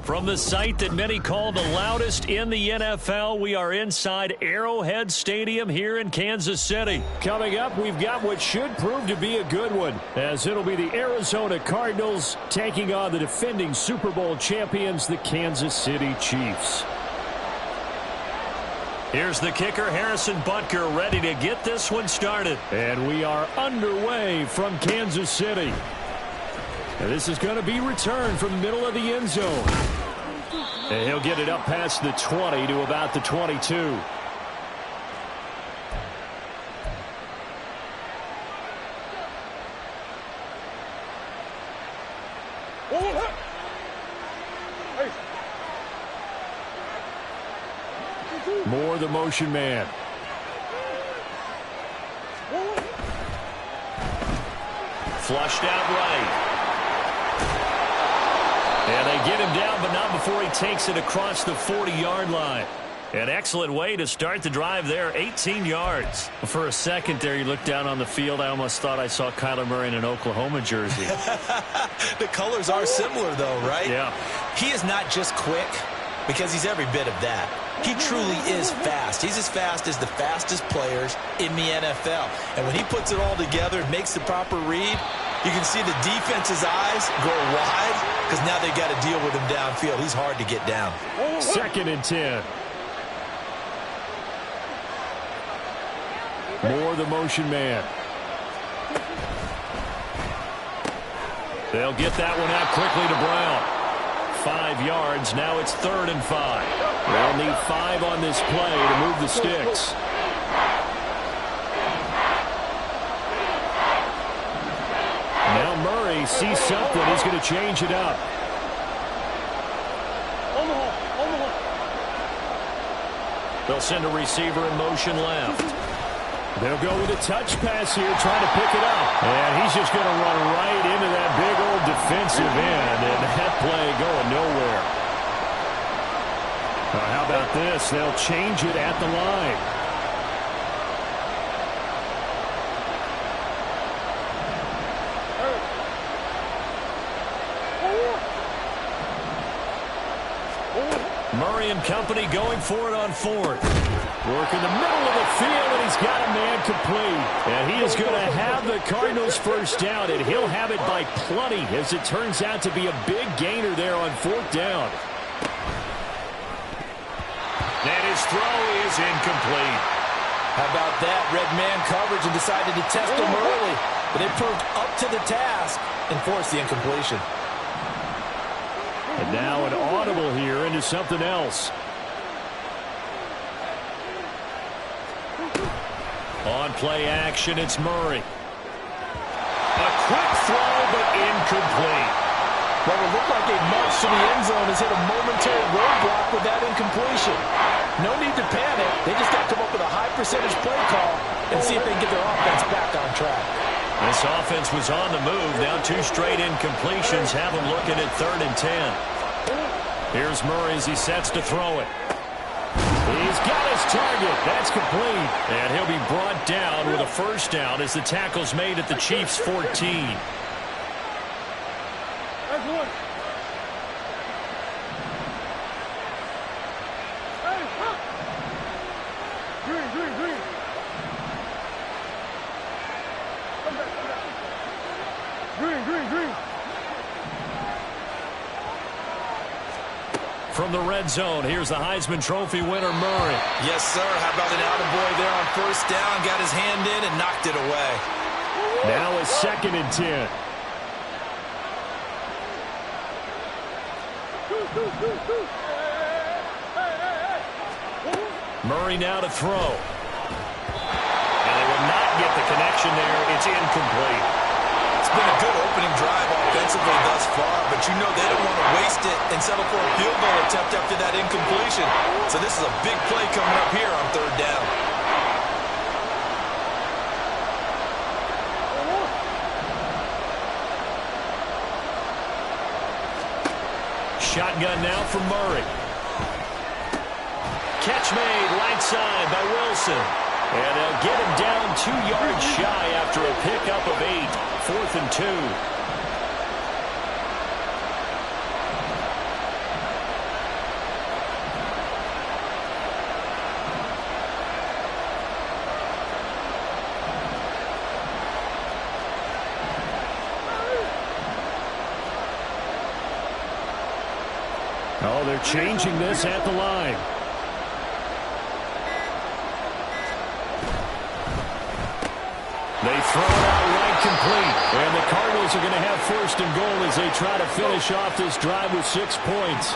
From the site that many call the loudest in the NFL, we are inside Arrowhead Stadium here in Kansas City. Coming up, we've got what should prove to be a good one, as it'll be the Arizona Cardinals taking on the defending Super Bowl champions, the Kansas City Chiefs. Here's the kicker, Harrison Butker, ready to get this one started. And we are underway from Kansas City. And this is going to be returned from the middle of the end zone. And he'll get it up past the 20 to about the 22. Moore, the motion man. Flushed out right. And they get him down, but not before he takes it across the 40-yard line. An excellent way to start the drive there, 18 yards. For a second there, you looked down on the field. I almost thought I saw Kyler Murray in an Oklahoma jersey. The colors are similar, though, right? Yeah. He is not just quick, because he's every bit of that. He truly is fast. He's as fast as the fastest players in the NFL. And when he puts it all together and makes the proper read, you can see the defense's eyes go wide because now they've got to deal with him downfield. He's hard to get down. 2nd and 10. Moore, the motion man. They'll get that one out quickly to Brown. 5 yards. Now it's 3rd and 5. They'll need 5 on this play to move the sticks. Now Murray sees something. He's going to change it up. They'll send a receiver in motion left. They'll go with a touch pass here, trying to pick it up. And he's just going to run right into that big old defensive end, and that play going nowhere. How about this? They'll change it at the line. Murray and company going for it on 4th. Work in the middle of the field, and he's got a man complete. And he is going to have the Cardinals first down, and he'll have it by plenty, as it turns out to be a big gainer there on 4th down. And his throw is incomplete. How about that? Red man coverage and decided to test him early. But they proved up to the task and forced the incompletion. And now an audible here into something else. On play action, it's Murray. A quick throw, but incomplete. What would look like a march to the end zone has hit a momentary roadblock with that incompletion. No need to panic. They just got to come up with a high percentage play call and see if they can get their offense back on track. This offense was on the move. Now 2 straight incompletions have them looking at 3rd and 10. Here's Murray as he sets to throw it. He's got his target. That's complete. And he'll be brought down with a first down as the tackle's made at the Chiefs' 14. From the red zone, here's the Heisman Trophy winner, Murray. Yes, sir. How about an attaboy there on 1st down? Got his hand in and knocked it away. Now it's 2nd and 10. Murray now to throw. And they will not get the connection there. It's incomplete. It's been a good opening drive offensively thus far, but you know they don't want to waste it and settle for a field goal attempt after that incompletion. So this is a big play coming up here on 3rd down. Shotgun now from Murray. Catch made right side by Wilson. And they'll get him down 2 yards shy after a pickup of 8. 4th and 2. changing this at the line. They throw it out right complete. And the Cardinals are going to have first and goal as they try to finish off this drive with 6 points.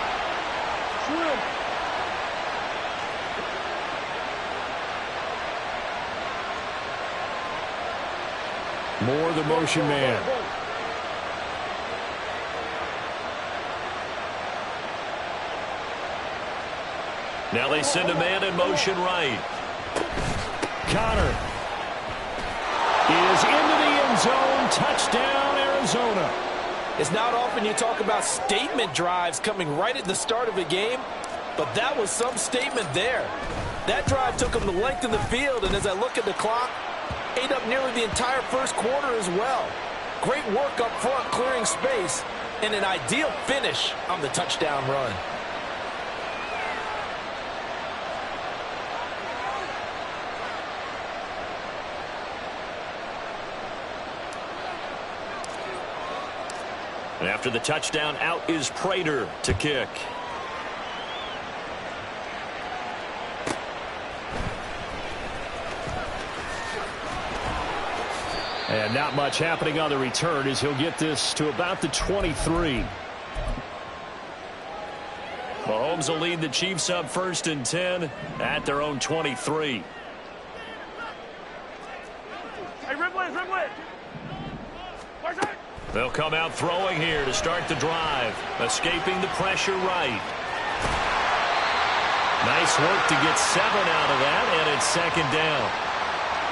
Moore, the motion man. Now they send a man in motion right. Connor is into the end zone. Touchdown, Arizona. It's not often you talk about statement drives coming right at the start of a game, but that was some statement there. That drive took them the length of the field, and as I look at the clock, ate up nearly the entire first quarter as well. Great work up front, clearing space, and an ideal finish on the touchdown run. And after the touchdown, out is Prater to kick. And not much happening on the return as he'll get this to about the 23. Mahomes will lead the Chiefs up 1st and 10 at their own 23. Hey, Ripley. They'll come out throwing here to start the drive. Escaping the pressure right. Nice work to get 7 out of that, and it's 2nd down.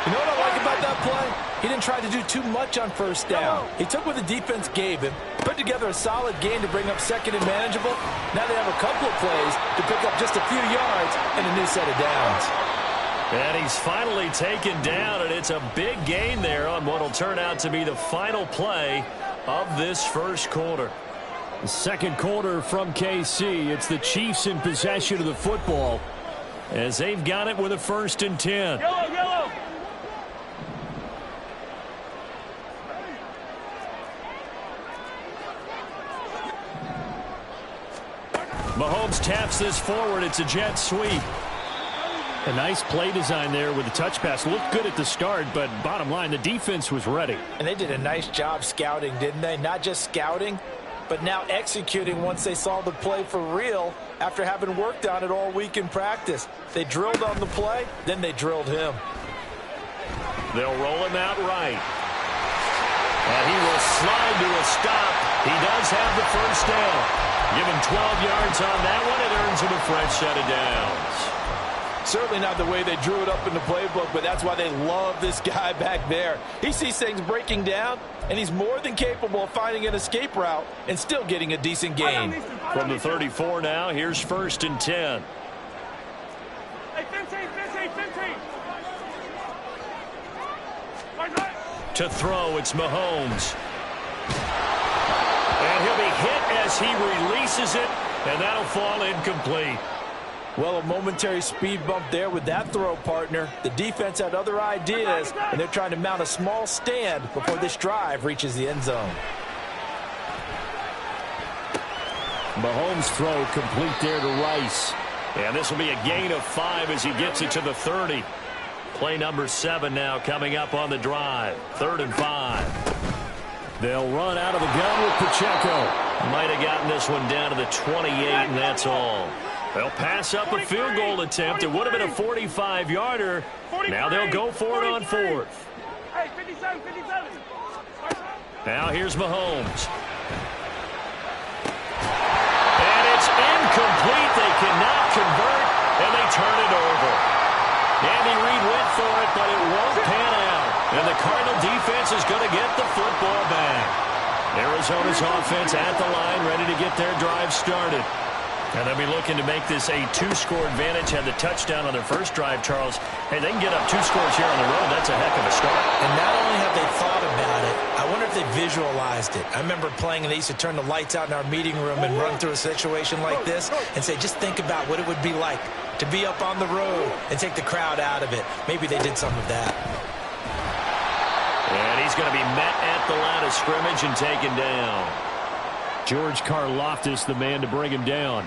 You know what I like about that play? He didn't try to do too much on 1st down. He took what the defense gave him, put together a solid game to bring up 2nd and manageable. Now they have a couple of plays to pick up just a few yards and a new set of downs. And he's finally taken down, and it's a big gain there on what will turn out to be the final play of this first quarter. The second quarter from KC. It's the Chiefs in possession of the football as they've got it with a 1st and 10. Yellow. Mahomes taps this forward. It's a jet sweep. A nice play design there with the touch pass. Looked good at the start, but bottom line, the defense was ready. And they did a nice job scouting, didn't they? Not just scouting, but now executing once they saw the play for real after having worked on it all week in practice. They drilled on the play, then they drilled him. They'll roll him out right. And he will slide to a stop. He does have the 1st down. Give him 12 yards on that one. It earns him a fresh set of downs. Certainly not the way they drew it up in the playbook, but that's why they love this guy back there. He sees things breaking down, and he's more than capable of finding an escape route and still getting a decent gain. From the 34 now, here's 1st and 10. Hey, 15. To throw, it's Mahomes. And he'll be hit as he releases it, and that'll fall incomplete. Well, a momentary speed bump there with that throw, partner. The defense had other ideas, and they're trying to mount a small stand before this drive reaches the end zone. Mahomes' throw complete there to Rice. And this will be a gain of 5 as he gets it to the 30. Play number 7 now coming up on the drive. 3rd and 5. They'll run out of the gun with Pacheco. Might have gotten this one down to the 28, and that's all. They'll pass up a field goal attempt. It would have been a 45-yarder. Now they'll go for it on 4th. Hey, 57. Now here's Mahomes. And it's incomplete. They cannot convert, and they turn it over. Andy Reid went for it, but it won't pan out. And the Cardinal defense is going to get the football back. Arizona's offense at the line, ready to get their drive started. And they'll be looking to make this a 2-score advantage. Had the touchdown on their first drive, Charles. Hey, they can get up 2 scores here on the road. That's a heck of a start. And not only have they thought about it, I wonder if they visualized it. I remember playing, and they used to turn the lights out in our meeting room and run through a situation like this and say, just think about what it would be like to be up on the road and take the crowd out of it. Maybe they did some of that. And he's going to be met at the line of scrimmage and taken down. George Karlaftis, the man to bring him down.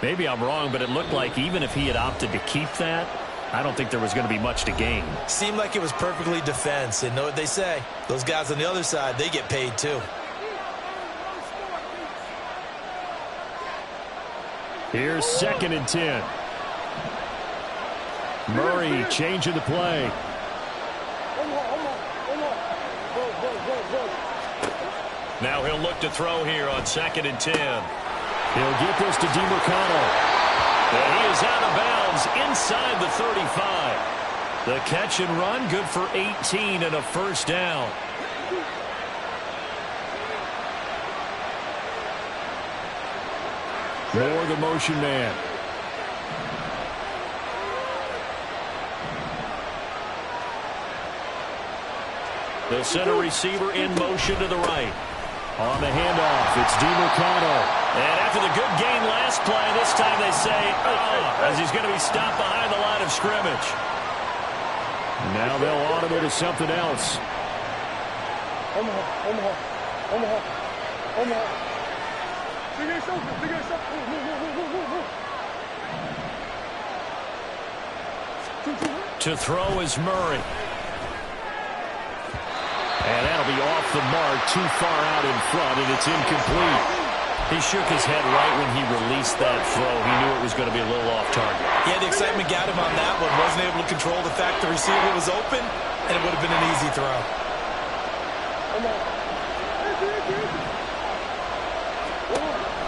Maybe I'm wrong, but it looked like even if he had opted to keep that, I don't think there was going to be much to gain. Seemed like it was perfectly defense. And know what they say? Those guys on the other side, they get paid too. Here's 2nd and 10. Murray changing the play. Now he'll look to throw here on 2nd and 10. He'll get this to DiMercado. And he is out of bounds inside the 35. The catch and run, good for 18 and a first down. Moore, the motion man. The center receiver in motion to the right. On the handoff, it's DiMercado. And after the good gain last play, this time they say, as he's going to be stopped behind the line of scrimmage. Now they'll automate to something else. To throw is Murray. And that'll be off the mark, too far out in front, and it's incomplete. He shook his head right when he released that throw. He knew it was going to be a little off target. Yeah, the excitement got him on that one. Wasn't able to control the fact the receiver was open, and it would have been an easy throw.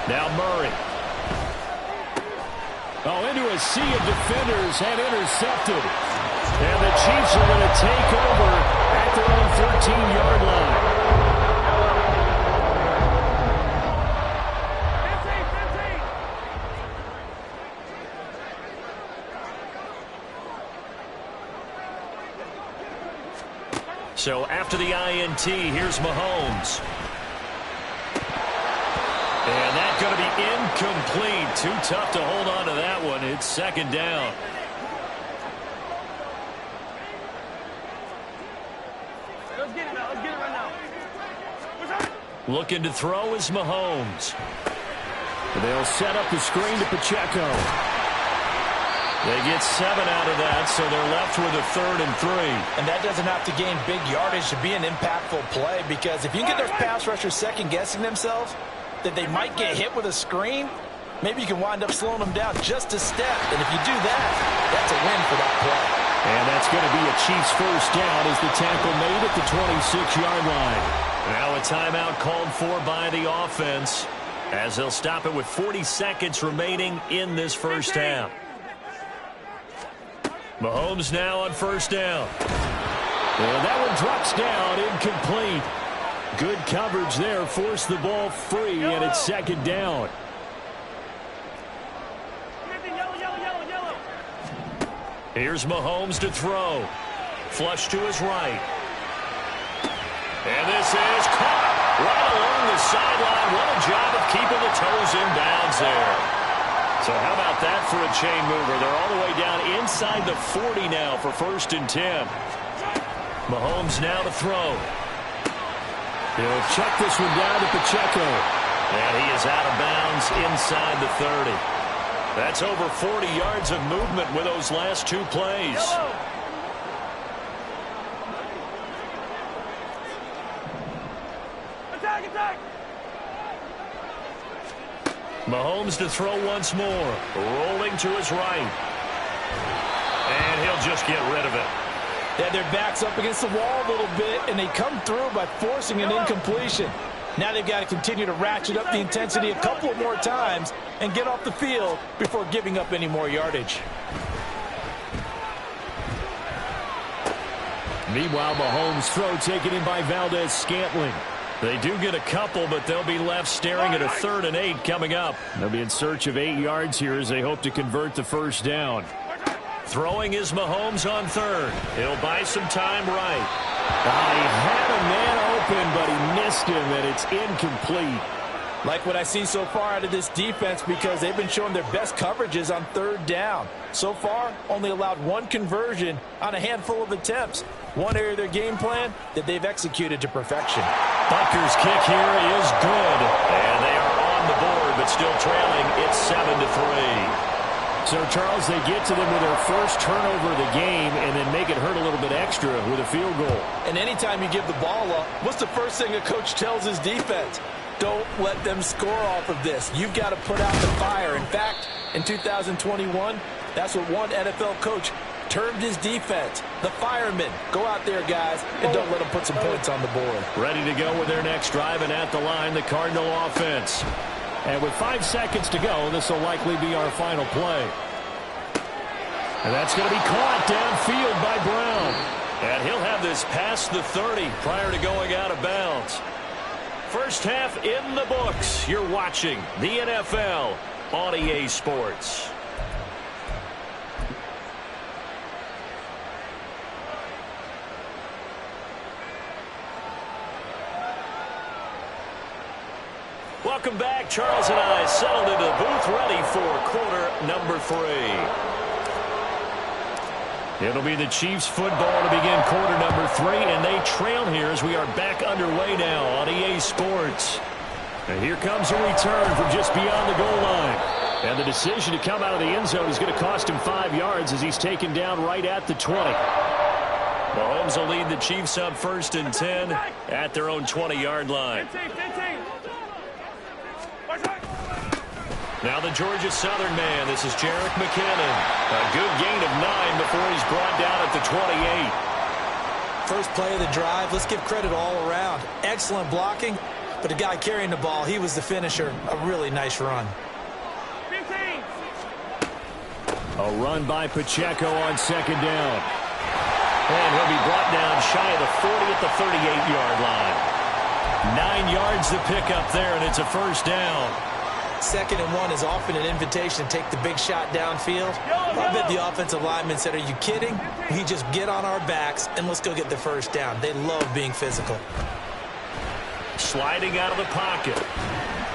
Now Murray. Oh, into a sea of defenders and intercepted. And the Chiefs are going to take over at their own 13-yard line. 15. So after the INT, here's Mahomes. And that's going to be incomplete. Too tough to hold on to that one. It's 2nd down. Let's get it now. Let's get it right now. Looking to throw is Mahomes. They'll set up the screen to Pacheco. They get 7 out of that, so they're left with a 3rd and 3. And that doesn't have to gain big yardage to be an impactful play, because if you can get those pass rushers second-guessing themselves, that they might get hit with a screen, maybe you can wind up slowing them down just a step. And if you do that, that's a win for that play. And that's going to be a Chiefs first down as the tackle made at the 26-yard line. Now a timeout called for by the offense, as they'll stop it with 40 seconds remaining in this first half. Mahomes now on first down. And that one drops down, incomplete. Good coverage there, forced the ball free, and it's 2nd down. Yellow. Here's Mahomes to throw. Flush to his right. And this is caught right along the sideline. What a job of keeping the toes in bounds there. So how about that for a chain mover? They're all the way down inside the 40 now for 1st and 10. Mahomes now to throw. He'll check this one down to Pacheco. And he is out of bounds inside the 30. That's over 40 yards of movement with those last 2 plays. Attack! Mahomes to throw once more. Rolling to his right. And he'll just get rid of it. Yeah, their back's up against the wall a little bit, and they come through by forcing an incompletion. Now they've got to continue to ratchet up the intensity a couple of more times and get off the field before giving up any more yardage. Meanwhile, Mahomes' throw taken in by Valdez-Scantling. They do get a couple, but they'll be left staring at a 3rd and 8 coming up. They'll be in search of 8 yards here as they hope to convert the first down. Throwing is Mahomes on 3rd. He'll buy some time right. He had a man open, but he missed him, and it's incomplete. Like what I've seen so far out of this defense, because they've been showing their best coverages on 3rd down. So far, only allowed 1 conversion on a handful of attempts. One area of their game plan that they've executed to perfection. Butker's kick here is good, and they are on the board, but still trailing. It's 7-3. So, Charles, they get to them with their first turnover of the game and then make it hurt a little bit extra with a field goal. And anytime you give the ball up, what's the first thing a coach tells his defense? Don't let them score off of this. You've got to put out the fire. In fact, in 2021, that's what one NFL coach termed his defense, the firemen. Go out there, guys, and don't let them put some points on the board. Ready to go with their next drive, and at the line, the Cardinal offense. And with 5 seconds to go, this will likely be our final play. And that's going to be caught downfield by Brown. And he'll have this past the 30 prior to going out of bounds. First half in the books. You're watching the NFL on EA Sports. Welcome back. Charles and I settled into the booth, ready for quarter number 3. It'll be the Chiefs football to begin quarter number 3, and they trail here as we are back underway now on EA Sports. And here comes a return from just beyond the goal line. And the decision to come out of the end zone is going to cost him 5 yards as he's taken down right at the 20. Mahomes will lead the Chiefs up 1st and 10 at their own 20-yard line. Now the Georgia Southern man. This is Jerick McKinnon. A good gain of 9 before he's brought down at the 28. First play of the drive. Let's give credit all around. Excellent blocking, but the guy carrying the ball, he was the finisher. A really nice run. 15. A run by Pacheco on 2nd down. And he'll be brought down shy of the 40 at the 38-yard line. 9 yards to pick up there, and it's a 1st down. 2nd and 1 is often an invitation to take the big shot downfield. I bet the offensive lineman said, are you kidding? We just get on our backs and let's go get the 1st down. They love being physical. Sliding out of the pocket.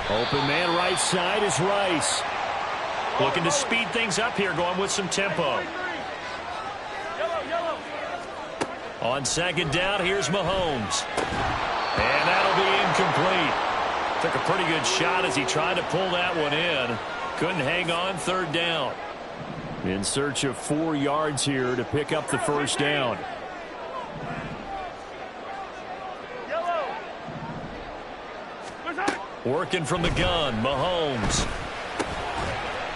Open man right side is Rice. Looking to speed things up here, going with some tempo. On 2nd down, here's Mahomes. And that'll be incomplete. Took a pretty good shot as he tried to pull that one in. Couldn't hang on. 3rd down. In search of 4 yards here to pick up the 1st down. Working from the gun, Mahomes.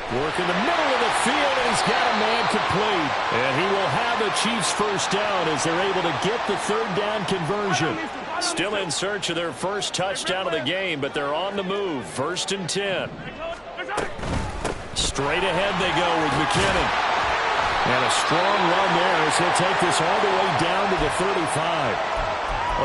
Working the middle of the field, and he's got a man complete. And he will have the Chiefs 1st down as they're able to get the 3rd down conversion. Still in search of their first touchdown of the game, but they're on the move. 1st and 10. Straight ahead they go with McKinnon. And a strong run there as he'll take this all the way down to the 35.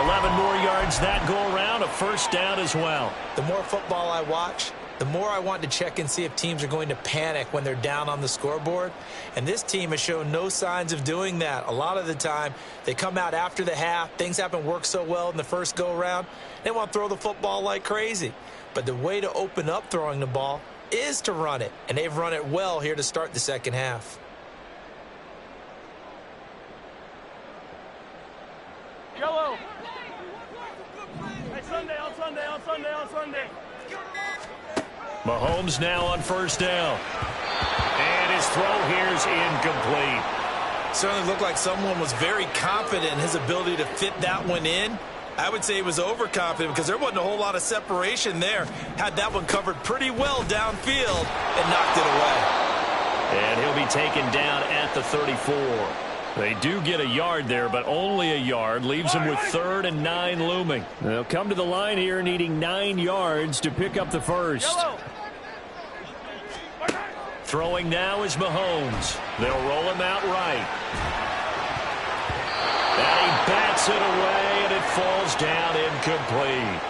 11 more yards that go around, a 1st down as well. The more football I watch, the more I want to check and see if teams are going to panic when they're down on the scoreboard. And this team has shown no signs of doing that. A lot of the time, they come out after the half. Things haven't worked so well in the first go-around. They want to throw the football like crazy. But the way to open up throwing the ball is to run it. And they've run it well here to start the 2nd half. Yellow. Hey, Sunday, on Sunday, on Sunday, on Sunday. Mahomes now on 1st down. And his throw here is incomplete. Certainly looked like someone was very confident in his ability to fit that one in. I would say he was overconfident because there wasn't a whole lot of separation there. Had that one covered pretty well downfield and knocked it away. And he'll be taken down at the 34. They do get a yard there, but only a yard. Leaves them with 3rd and 9 looming. They'll come to the line here needing 9 yards to pick up the 1st. Yellow. Throwing now is Mahomes. They'll roll him out right. And he bats it away, and it falls down incomplete.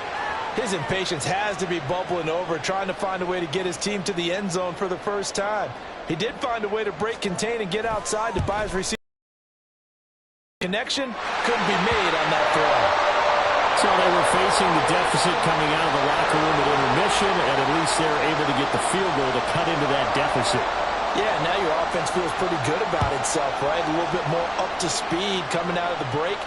His impatience has to be bubbling over, trying to find a way to get his team to the end zone for the 1st time. He did find a way to break contain and get outside to buy his receiver. Connection couldn't be made on that throw. So they were facing the deficit coming out of the locker room at intermission, and at least they're able to get the field goal to cut into that deficit. Yeah, now your offense feels pretty good about itself, right? A little bit more up to speed coming out of the break.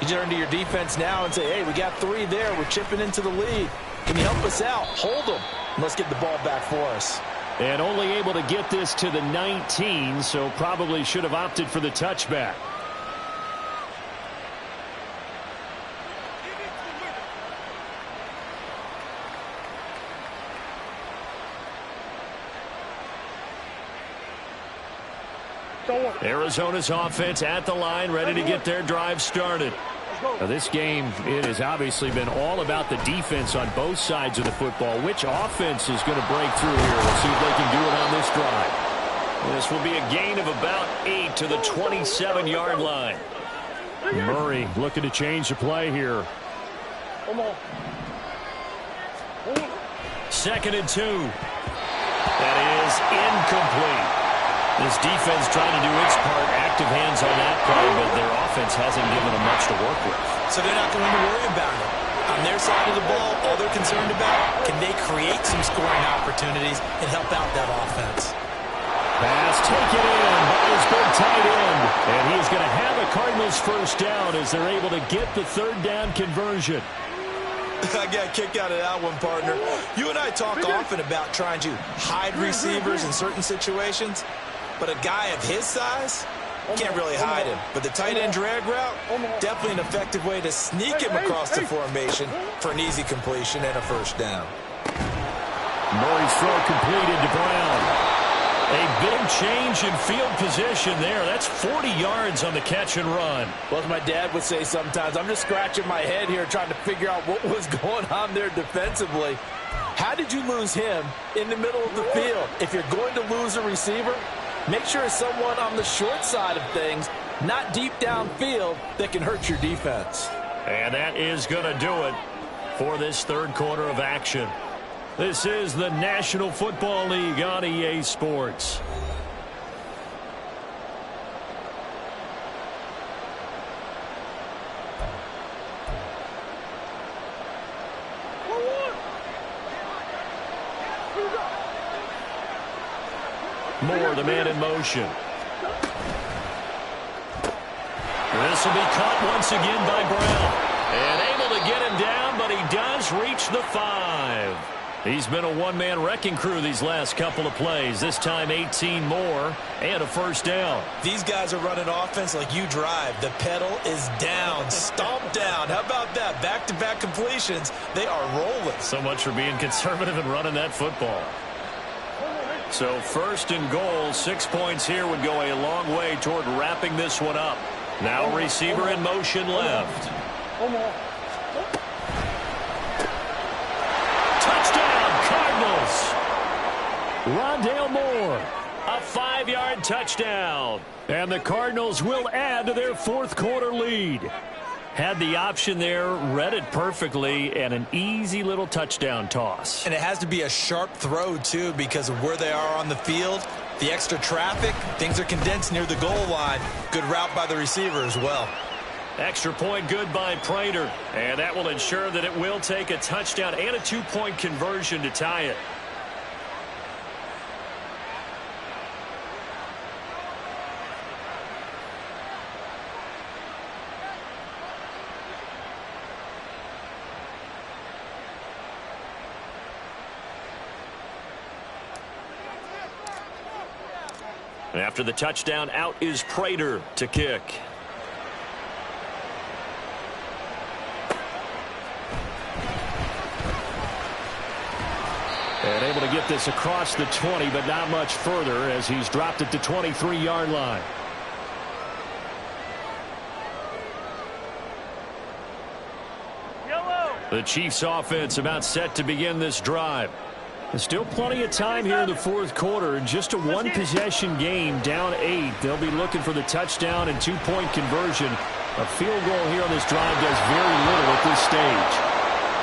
You turn to your defense now and say, hey, we got 3 there. We're chipping into the lead. Can you help us out? Hold them. Let's get the ball back for us. And only able to get this to the 19, so probably should have opted for the touchback. Arizona's offense at the line, ready to get their drive started. Now this game, it has obviously been all about the defense on both sides of the football. Which offense is going to break through here? We'll see if they can do it on this drive. This will be a gain of about 8 to the 27-yard line. Murray looking to change the play here. 2nd and 2. That is incomplete. This defense trying to do its part, active hands on that play, but their offense hasn't given them much to work with. So they're not going to worry about it. On their side of the ball, all they're concerned about, can they create some scoring opportunities and help out that offense? Pass taken in by his big tight end. And he is going to have a Cardinals first down as they're able to get the 3rd down conversion. I got a kick out of that one, partner. You and I talk often about trying to hide receivers in certain situations. But a guy of his size, can't really hide him. But the tight end drag route, definitely an effective way to sneak him across the formation for an easy completion and a first down. Murray's throw completed to Brown. A big change in field position there. That's 40 yards on the catch and run. Well, as my dad would say sometimes, I'm just scratching my head here trying to figure out what was going on there defensively. How did you lose him in the middle of the field? If you're going to lose a receiver, make sure it's someone on the short side of things, not deep downfield, that can hurt your defense. And that is going to do it for this 3rd quarter of action. This is the National Football League on EA Sports. Moore, the man in motion. This will be caught once again by Brown. And able to get him down, but he does reach the 5. He's been a one-man wrecking crew these last couple of plays. This time 18 more and a first down. These guys are running offense like you drive. The pedal is down, stomped down. How about that? Back-to-back completions. They are rolling. So much for being conservative and running that football. So 1st and goal, 6 points here would go a long way toward wrapping this one up. Now receiver in motion left. Touchdown, Cardinals. Rondale Moore, a 5-yard touchdown. And the Cardinals will add to their 4th quarter lead. Had the option there, read it perfectly, and an easy little touchdown toss. And it has to be a sharp throw, too, because of where they are on the field. The extra traffic, things are condensed near the goal line. Good route by the receiver as well. Extra point good by Prater. And that will ensure that it will take a touchdown and a 2-point conversion to tie it. After the touchdown, out is Prater to kick. And able to get this across the 20, but not much further as he's dropped at the 23-yard line. Yellow. The Chiefs offense about set to begin this drive. There's still plenty of time here in the 4th quarter. Just a 1-possession game, down 8. They'll be looking for the touchdown and 2-point conversion. A field goal here on this drive does very little at this stage.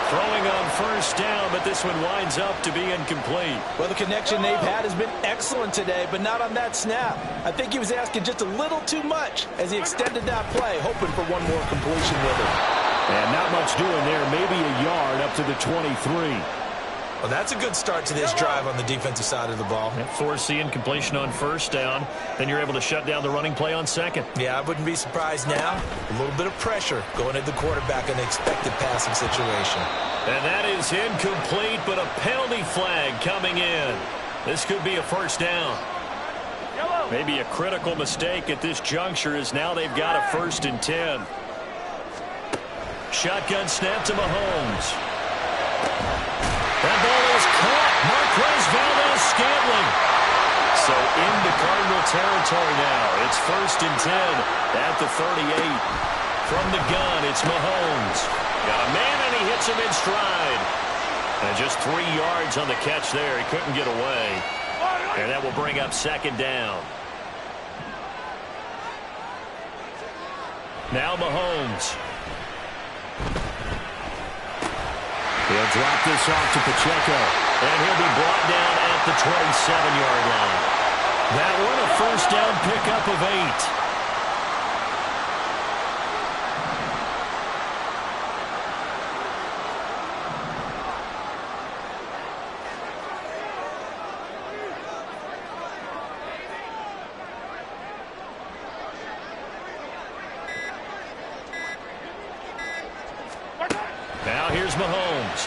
Throwing on first down, but this one winds up to be incomplete. Well, the connection they've had has been excellent today, but not on that snap. I think he was asking just a little too much as he extended that play, hoping for one more completion with it. And not much doing there, maybe a yard up to the 23. Well, that's a good start to this drive on the defensive side of the ball. Force the incompletion on first down. Then you're able to shut down the running play on second. Yeah, I wouldn't be surprised now. A little bit of pressure going at the quarterback in an expected passing situation. And that is incomplete, but a penalty flag coming in. This could be a first down. Maybe a critical mistake at this juncture as now they've got a 1st and 10. Shotgun snap to Mahomes. That ball is caught. Marquez Valdes-Scantling. So into Cardinal territory now. It's 1st and 10 at the 38. From the gun, it's Mahomes. Got a man, and he hits him in stride. And just 3 yards on the catch there. He couldn't get away. And that will bring up 2nd down. Now Mahomes. He'll drop this off to Pacheco. And he'll be brought down at the 27-yard line. That one a 1st down pickup of 8. Now here's Mahomes.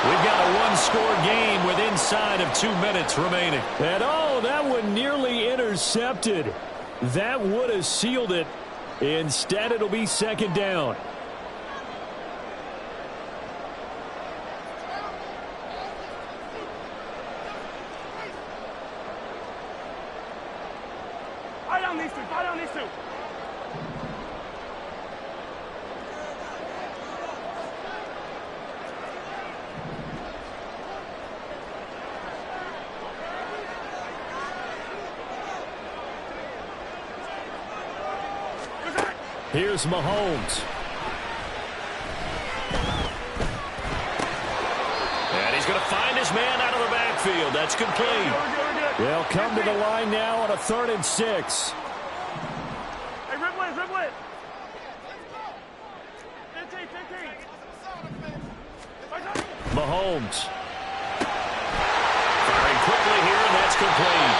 We've got a one-score game with inside of 2 minutes remaining. And oh, that one nearly intercepted. That would have sealed it. Instead, it'll be 2nd down. Fire down these two. Fire down these two. Here's Mahomes. And he's going to find his man out of the backfield. That's complete. They'll come to the line now on a 3rd and 6. Hey, Riblet, Riblet. 15. Mahomes. Firing quickly here, and that's complete.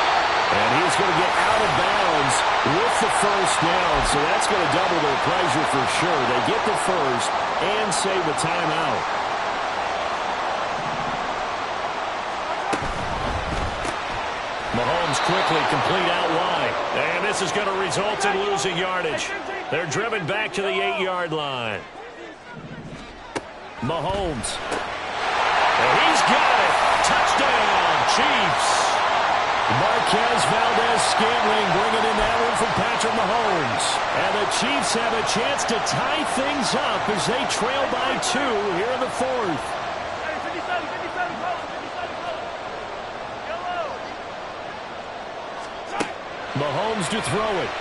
And he's going to get out of bounds with the 1st down, so that's going to double their pleasure for sure. They get the 1st and save a timeout. Mahomes quickly complete out wide. And this is going to result in losing yardage. They're driven back to the 8-yard line. Mahomes. And he's got it. Touchdown, Chiefs. Marquez Valdes-Scantling bringing in that one from Patrick Mahomes. And the Chiefs have a chance to tie things up as they trail by 2 here in the 4th. Hey, 57, Yellow. Mahomes to throw it.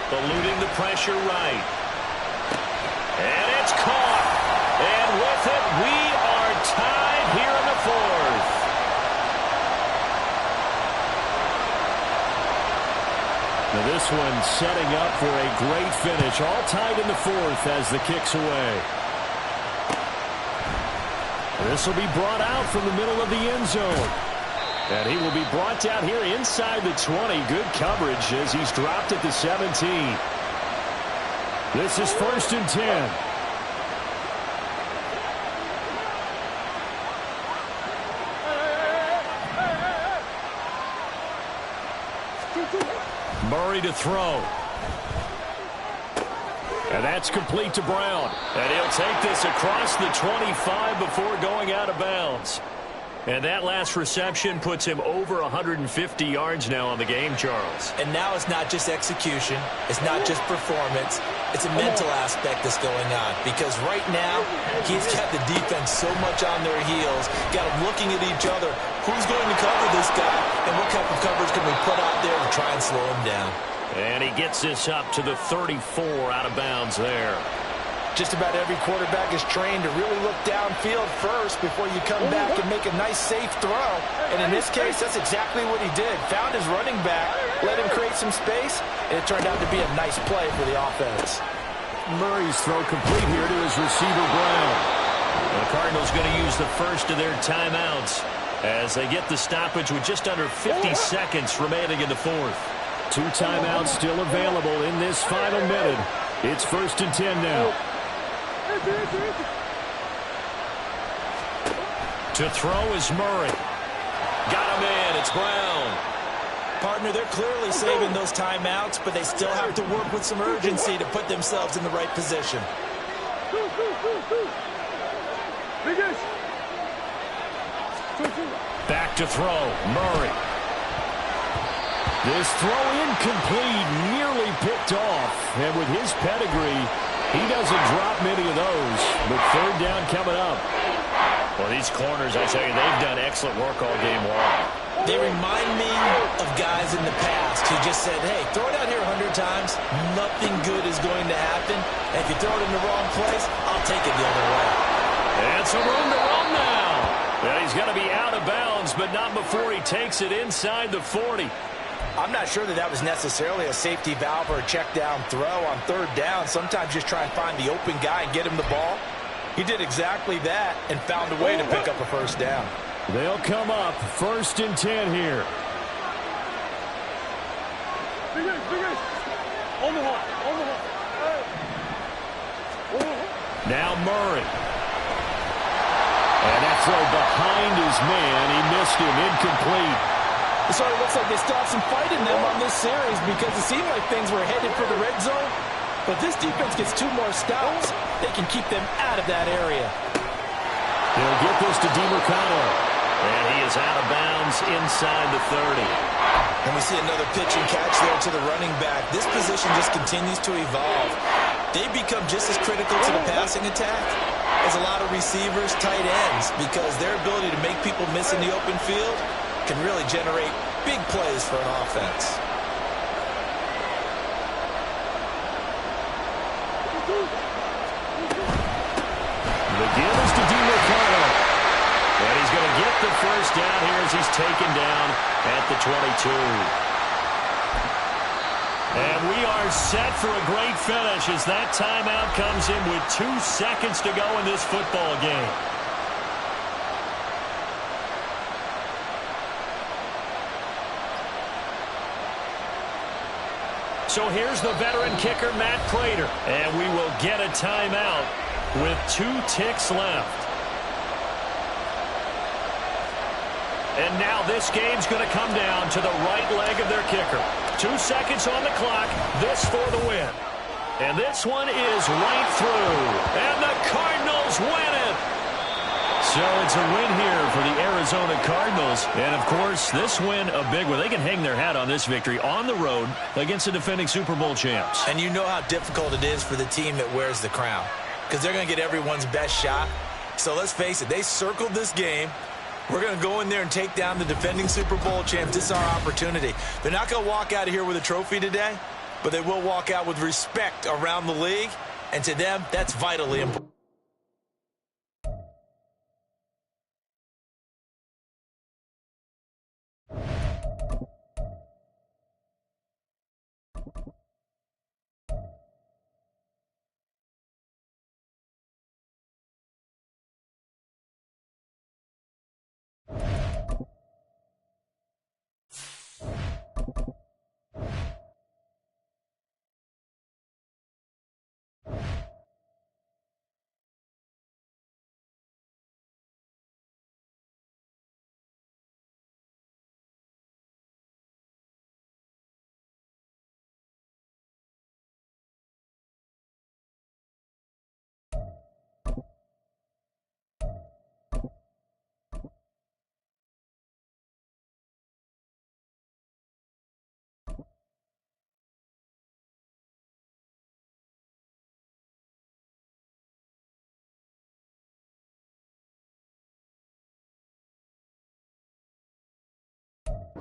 Eluding the pressure right. And it's caught. And with it, we are tied here in the 4th. Now this one setting up for a great finish. All tied in the 4th as the kick's away. This will be brought out from the middle of the end zone. And he will be brought down here inside the 20. Good coverage as he's dropped at the 17. This is 1st and 10. Murray to throw. And that's complete to Brown. And he'll take this across the 25 before going out of bounds. And that last reception puts him over 150 yards now on the game, Charles. And now it's not just execution. It's not just performance. It's a mental aspect that's going on. Because right now, he's got the defense so much on their heels. Got them looking at each other. Who's going to cover this guy? And what type of coverage can we put out there to try and slow him down? And he gets this up to the 34 out of bounds there. Just about every quarterback is trained to really look downfield first before you come back and make a nice, safe throw. And in this case, that's exactly what he did. Found his running back, let him create some space, and it turned out to be a nice play for the offense. Murray's throw complete here to his receiver, Brown. The Cardinals going to use the first of their timeouts as they get the stoppage with just under 50 seconds remaining in the fourth. 2 timeouts still available in this final minute. It's 1st and 10 now. To throw is Murray. Got him in. It's Brown. Partner, they're clearly saving those timeouts, but they still have to work with some urgency to put themselves in the right position. Back to throw. Murray. This throw incomplete, nearly picked off. And with his pedigree, he doesn't drop many of those. But 3rd down coming up. Well, these corners, I tell you, they've done excellent work all game long. They remind me of guys in the past who just said, hey, throw it out here 100 times. Nothing good is going to happen. And if you throw it in the wrong place, I'll take it the other way. And some room to run now. And he's going to be out of bounds, but not before he takes it inside the 40. I'm not sure that was necessarily a safety valve or a check down throw on 3rd down. Sometimes just try and find the open guy and get him the ball. He did exactly that and found a way to pick up a 1st down. They'll come up 1st and 10 here. Now Murray. And that throw behind his man. He missed him. Incomplete. It sort of looks like they still have some fight in them on this series because it seemed like things were headed for the red zone. But this defense gets 2 more stops. They can keep them out of that area. They'll get this to DiMercado. And he is out of bounds inside the 30. And we see another pitch and catch there to the running back. This position just continues to evolve. They become just as critical to the passing attack as a lot of receivers, tight ends, because their ability to make people miss in the open field can really generate big plays for an offense. The give is to DiMercado. And he's going to get the 1st down here as he's taken down at the 22. And we are set for a great finish as that timeout comes in with 2 seconds to go in this football game. So here's the veteran kicker, Matt Prater. And we will get a timeout with 2 ticks left. And now this game's going to come down to the right leg of their kicker. 2 seconds on the clock. This for the win. And this one is right through. And the Cardinals win it. So it's a win here for the Arizona Cardinals. And, of course, this win a big one. They can hang their hat on this victory on the road against the defending Super Bowl champs. And you know how difficult it is for the team that wears the crown, because they're going to get everyone's best shot. So let's face it, they circled this game. We're going to go in there and take down the defending Super Bowl champs. This is our opportunity. They're not going to walk out of here with a trophy today, but they will walk out with respect around the league. And to them, that's vitally important.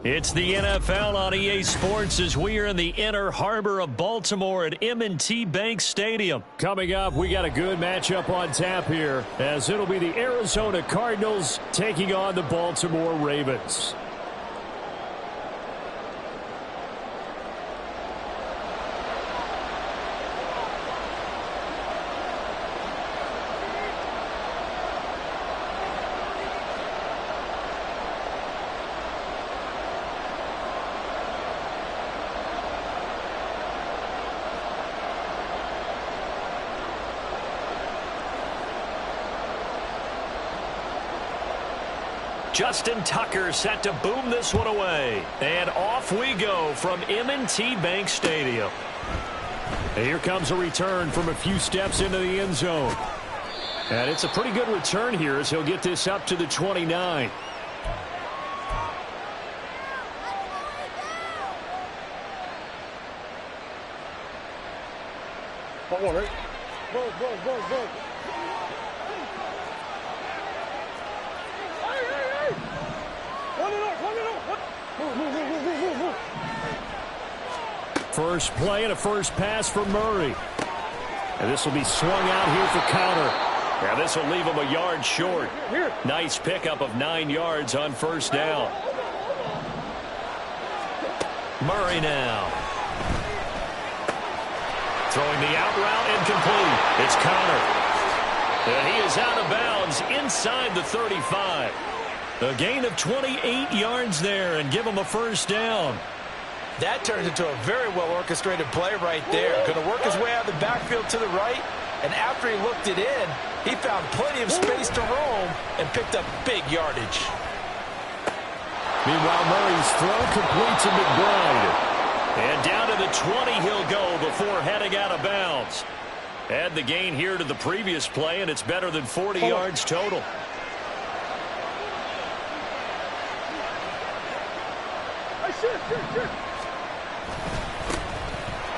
It's the NFL on EA Sports as we are in the inner harbor of Baltimore at M&T Bank Stadium. Coming up, we got a good matchup on tap here, as it'll be the Arizona Cardinals taking on the Baltimore Ravens. Justin Tucker set to boom this one away. And off we go from M&T Bank Stadium. And here comes a return from a few steps into the end zone. And it's a pretty good return here as he'll get this up to the 29. First play and a first pass for Murray. And this will be swung out here for counter. Now this will leave him a yard short. Nice pickup of 9 yards on first down. Murray now. Throwing the out route incomplete. It's Connor. And he is out of bounds inside the 35. A gain of 28 yards there and give him a first down. That turns into a very well-orchestrated play right there. Going to work his way out of the backfield to the right, and after he looked it in, he found plenty of space to roam and picked up big yardage. Meanwhile, Murray's throw complete to McBride. And down to the 20 he'll go before heading out of bounds. Add the gain here to the previous play, and it's better than 40 yards total.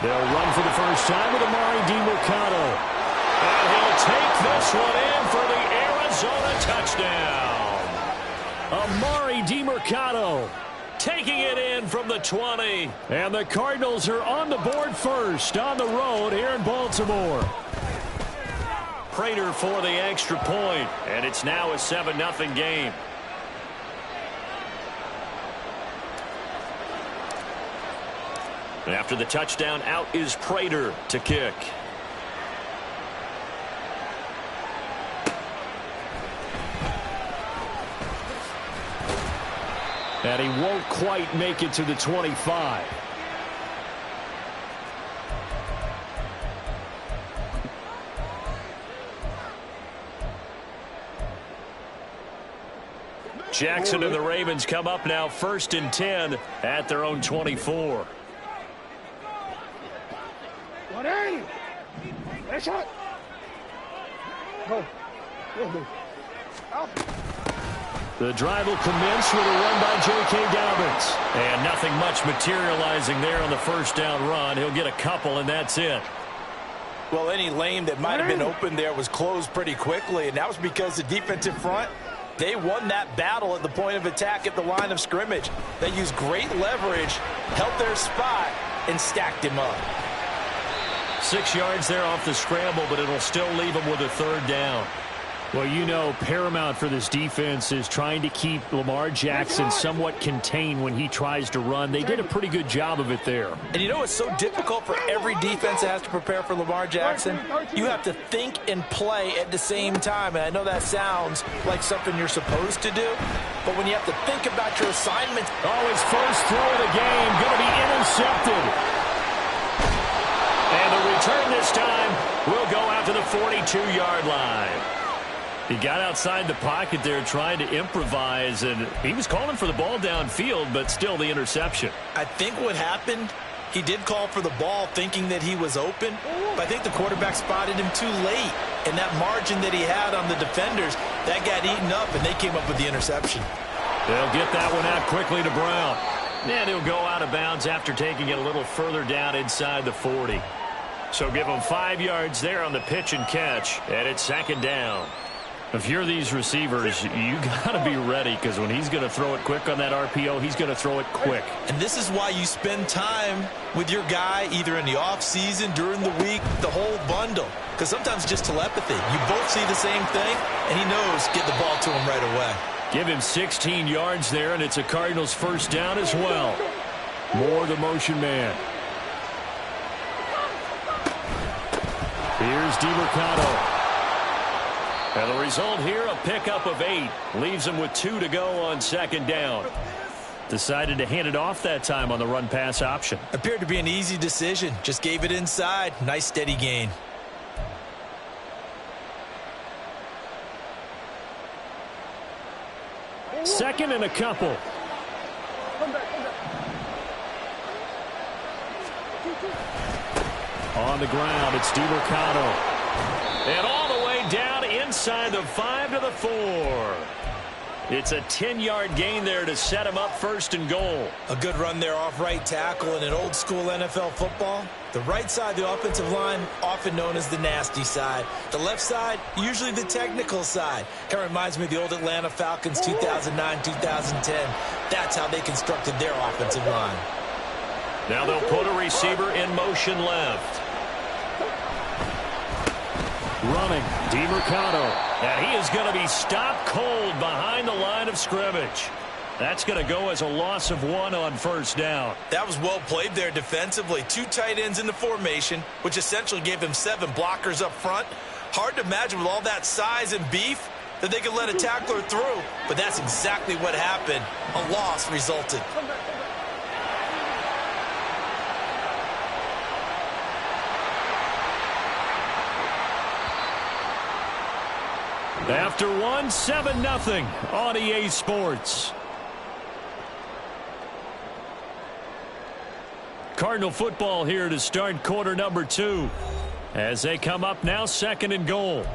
They'll run for the first time with Amari DiMercato. And he'll take this one in for the Arizona touchdown. Amari DiMercato taking it in from the 20. And the Cardinals are on the board first on the road here in Baltimore. Prater for the extra point, and it's now a 7-0 game. And after the touchdown, out is Prater to kick. And he won't quite make it to the 25. Jackson and the Ravens come up now 1st and 10 at their own 24. The drive will commence with a run by J.K. Dobbins. And nothing much materializing there on the first down run. He'll get a couple, and that's it. Well, any lane that might have been open there was closed pretty quickly, and that was because the defensive front, they won that battle at the point of attack at the line of scrimmage. They used great leverage, held their spot, and stacked him up. 6 yards there off the scramble, but it'll still leave him with a third down. Well, you know, paramount for this defense is trying to keep Lamar Jackson somewhat contained when he tries to run. They did a pretty good job of it there. And you know it's so difficult for every defense that has to prepare for Lamar Jackson? You have to think and play at the same time. And I know that sounds like something you're supposed to do, but when you have to think about your assignments. Oh, his first throw of the game going to be intercepted. And the return this time will go out to the 42-yard line. He got outside the pocket there trying to improvise, and he was calling for the ball downfield, but still the interception. I think what happened, he did call for the ball thinking that he was open, but I think the quarterback spotted him too late, and that margin that he had on the defenders, that got eaten up, and they came up with the interception. They'll get that one out quickly to Brown. And he'll go out of bounds after taking it a little further down inside the 40. So give him 5 yards there on the pitch and catch, and it's 2nd down. If you're these receivers, you got to be ready, because when he's going to throw it quick on that RPO, he's going to throw it quick. And this is why you spend time with your guy either in the offseason, during the week, the whole bundle. Because sometimes just telepathy. You both see the same thing, and he knows get the ball to him right away. Give him 16 yards there, and it's a Cardinals first down as well. Moore, the motion man. Here's DiMercato. And the result here, a pickup of 8. Leaves him with 2 to go on 2nd down. Decided to hand it off that time on the run-pass option. Appeared to be an easy decision. Just gave it inside. Nice steady gain. 2nd and a couple. Come back. On the ground, it's DiMercato. And all the way down inside the 5 to the 4. It's a 10-yard gain there to set him up 1st and goal. A good run there off right tackle. In an old-school NFL football, the right side of the offensive line, often known as the nasty side. The left side, usually the technical side. Kind of reminds me of the old Atlanta Falcons 2009, 2010. That's how they constructed their offensive line. Now they'll put a receiver in motion left. Running, DiMercato. And he is going to be stopped cold behind the line of scrimmage. That's going to go as a loss of 1 on 1st down. That was well played there defensively. 2 tight ends in the formation, which essentially gave him 7 blockers up front. Hard to imagine with all that size and beef that they could let a tackler through. But that's exactly what happened. A loss resulted. After 1, 7-0 on EA Sports. Cardinal football here to start quarter number 2. As they come up now, 2nd and goal.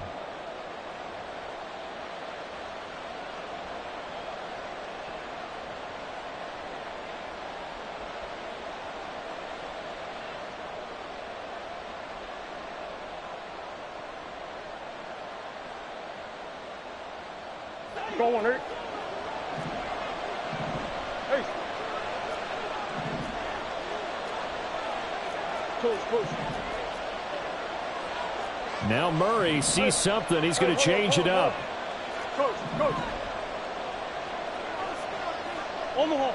Go on, Eric. Hey. Close. Now Murray sees something. He's going to change it up. Coach. Omaha.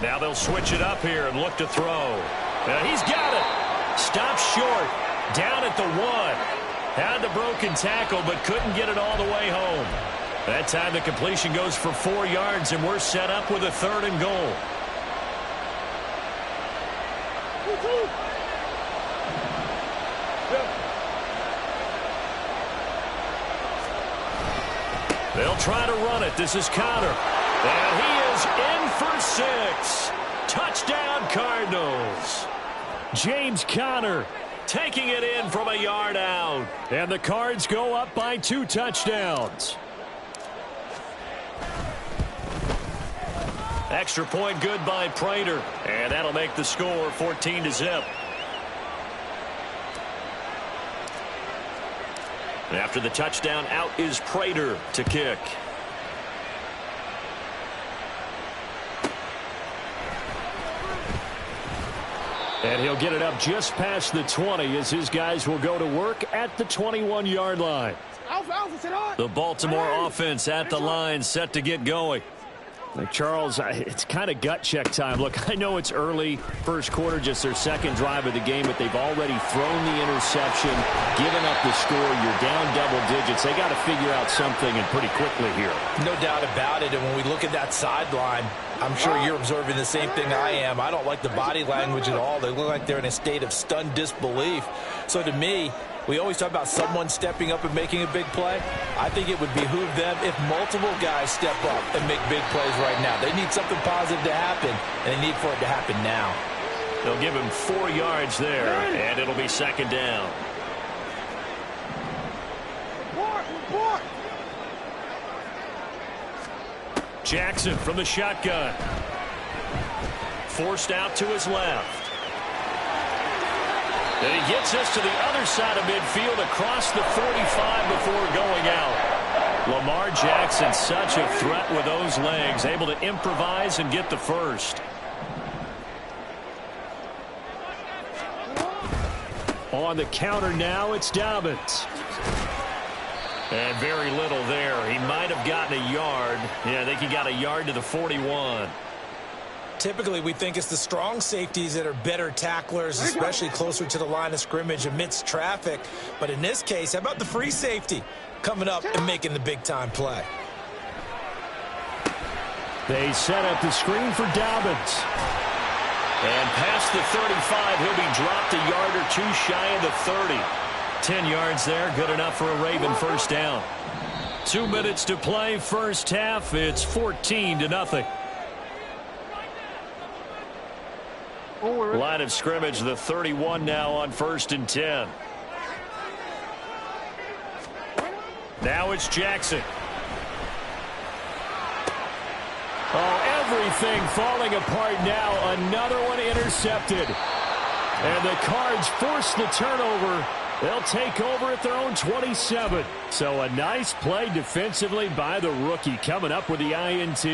Now they'll switch it up here and look to throw. He's got it. Stopped short. Down at the 1. Had the broken tackle, but couldn't get it all the way home. That time the completion goes for 4 yards, and we're set up with a 3rd and goal. They'll try to run it. This is Conner. And he is in for 6. Touchdown, Cardinals. James Conner taking it in from a yard out. And the Cards go up by 2 touchdowns. Extra point good by Prater. And that'll make the score 14-0. After the touchdown, out is Prater to kick. And he'll get it up just past the 20 as his guys will go to work at the 21-yard line. The Baltimore offense at the line, set to get going. Charles, it's kind of gut check time. Look, I know it's early, first quarter, just their 2nd drive of the game, but they've already thrown the interception, given up the score. You're down double digits. They got to figure out something, and pretty quickly here. No doubt about it. And when we look at that sideline, I'm sure you're observing the same thing I am. I don't like the body language at all. They look like they're in a state of stunned disbelief. So to me, we always talk about someone stepping up and making a big play. I think it would behoove them if multiple guys step up and make big plays right now. They need something positive to happen, and they need for it to happen now. They'll give him 4 yards there, and it'll be 2nd down. Jackson from the shotgun. Forced out to his left. And he gets us to the other side of midfield across the 45 before going out. Lamar Jackson, such a threat with those legs, able to improvise and get the first. On the counter now, it's Dobbins. And very little there. He might have gotten a yard. Yeah, I think he got a yard to the 41. Typically, we think it's the strong safeties that are better tacklers, especially closer to the line of scrimmage amidst traffic. But in this case, how about the free safety coming up and making the big-time play? They set up the screen for Dobbins. And past the 35, he'll be dropped a yard or 2 shy of the 30. 10 yards there, good enough for a Raven first down. 2 minutes to play first half. It's 14-0. Line of scrimmage, the 31 now on 1st and 10. Now it's Jackson. Oh, everything falling apart now. Another one intercepted. And the Cards force the turnover. They'll take over at their own 27. So a nice play defensively by the rookie, coming up with the INT.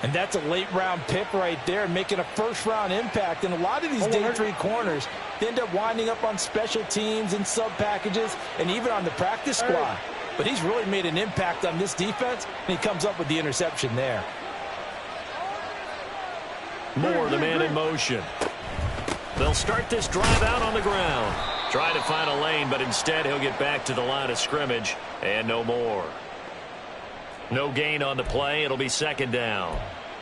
And that's a late-round pick right there, making a first-round impact. And a lot of these day 3 corners end up winding up on special teams and sub-packages and even on the practice squad. But he's really made an impact on this defense, and he comes up with the interception there. Moore, the man in motion. They'll start this drive out on the ground. Trying to find a lane, but instead he'll get back to the line of scrimmage, and no more. No gain on the play. It'll be 2nd down.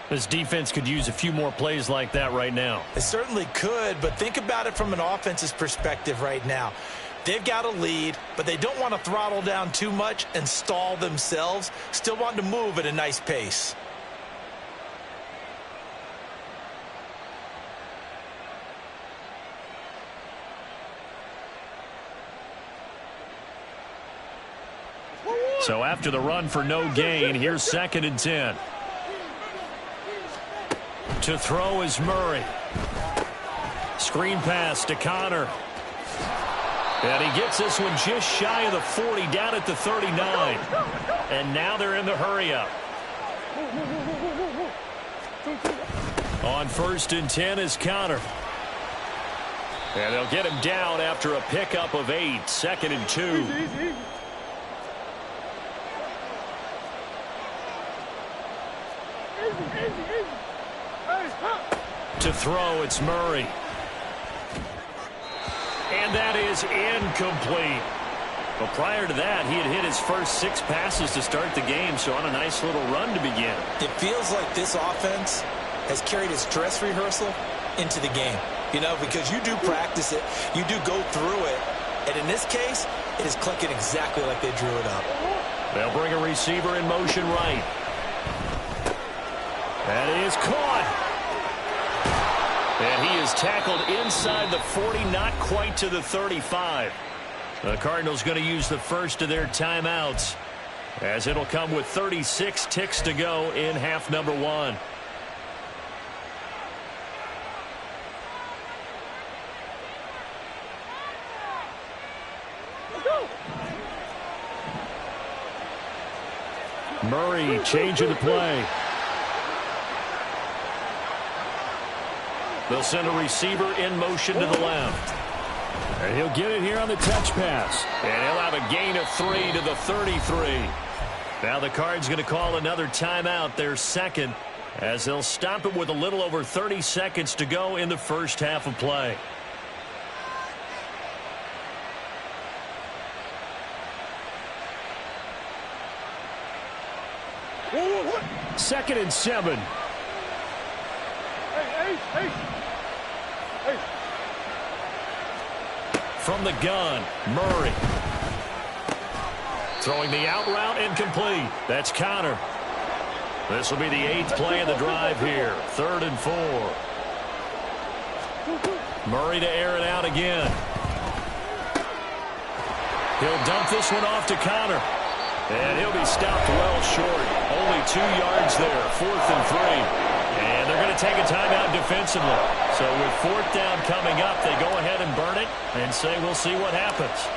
This defense could use a few more plays like that right now. It certainly could, but think about it from an offense's perspective right now. They've got a lead, but they don't want to throttle down too much and stall themselves. Still want to move at a nice pace. So after the run for no gain, here's 2nd and 10. To throw is Murray. Screen pass to Connor. And he gets this one just shy of the 40, down at the 39. And now they're in the hurry-up. On 1st and 10 is Connor. And they'll get him down after a pickup of 8. 2nd and 2. To throw, it's Murray. And that is incomplete. Well, prior to that, he had hit his first 6 passes to start the game, so on a nice little run to begin. It feels like this offense has carried its dress rehearsal into the game. You know, because you do practice it, you do go through it, and in this case, it is clicking exactly like they drew it up. They'll bring a receiver in motion right. That is caught. And he is tackled inside the 40, not quite to the 35. The Cardinals going to use the first of their timeouts, as it'll come with 36 ticks to go in half number 1. Murray changing the play. They'll send a receiver in motion to the left. And he'll get it here on the touch pass. And he'll have a gain of 3 to the 33. Now the Cards going to call another timeout, their 2nd, as they'll stop it with a little over 30 seconds to go in the first half of play. Second and 7. Hey. From the gun, Murray. Throwing the out route incomplete. That's Connor. This will be the 8th play of the drive here. 3rd and 4. Murray to air it out again. He'll dump this one off to Connor. And he'll be stopped well short. Only 2 yards there. 4th and 3. And they're going to take a timeout defensively. So with 4th down coming up, they go ahead and burn it and say we'll see what happens.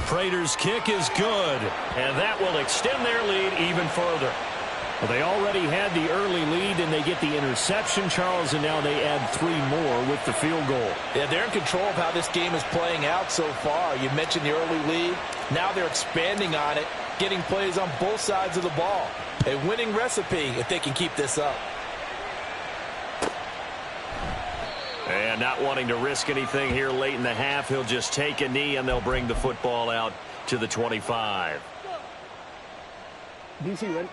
Prater's kick is good, and that will extend their lead even further. Well, they already had the early lead, and they get the interception, Charles, and now they add 3 more with the field goal. Yeah, they're in control of how this game is playing out so far. You mentioned the early lead. Now they're expanding on it, getting plays on both sides of the ball. A winning recipe if they can keep this up. And not wanting to risk anything here late in the half, he'll just take a knee, and they'll bring the football out to the 25. DC, ready?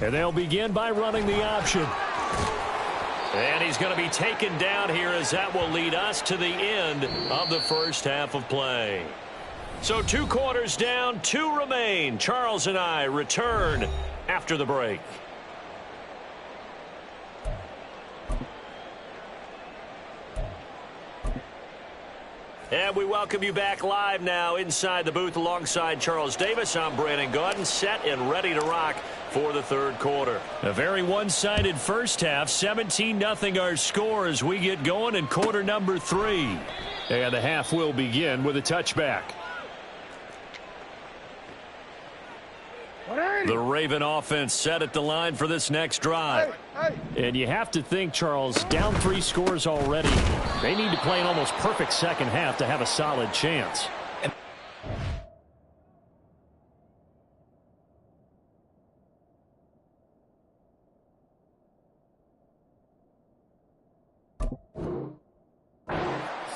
And they'll begin by running the option. And he's going to be taken down here as that will lead us to the end of the first half of play. So 2 quarters down, 2 remain. Charles and I return after the break. And we welcome you back live now inside the booth alongside Charles Davis. I'm Brandon Gaudin, set and ready to rock for the third quarter. A very one-sided first half, 17-0 our score as we get going in quarter number 3. And the half will begin with a touchback. The Raven offense set at the line for this next drive. And you have to think, Charles, down 3 scores already. They need to play an almost perfect second half to have a solid chance.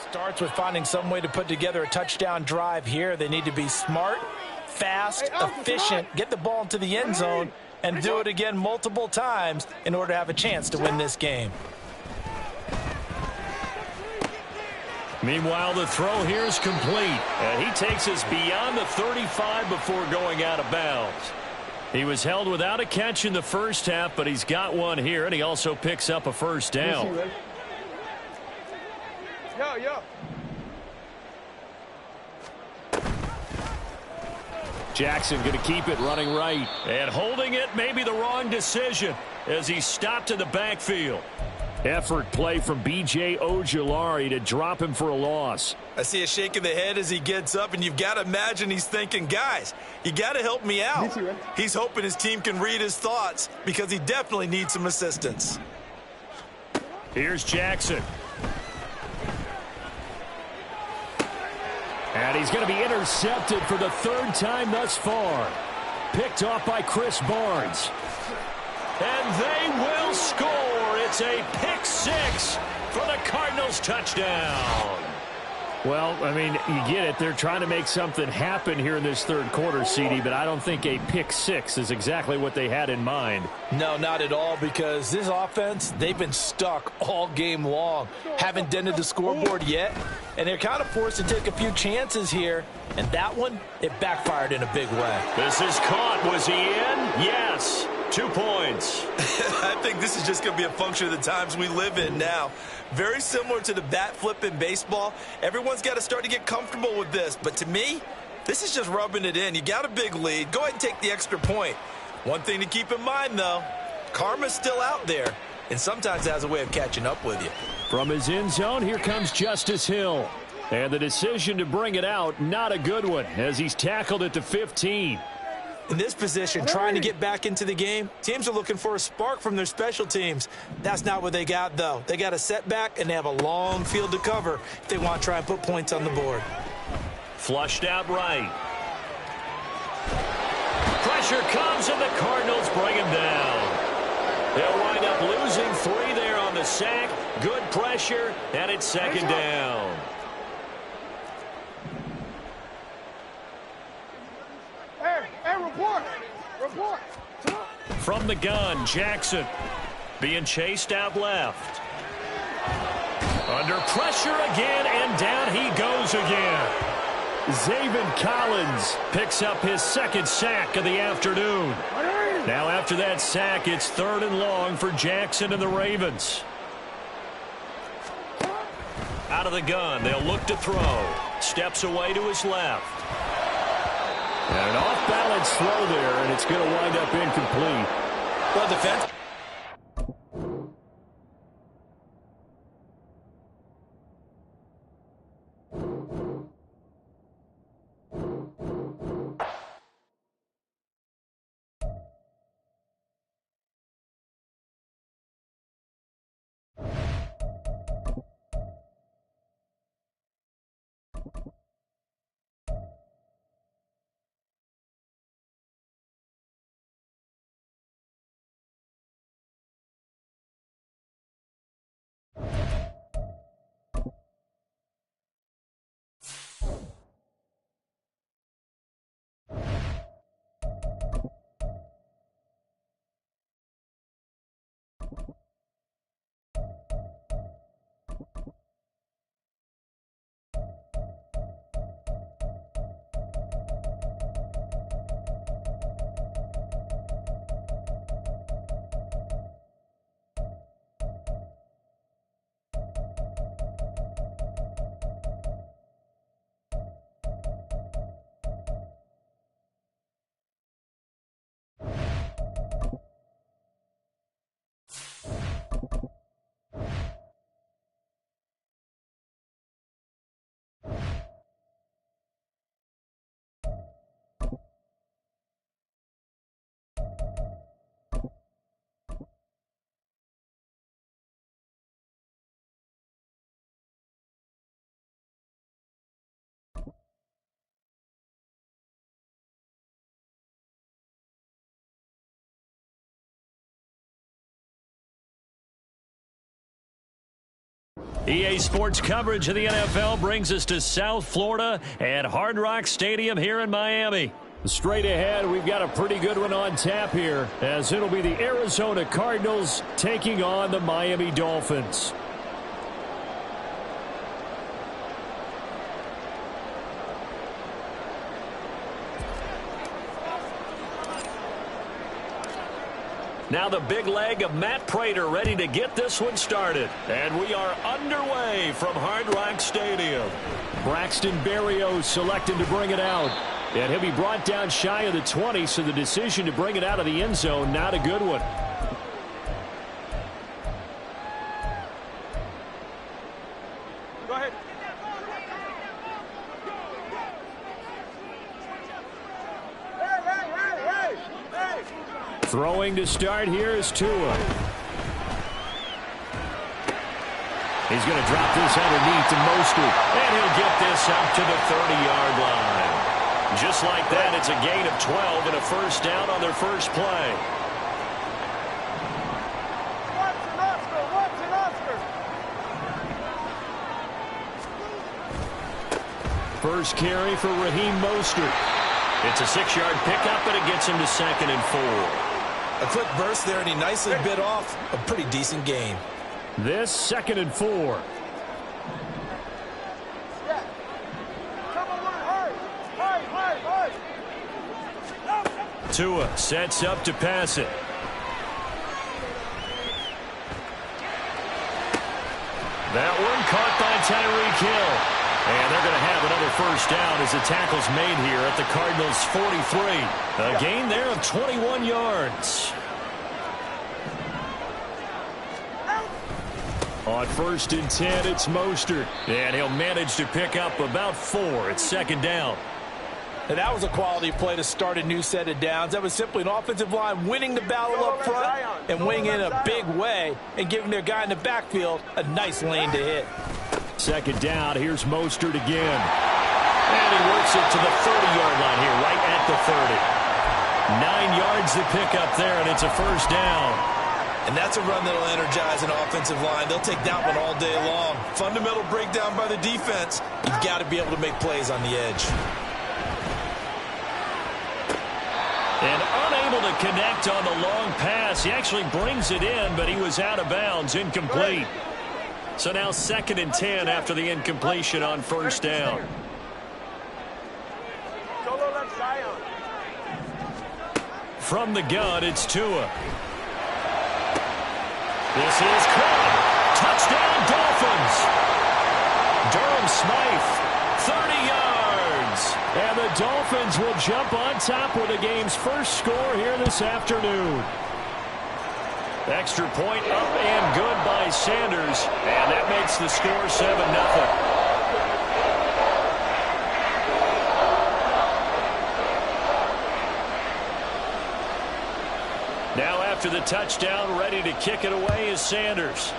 Starts with finding some way to put together a touchdown drive here. They need to be smart, fast, efficient, get the ball into the end zone, and do it again multiple times in order to have a chance to win this game. Meanwhile, the throw here is complete. And he takes us beyond the 35 before going out of bounds. He was held without a catch in the first half, but he's got one here, and he also picks up a first down. Yo. Jackson going to keep it running right. And holding it may be the wrong decision as he stopped in the backfield. Effort play from B.J. Ojulari to drop him for a loss. I see a shake of the head as he gets up, and you've got to imagine he's thinking, guys, you got to help me out. He's hoping his team can read his thoughts because he definitely needs some assistance. Here's Jackson. And he's going to be intercepted for the 3rd time thus far. Picked off by Chris Barnes. And they will score. It's a pick-6 for the Cardinals touchdown. Well, I mean, you get it. They're trying to make something happen here in this third quarter, CD, but I don't think a pick-6 is exactly what they had in mind. No, not at all, because this offense, they've been stuck all game long. Haven't dented the scoreboard yet, and they're kind of forced to take a few chances here, and that one, it backfired in a big way. This is caught. Was he in? Yes. 2 points. I think this is just going to be a function of the times we live in now. Very similar to the bat flip in baseball. Everyone's got to start to get comfortable with this. But to me, this is just rubbing it in. You got a big lead. Go ahead and take the extra point. One thing to keep in mind, though, karma's still out there, and sometimes it has a way of catching up with you. From his end zone, here comes Justice Hill. And the decision to bring it out, not a good one, as he's tackled at the 15. In this position, trying to get back into the game, teams are looking for a spark from their special teams. That's not what they got, though. They got a setback, and they have a long field to cover if they want to try and put points on the board. Flushed out right. Pressure comes, and the Cardinals bring him down. They'll wind up losing 3 there on the sack. Good pressure, and it's 2nd down. Report. From the gun, Jackson being chased out left. Under pressure again, and down he goes again. Zaven Collins picks up his 2nd sack of the afternoon. Now after that sack, it's 3rd and long for Jackson and the Ravens. Out of the gun, they'll look to throw. Steps away to his left. And an off-balance throw there, and it's going to wind up incomplete. Well, defense. EA Sports coverage of the NFL brings us to South Florida at Hard Rock Stadium here in Miami. Straight ahead, we've got a pretty good one on tap here, as it'll be the Arizona Cardinals taking on the Miami Dolphins. Now the big leg of Matt Prater ready to get this one started. And we are underway from Hard Rock Stadium. Braxton Berrios selected to bring it out. And he'll be brought down shy of the 20, so the decision to bring it out of the end zone, not a good one. Go ahead. Hey. Throwing to start here is Tua. He's going to drop this underneath to Mostert. And he'll get this up to the 30-yard line. Just like that, it's a gain of 12 and a first down on their first play. Watch it, Oscar. First carry for Raheem Mostert. It's a 6-yard pickup, but it gets him to 2nd and 4. A quick burst there, and he nicely bit off a pretty decent gain. This 2nd and 4. Tua sets up to pass it. That one caught by Tyreek Hill. And they're going to have another first down as the tackle's made here at the Cardinals' 43. A gain there of 21 yards. On 1st and 10, it's Mostert. And he'll manage to pick up about 4. It's 2nd down. And that was a quality play to start a new set of downs. That was simply an offensive line winning the battle up front and winning in a big way and giving their guy in the backfield a nice lane to hit. 2nd down, here's Mostert again. And he works it to the 30-yard line here, right at the 30. 9 yards to pick up there, and it's a first down. And that's a run that'll energize an offensive line. They'll take that one all day long. Fundamental breakdown by the defense. You've got to be able to make plays on the edge. And unable to connect on the long pass. He actually brings it in, but he was out of bounds, incomplete. So now 2nd and 10 after the incompletion on first down. From the gun, it's Tua. This is caught. Touchdown, Dolphins. Durham Smythe, 30 yards. And the Dolphins will jump on top with the game's first score here this afternoon. Extra point up and good by Sanders. And that makes the score 7-0. Now after the touchdown, ready to kick it away is Sanders.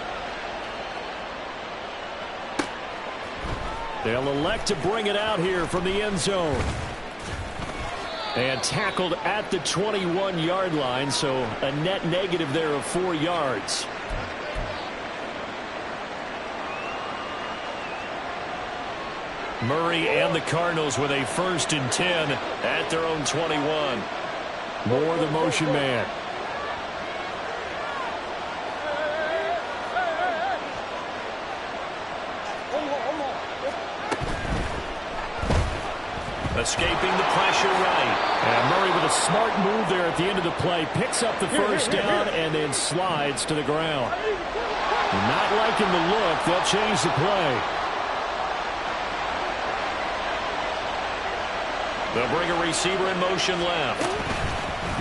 They'll elect to bring it out here from the end zone. And tackled at the 21-yard line, so a net negative there of 4 yards. Murray and the Cardinals with a 1st and 10 at their own 21. Moore the motion man. Escaping the pressure right. And Murray with a smart move there at the end of the play. Picks up the first down and then slides to the ground. Not liking the look. They'll change the play. They'll bring a receiver in motion left.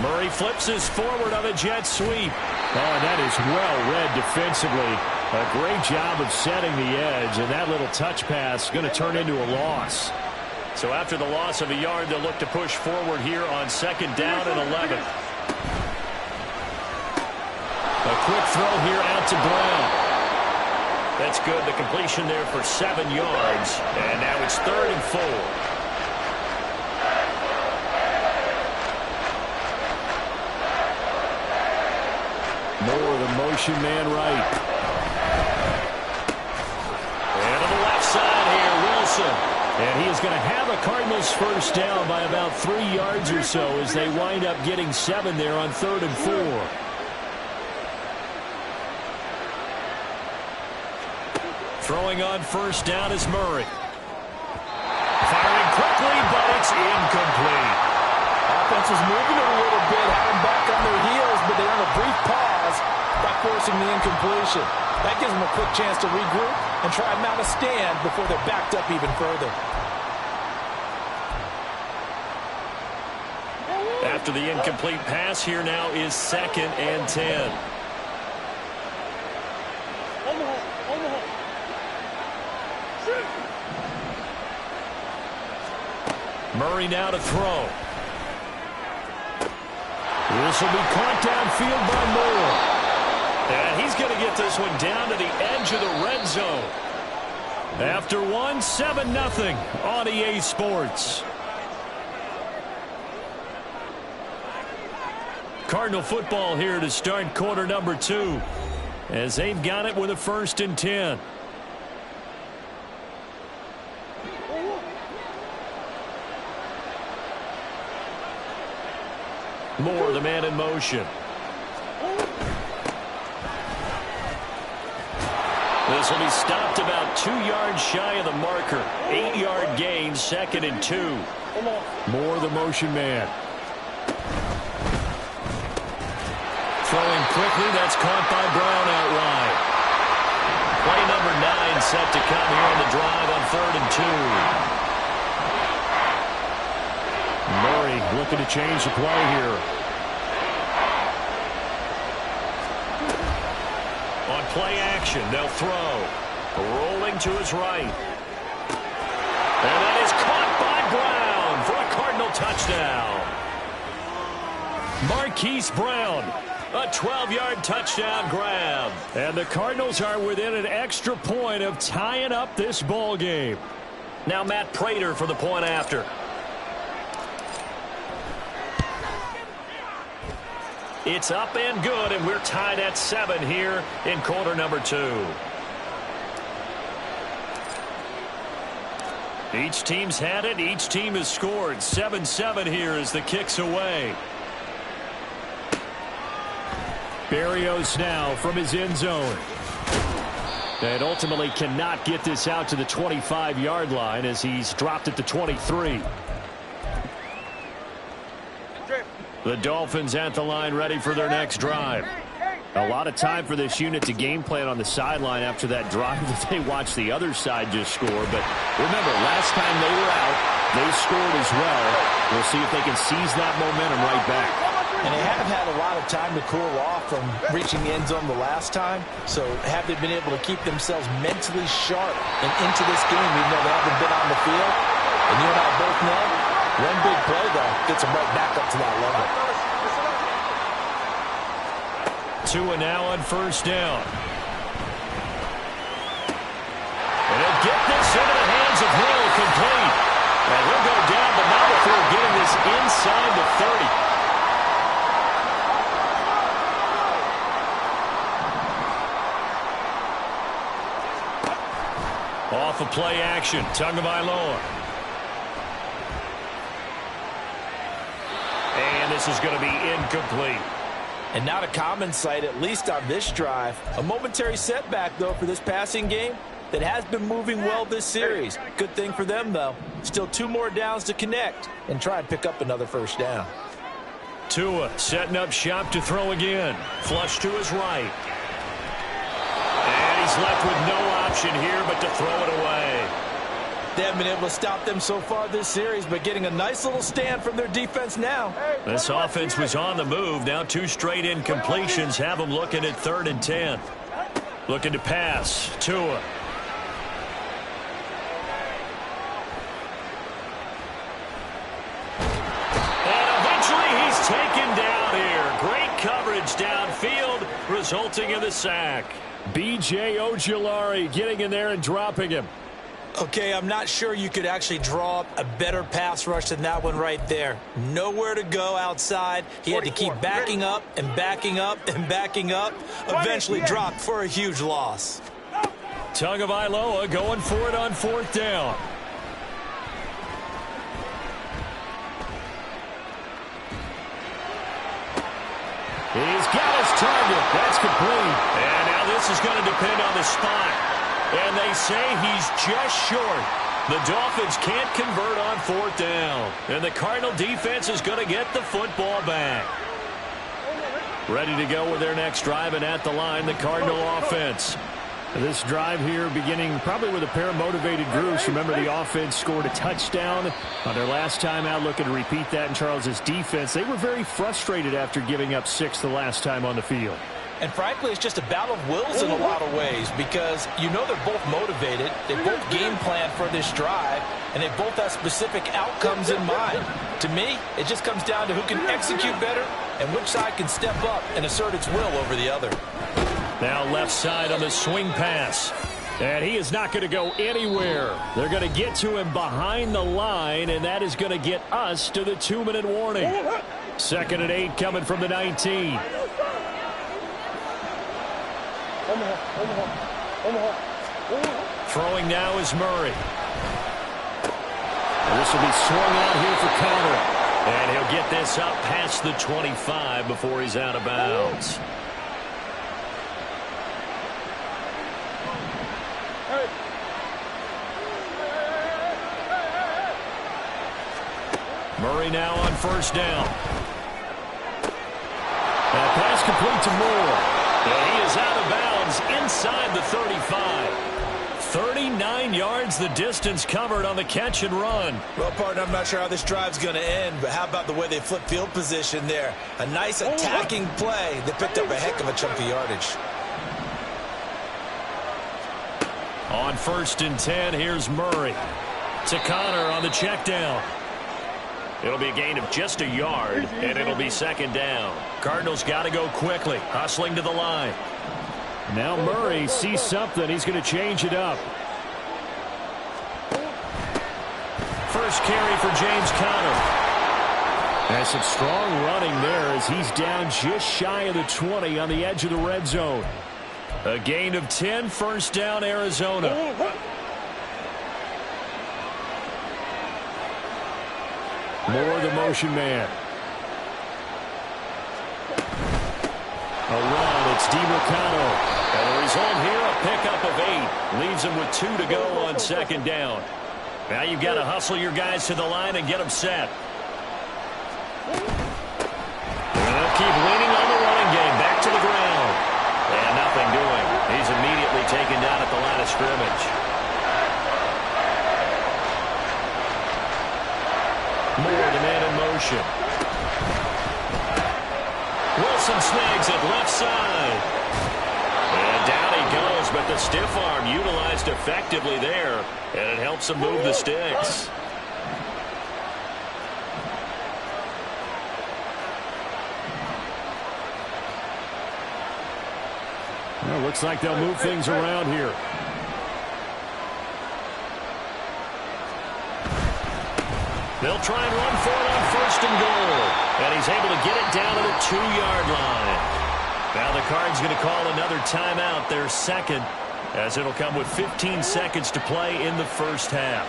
Murray flips his forward on a jet sweep. Oh, and that is well read defensively. A great job of setting the edge, and that little touch pass is going to turn into a loss. So after the loss of a yard, they'll look to push forward here on 2nd down and 11. A quick throw here out to Brown. That's good. The completion there for 7 yards. And now it's 3rd and 4. Moore the motion man right. Wilson. And he is going to have a Cardinals first down by about 3 yards or so as they wind up getting 7 there on 3rd and 4. Throwing on first down is Murray. Firing quickly, but it's incomplete. Offense was moving it a little bit, had them back on their heels, but they earned a brief pause by forcing the incompletion. That gives them a quick chance to regroup and try and mount a stand before they're backed up even further. After the incomplete pass, here now is 2nd and 10. Murray now to throw. This will be caught downfield by Moore. And he's going to get this one down to the edge of the red zone. After one, 7-0 on EA Sports. Cardinal football here to start quarter number 2 as they've got it with a 1st and 10. Moore, the man in motion. This will be stopped about 2 yards shy of the marker. 8-yard gain, 2nd and 2. Moore, the motion man. Throwing quickly, that's caught by Brown out wide. Play number 9 set to come here on the drive on 3rd and 2. Murray looking to change the play here. On play action, they'll throw. Rolling to his right. And that is caught by Brown for a Cardinal touchdown. Marquise Brown, a 12-yard touchdown grab. And the Cardinals are within an extra point of tying up this ball game. Now Matt Prater for the point after. It's up and good, and we're tied at 7 here in quarter number 2. Each team's had it. Each team has scored. 7-7 here as the kick's away. Berrios now from his end zone. And ultimately cannot get this out to the 25-yard line as he's dropped at the 23. The Dolphins at the line ready for their next drive. A lot of time for this unit to game plan on the sideline after that drive that they watched the other side just score. But remember, last time they were out, they scored as well. We'll see if they can seize that momentum right back. And they have had a lot of time to cool off from reaching the end zone the last time. So have they been able to keep themselves mentally sharp and into this game even though they haven't been on the field? And you and I both know, one big play, though, gets them right back up to that level. Tua now on first down. And he'll get this into the hands of Hill, complete. And he'll go down, but not before getting this inside the 30. Off of play action, Tagovailoa. And this is going to be incomplete. And not a common sight, at least on this drive. A momentary setback, though, for this passing game that has been moving well this series. Good thing for them, though. Still 2 more downs to connect and try and pick up another first down. Tua setting up shop to throw again. Flush to his right. And he's left with no option here but to throw it away. They haven't been able to stop them so far this series, but getting a nice little stand from their defense now. This offense was on the move. Now 2 straight incompletions have them looking at 3rd and 10. Looking to pass. Tua. And eventually he's taken down here. Great coverage downfield, resulting in the sack. B.J. Ojulari getting in there and dropping him. Okay, I'm not sure you could actually draw up a better pass rush than that one right there. Nowhere to go outside. He had to keep backing up and backing up and backing up. Eventually dropped for a huge loss. Tagovailoa going for it on 4th down. He's got his target. That's complete. And now this is going to depend on the spot. And they say he's just short. The Dolphins can't convert on 4th down. And the Cardinal defense is going to get the football back. Ready to go with their next drive, and at the line, the Cardinal offense. This drive here beginning probably with a pair of motivated groups. Remember, the offense scored a touchdown on their last time out, looking to repeat that in Charles's defense. They were very frustrated after giving up 6 the last time on the field. And frankly, it's just a battle of wills in a lot of ways because you know they're both motivated. They both game plan for this drive, and they both have specific outcomes in mind. To me, it just comes down to who can execute better and which side can step up and assert its will over the other. Now left side on the swing pass. And he is not going to go anywhere. They're going to get to him behind the line, and that is going to get us to the 2-minute warning. 2nd and 8 coming from the 19. Throwing now is Murray. And this will be swung out here for Connor. And he'll get this up past the 25 before he's out of bounds. Murray now on 1st down. That pass complete to Moore. And he is out of bounds inside the 35. 39 yards the distance covered on the catch and run. Well, partner, I'm not sure how this drive's going to end, but how about the way they flip field position there? A nice attacking play that picked up a heck of a chunk of yardage. On 1st and 10, here's Murray. To Connor on the check down. It'll be a gain of just a yard, and it'll be 2nd down. Cardinals got to go quickly, hustling to the line. Now Murray sees something. He's going to change it up. First carry for James Conner. There's some strong running there as he's down just shy of the 20 on the edge of the red zone. A gain of 10, 1st down, Arizona. Moore, the motion man. A run, it's DiMercado. And the result here, a pickup of 8. Leaves him with 2 to go on 2nd down. Now you've got to hustle your guys to the line and get them set. And they'll keep leaning on the running game. Back to the ground. And nothing doing. He's immediately taken down at the line of scrimmage. Moore, the man in motion. Wilson snags it left side. And down he goes, but the stiff arm utilized effectively there, and it helps him move the sticks. Well, looks like they'll move things around here. They'll try and run for it on 1st and goal. And he's able to get it down to the 2-yard line. Now the Cards going to call another timeout, their 2nd, as it'll come with 15 seconds to play in the 1st half.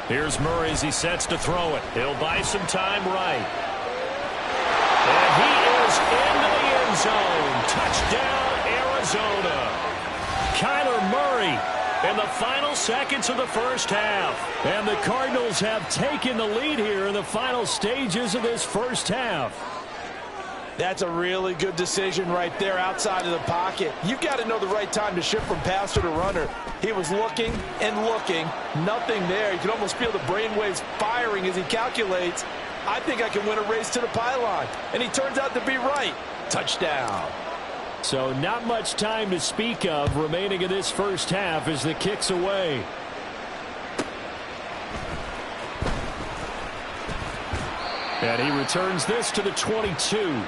Here's Murray as he sets to throw it. He'll buy some time right. And he is into the end zone. Touchdown, Arizona. Kyler Murray in the final seconds of the 1st half. And the Cardinals have taken the lead here in the final stages of this 1st half. That's a really good decision right there outside of the pocket. You've got to know the right time to shift from passer to runner. He was looking and looking. Nothing there. You can almost feel the brainwaves firing as he calculates, I think I can win a race to the pylon. And he turns out to be right. Touchdown. So not much time to speak of remaining in this 1st half as the kick's away. And he returns this to the 22.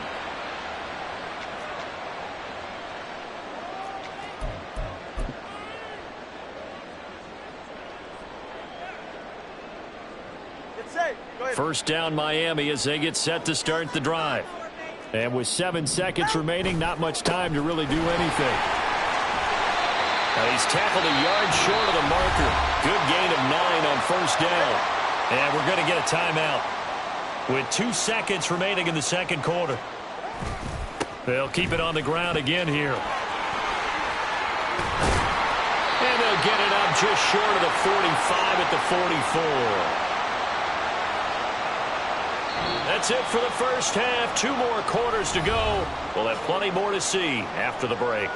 First down Miami as they get set to start the drive. And with 7 seconds remaining, not much time to really do anything. Now he's tackled a yard short of the marker. Good gain of 9 on 1st down. And we're going to get a timeout. with 2 seconds remaining in the second quarter. They'll keep it on the ground again here. And they'll get it up just short of the 45 at the 44. That's it for the first half. 2 more quarters to go. We'll have plenty more to see after the break.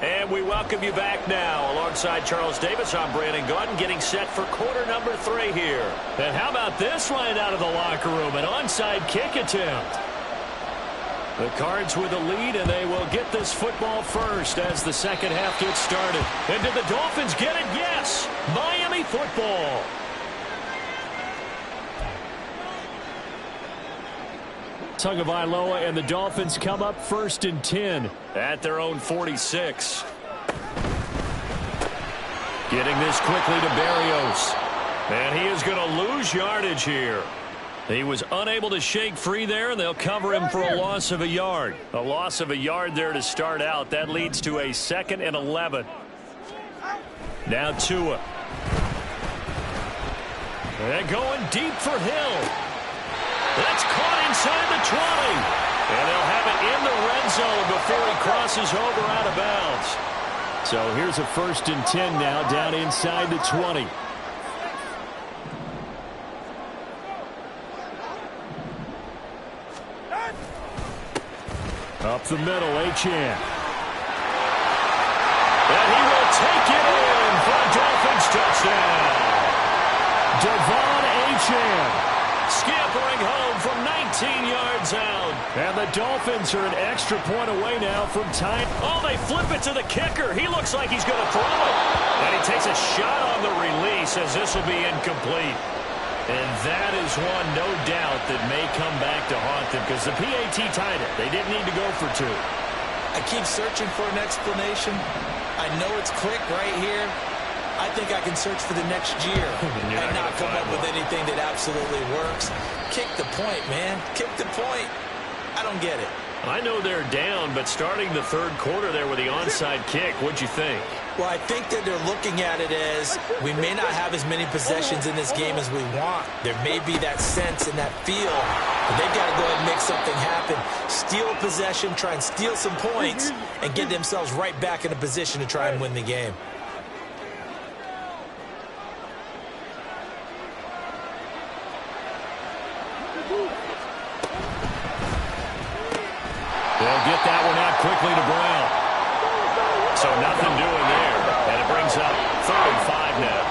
And we welcome you back now. Alongside Charles Davis, I'm Brandon Gaudin, getting set for quarter number 3 here. And how about this right out of the locker room? An onside kick attempt. The Cards with a lead, and they will get this football first as the second half gets started. And did the Dolphins get it? Yes! Miami football. Tagovailoa and the Dolphins come up 1st and 10 at their own 46. Getting this quickly to Berrios. And he is going to lose yardage here. He was unable to shake free there, and they'll cover him for a loss of a yard. A loss of a yard there to start out. That leads to a 2nd and 11. Now Tua. And going deep for Hill. That's caught inside the 20. And they'll have it in the red zone before he crosses over out of bounds. So here's a 1st and 10 now down inside the 20. Up the middle, Achane. And he will take it in for a Dolphins touchdown. Devon Achane scampering home from 19 yards out. And the Dolphins are an extra point away now from time. Oh, they flip it to the kicker. He looks like he's going to throw it. And he takes a shot on the release as this will be incomplete. And that is one, no doubt, that may come back to haunt them because the PAT tied it. They didn't need to go for 2. I keep searching for an explanation. I know it's quick right here. I think I can search for the next year and not come up with anything that absolutely works. Kick the point, man. Kick the point. I don't get it. I know they're down, but starting the 3rd quarter there with the onside kick, what'd you think? Well, I think that they're looking at it as we may not have as many possessions in this game as we want. There may be that sense and that feel, but they've got to go ahead and make something happen. Steal a possession, try and steal some points, and get themselves right back in a position to try and win the game. They'll get that one out quickly to Brown. So nothing doing there. And it brings up 3rd and 5 now.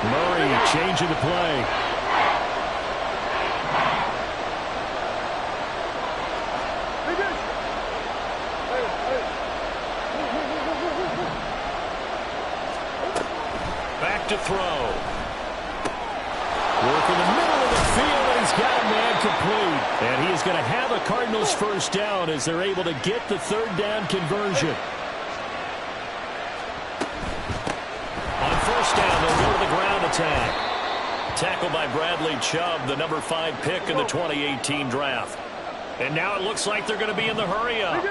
Murray changing the play. Back to throw. Work in the middle of the field, and he's got a man complete. And he is going to have a Cardinals first down as they're able to get the 3rd down conversion. On 1st down, they'll go to the ground attack. Tackled by Bradley Chubb, the number 5 pick in the 2018 draft. And now it looks like they're going to be in the hurry-up.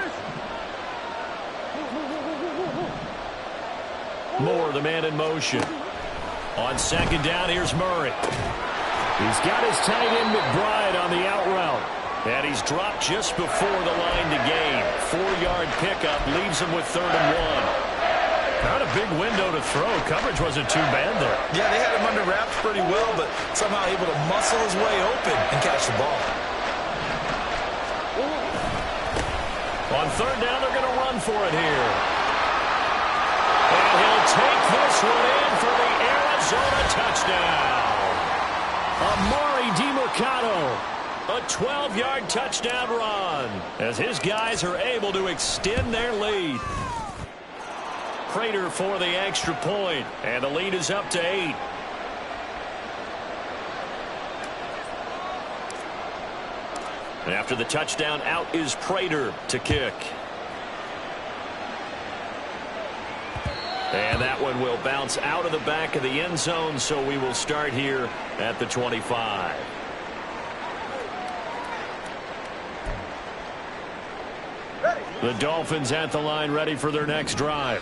Moore, the man in motion. On 2nd down, here's Murray. He's got his tight end McBride on the out route. And he's dropped just before the line to gain. 4-yard pickup leaves him with 3rd and 1. Not a big window to throw. Coverage wasn't too bad there. Yeah, they had him under wraps pretty well, but somehow able to muscle his way open and catch the ball. On 3rd down, they're going to run for it here. And he'll take this one in for the Arizona touchdown. Amari DiMercado, a 12-yard touchdown run as his guys are able to extend their lead. Prater for the extra point, and the lead is up to 8. And after the touchdown, out is Prater to kick. And that one will bounce out of the back of the end zone, so we will start here at the 25. Ready. The Dolphins at the line ready for their next drive.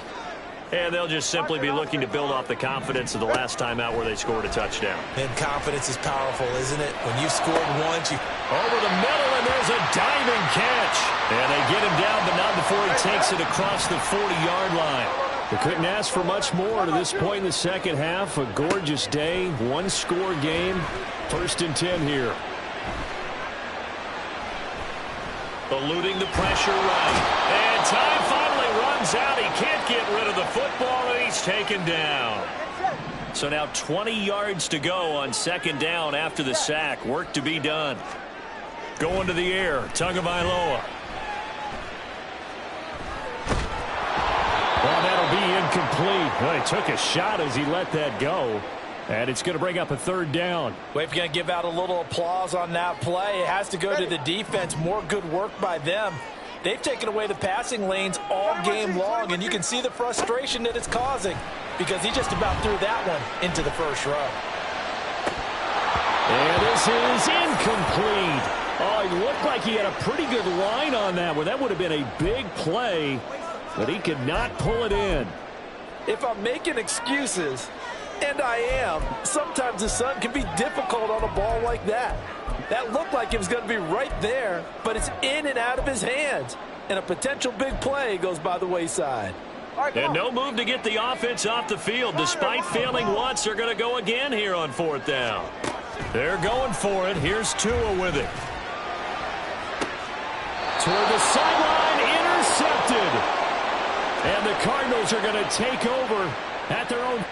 And they'll just simply be looking to build off the confidence of the last time out where they scored a touchdown. And confidence is powerful, isn't it? When you've scored once, you... Over the middle, and there's a diving catch. And they get him down, but not before he takes it across the 40-yard line. They couldn't ask for much more to this point in the second half. A gorgeous day, one-score game. 1st and 10 here. Eluding the pressure right. And time finally runs out. He can't get rid of the football, and he's taken down. So now 20 yards to go on 2nd down after the sack. Work to be done. Going to the air, Tagovailoa. Well, that'll be incomplete. Well, he took a shot as he let that go. And it's going to bring up a 3rd down. Well, if you're going to give out a little applause on that play, it has to go to the defense. More good work by them. They've taken away the passing lanes all game long, and you can see the frustration that it's causing because he just about threw that one into the first row. And this is incomplete. Oh, he looked like he had a pretty good line on that one. That would have been a big play, but he could not pull it in. If I'm making excuses, and I am, sometimes the sun can be difficult on a ball like that. That looked like it was going to be right there, but it's in and out of his hands. And a potential big play goes by the wayside. And no move to get the offense off the field. Despite failing once, they're going to go again here on 4th down. They're going for it. Here's Tua with it. Toward the sideline, intercepted. And the Cardinals are going to take over at their own...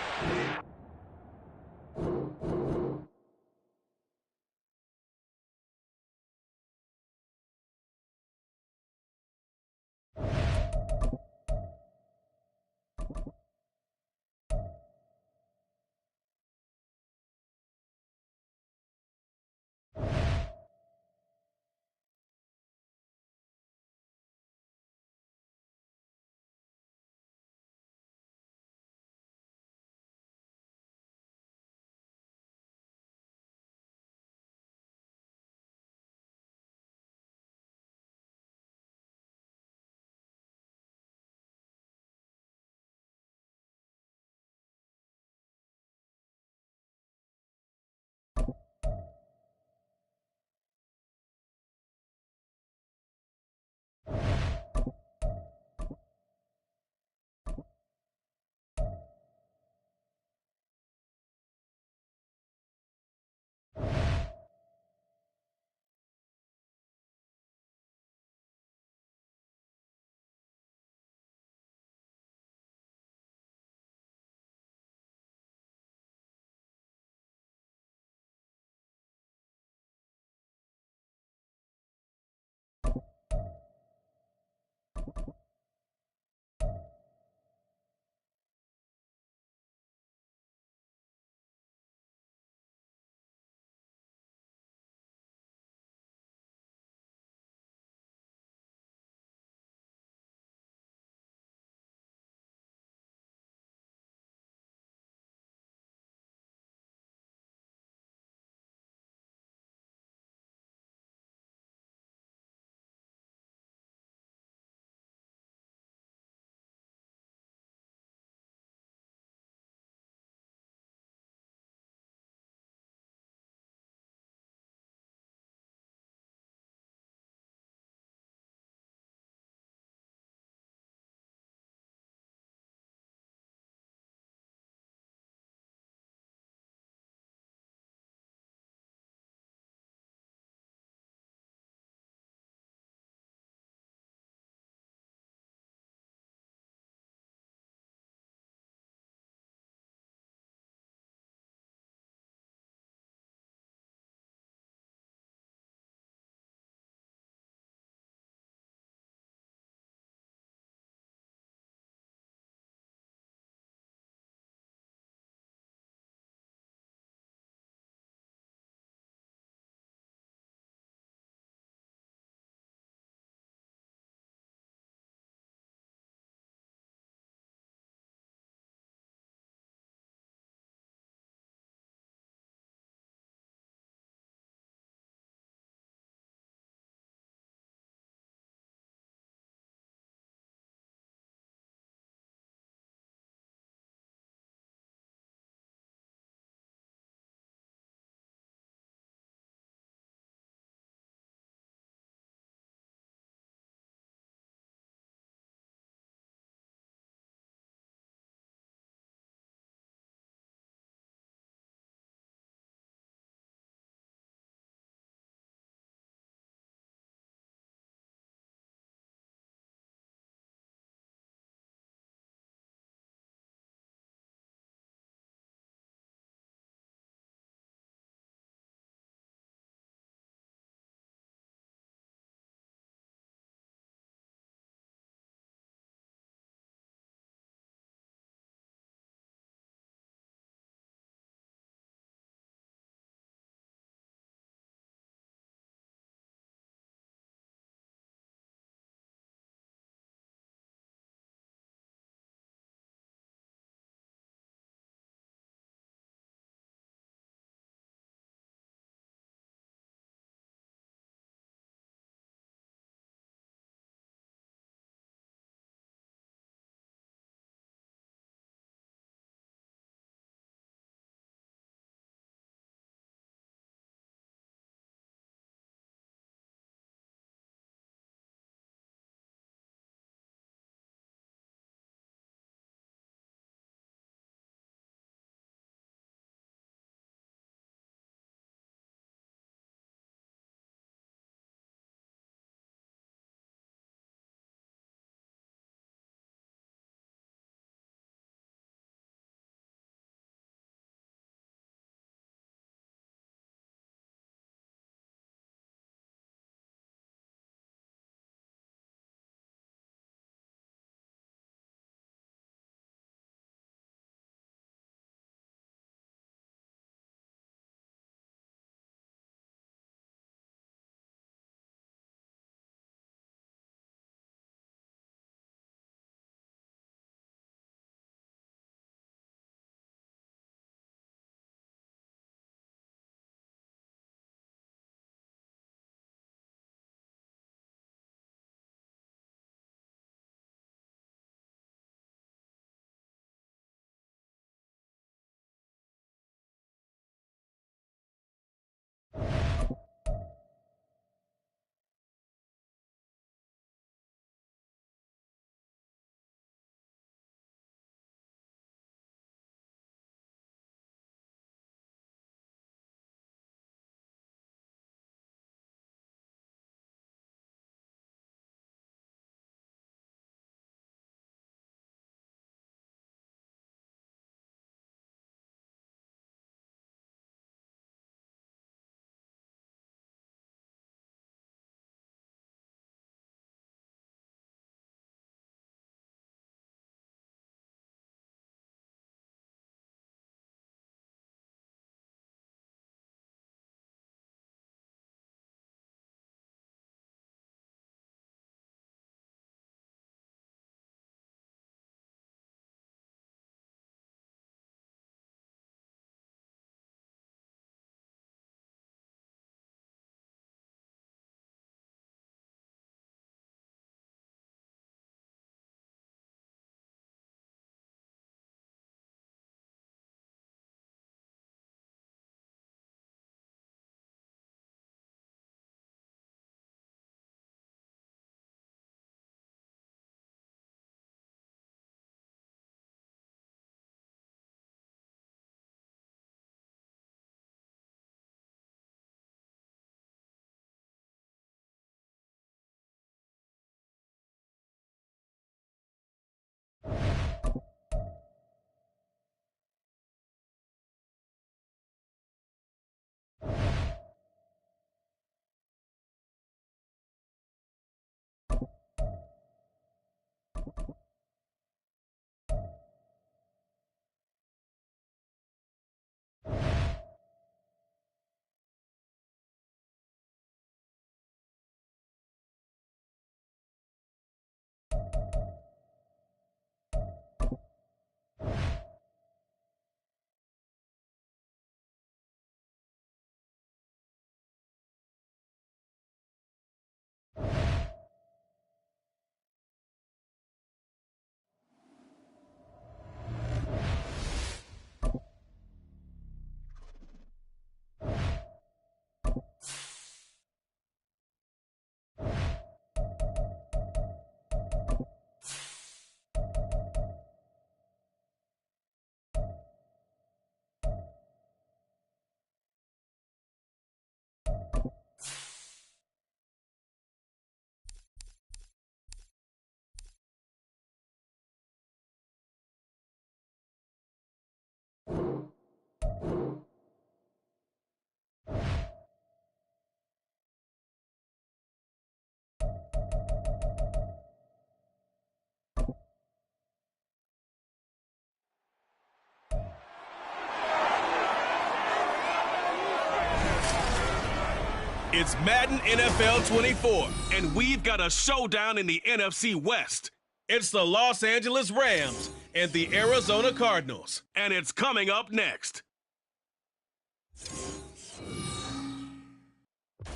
It's Madden NFL 24, and we've got a showdown in the NFC West. It's the Los Angeles Rams and the Arizona Cardinals, and it's coming up next.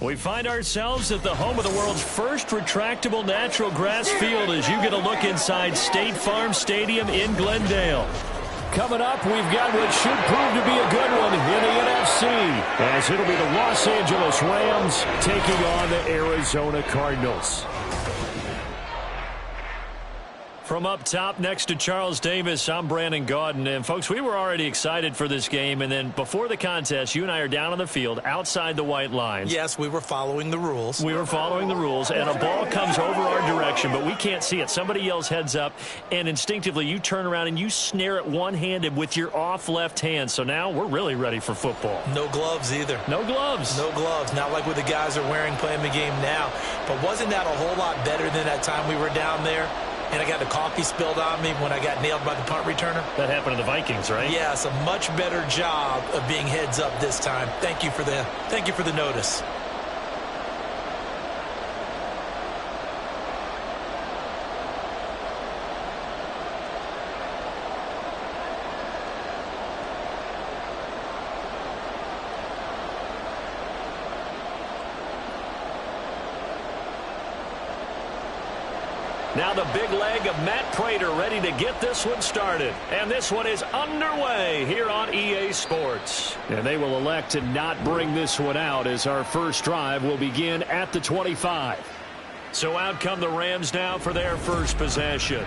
We find ourselves at the home of the world's first retractable natural grass field as you get a look inside State Farm Stadium in Glendale. Coming up, we've got what should prove to be a good one in the NFC, as it'll be the Los Angeles Rams taking on the Arizona Cardinals. From up top next to Charles Davis, I'm Brandon Gaudin. And, folks, we were already excited for this game. And then before the contest, you and I are down on the field outside the white lines. Yes, we were following the rules. We were following the rules, and a ball comes over our direction, but we can't see it. Somebody yells heads up, and instinctively you turn around and you snare it one-handed with your off left hand. So now we're really ready for football. No gloves either. No gloves. No gloves. Not like what the guys are wearing playing the game now. But wasn't that a whole lot better than that time we were down there? And I got the coffee spilled on me when I got nailed by the punt returner. That happened to the Vikings, right? Yes, a much better job of being heads up this time. Thank you for the notice. Now the big leg of Matt Prater ready to get this one started. And this one is underway here on EA Sports. And they will elect to not bring this one out as our first drive will begin at the 25. So out come the Rams now for their first possession.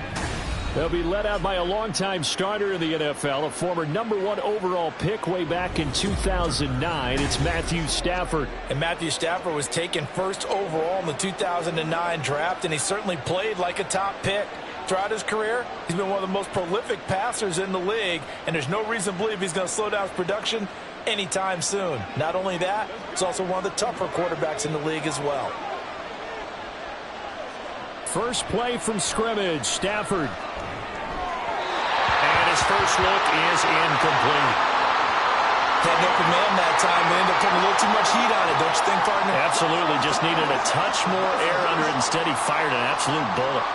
They'll be led out by a longtime starter in the NFL, a former #1 overall pick way back in 2009. It's Matthew Stafford. And Matthew Stafford was taken first overall in the 2009 draft, and he certainly played like a top pick. Throughout his career, he's been one of the most prolific passers in the league, and there's no reason to believe he's going to slow down his production anytime soon. Not only that, he's also one of the tougher quarterbacks in the league as well. First play from scrimmage, Stafford. His first look is incomplete. Had no command that time. We ended up putting a little too much heat on it, don't you think, partner? Absolutely. Just needed a touch more air under it. Instead, he fired an absolute bullet.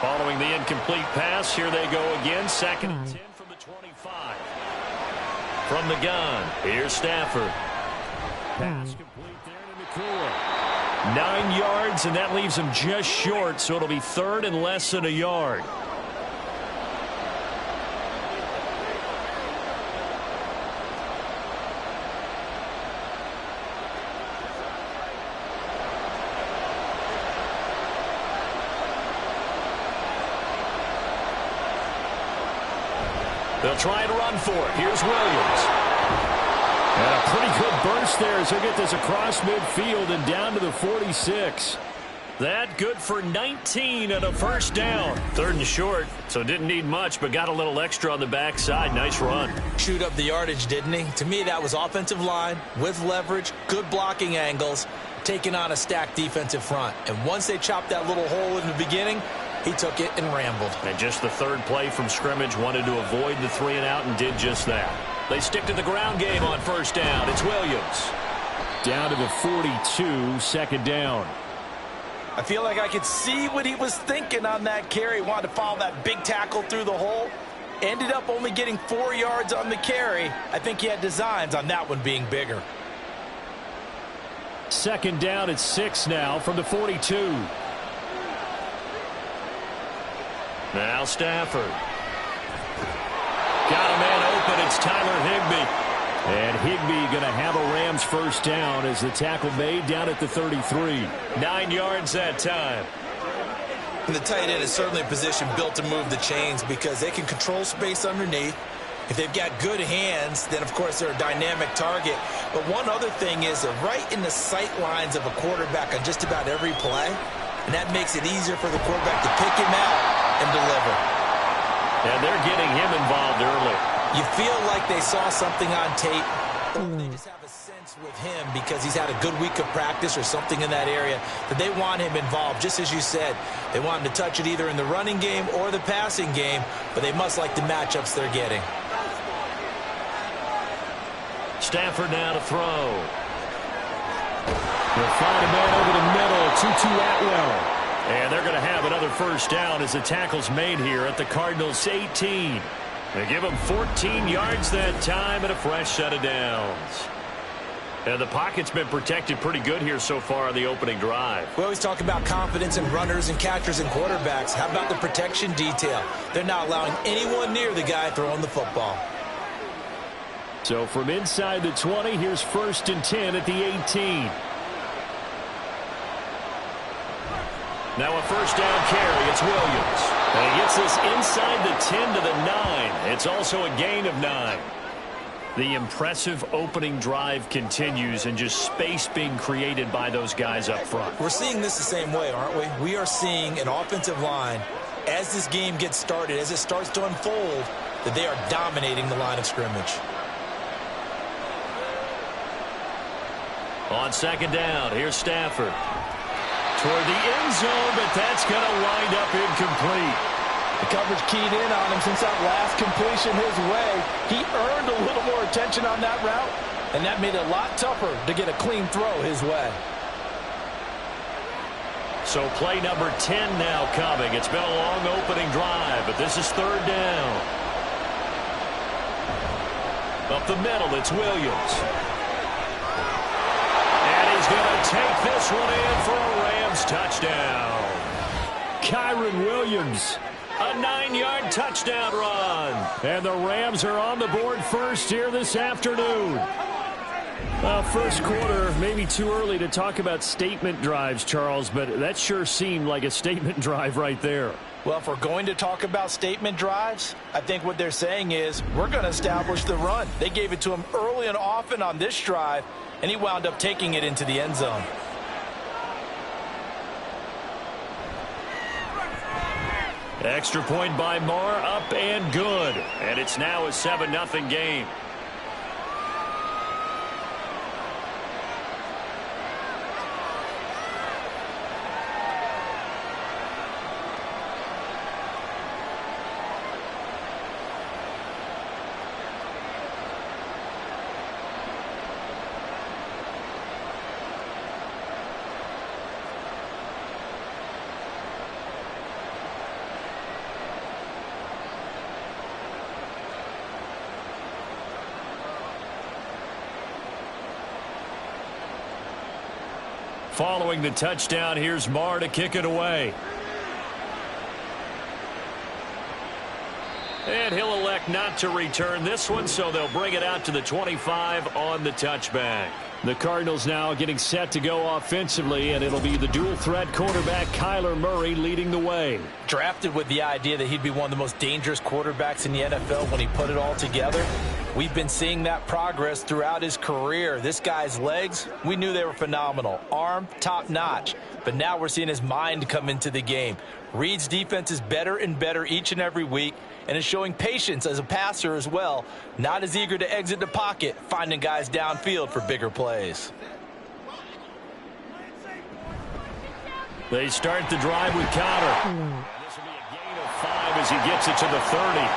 Following the incomplete pass, here they go again. 2nd and 10 from the 25. From the gun, here's Stafford. Pass complete there to McCool. 9 yards, and that leaves him just short, so it'll be 3rd and less than a yard. They'll try and run for it. Here's Williams. And a pretty good burst there as he'll get this across midfield and down to the 46. That good for 19 and a first down. 3rd and short, so didn't need much, but got a little extra on the backside. Nice run. Chewed up the yardage, didn't he? To me, that was offensive line with leverage, good blocking angles, taking on a stacked defensive front. And once they chopped that little hole in the beginning, he took it and rambled. And just the 3rd play from scrimmage, wanted to avoid the 3 and out and did just that. They stick to the ground game on first down. It's Williams. Down to the 42, 2nd down. I feel like I could see what he was thinking on that carry. He wanted to follow that big tackle through the hole. Ended up only getting 4 yards on the carry. I think he had designs on that one being bigger. 2nd down at 6 now from the 42. Now Stafford. Got a man open. It's Tyler Higbee. And Higbee going to have a Rams first down as the tackle made down at the 33. 9 yards that time. And the tight end is certainly a position built to move the chains because they can control space underneath. If they've got good hands, then, of course, they're a dynamic target. But one other thing is they're right in the sight lines of a quarterback on just about every play. And that makes it easier for the quarterback to pick him out and deliver. And they're getting him involved early. You feel like they saw something on tape, or they just have a sense with him because he's had a good week of practice or something in that area that they want him involved. Just as you said, they want him to touch it either in the running game or the passing game, but they must like the matchups they're getting. Stafford now to throw. They'll find a man over the middle. 2-2 Atwell. And they're going to have another first down as the tackle's made here at the Cardinals' 18. They give them 14 yards that time and a fresh set of downs. And the pocket's been protected pretty good here so far on the opening drive. We always talk about confidence in runners and catchers and quarterbacks. How about the protection detail? They're not allowing anyone near the guy throwing the football. So from inside the 20, here's 1st and 10 at the 18. Now a first down carry. It's Williams. And he gets this inside the 10 to the 9. It's also a gain of 9. The impressive opening drive continues, and just space being created by those guys up front. We're seeing this the same way, aren't we? We are seeing an offensive line, as this game gets started, as it starts to unfold, that they are dominating the line of scrimmage. On 2nd down, here's Stafford. Toward the end zone, but that's going to wind up incomplete. The coverage keyed in on him since that last completion his way. He earned a little more attention on that route, and that made it a lot tougher to get a clean throw his way. So play number 10 now coming. It's been a long opening drive, but this is 3rd down. Up the middle, it's Williams. And he's going to take this one in for a Rams touchdown. Kyron Williams. A 9-yard touchdown run. And the Rams are on the board first here this afternoon. Well, first quarter, maybe too early to talk about statement drives, Charles, but that sure seemed like a statement drive right there. Well, if we're going to talk about statement drives, I think what they're saying is we're going to establish the run. They gave it to him early and often on this drive, and he wound up taking it into the end zone. Extra point by Marr, up and good. And it's now a 7-0 game. Following the touchdown, here's Marr to kick it away. And he'll elect not to return this one, so they'll bring it out to the 25 on the touchback. The Cardinals now getting set to go offensively, and it'll be the dual-threat quarterback Kyler Murray leading the way. Drafted with the idea that he'd be one of the most dangerous quarterbacks in the NFL when he put it all together. We've been seeing that progress throughout his career. This guy's legs, we knew they were phenomenal. Arm, top-notch. But now we're seeing his mind come into the game. Reed's defense is better and better each and every week, and is showing patience as a passer as well. Not as eager to exit the pocket, finding guys downfield for bigger plays. They start the drive with Cotter. This will be a gain of 5 as he gets it to the 30.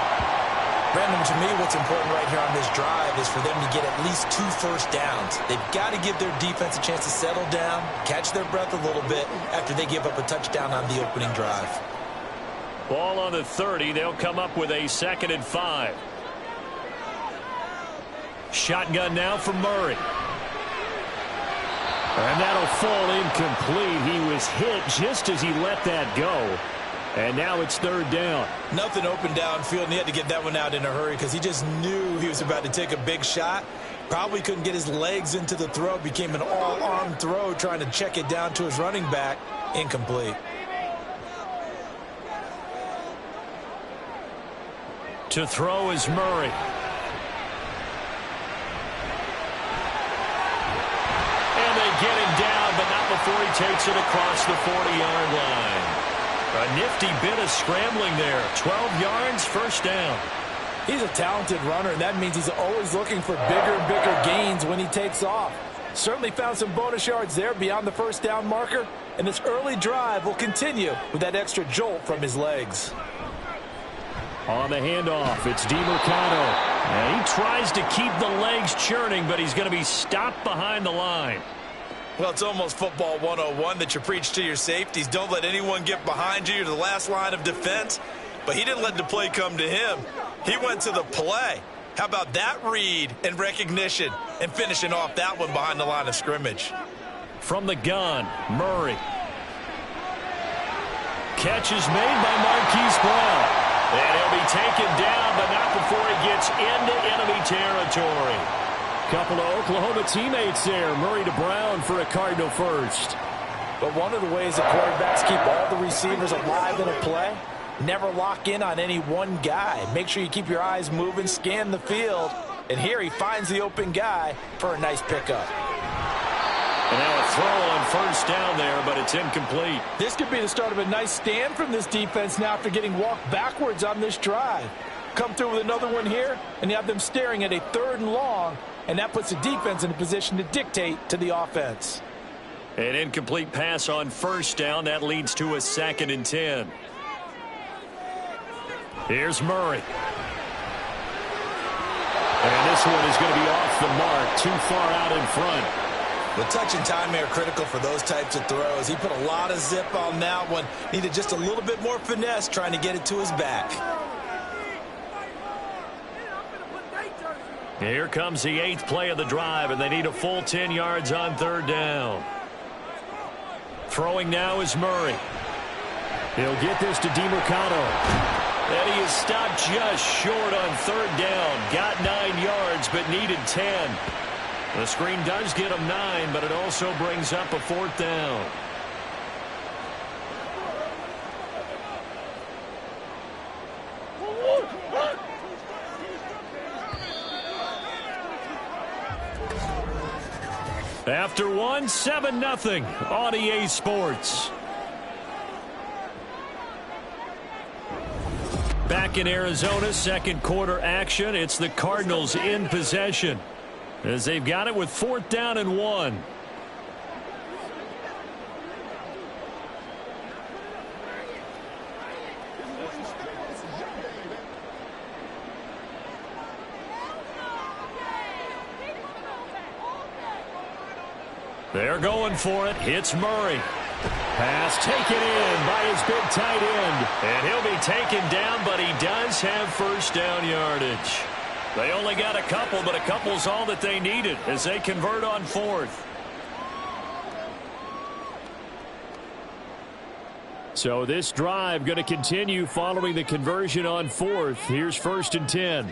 Brandon, to me, what's important right here on this drive is for them to get at least 2 first downs. They've got to give their defense a chance to settle down, catch their breath a little bit after they give up a touchdown on the opening drive. Ball on the 30. They'll come up with a 2nd and 5. Shotgun now for Murray. And that'll fall incomplete. He was hit just as he let that go. And now it's 3rd down. Nothing open downfield, and he had to get that one out in a hurry because he just knew he was about to take a big shot. Probably couldn't get his legs into the throw. Became an all-arm throw trying to check it down to his running back. Incomplete. To throw is Murray. And they get him down, but not before he takes it across the 40-yard line. A nifty bit of scrambling there. 12 yards, first down. He's a talented runner, and that means he's always looking for bigger and bigger gains when he takes off. Certainly found some bonus yards there beyond the first down marker, and this early drive will continue with that extra jolt from his legs. On the handoff, it's DeMercado. And he tries to keep the legs churning, but he's going to be stopped behind the line. Well, it's almost football 101 that you preach to your safeties. Don't let anyone get behind you. You're the last line of defense. But he didn't let the play come to him. He went to the play. How about that read and recognition and finishing off that one behind the line of scrimmage? From the gun, Murray. Catch is made by Marquise Brown. And he'll be taken down, but not before he gets into enemy territory. Couple of Oklahoma teammates there. Murray to Brown for a Cardinal first. But one of the ways that quarterbacks keep all the receivers alive in a play, never lock in on any one guy. Make sure you keep your eyes moving, scan the field. And here he finds the open guy for a nice pickup. And now a throw on first down there, but it's incomplete. This could be the start of a nice stand from this defense now after getting walked backwards on this drive. Come through with another one here, and you have them staring at a 3rd and long, and that puts the defense in a position to dictate to the offense. An incomplete pass on first down. That leads to a 2nd and 10. Here's Murray. And this one is going to be off the mark, too far out in front. The touch and time are critical for those types of throws. He put a lot of zip on that one. Needed just a little bit more finesse trying to get it to his back. Here comes the 8th play of the drive, and they need a full 10 yards on 3rd down. Throwing now is Murray. He'll get this to DeMercado. And he is stopped just short on 3rd down. Got 9 yards, but needed 10. The screen does get him 9, but it also brings up a 4th down. After one, 7-0 on EA Sports. Back in Arizona, 2nd quarter action. It's the Cardinals in possession, as they've got it with 4th down and 1. They're going for it. It's Murray. Pass taken in by his big tight end. And he'll be taken down, but he does have first down yardage. They only got a couple, but a couple's all that they needed as they convert on 4th. So this drive going to continue following the conversion on 4th. Here's 1st and 10.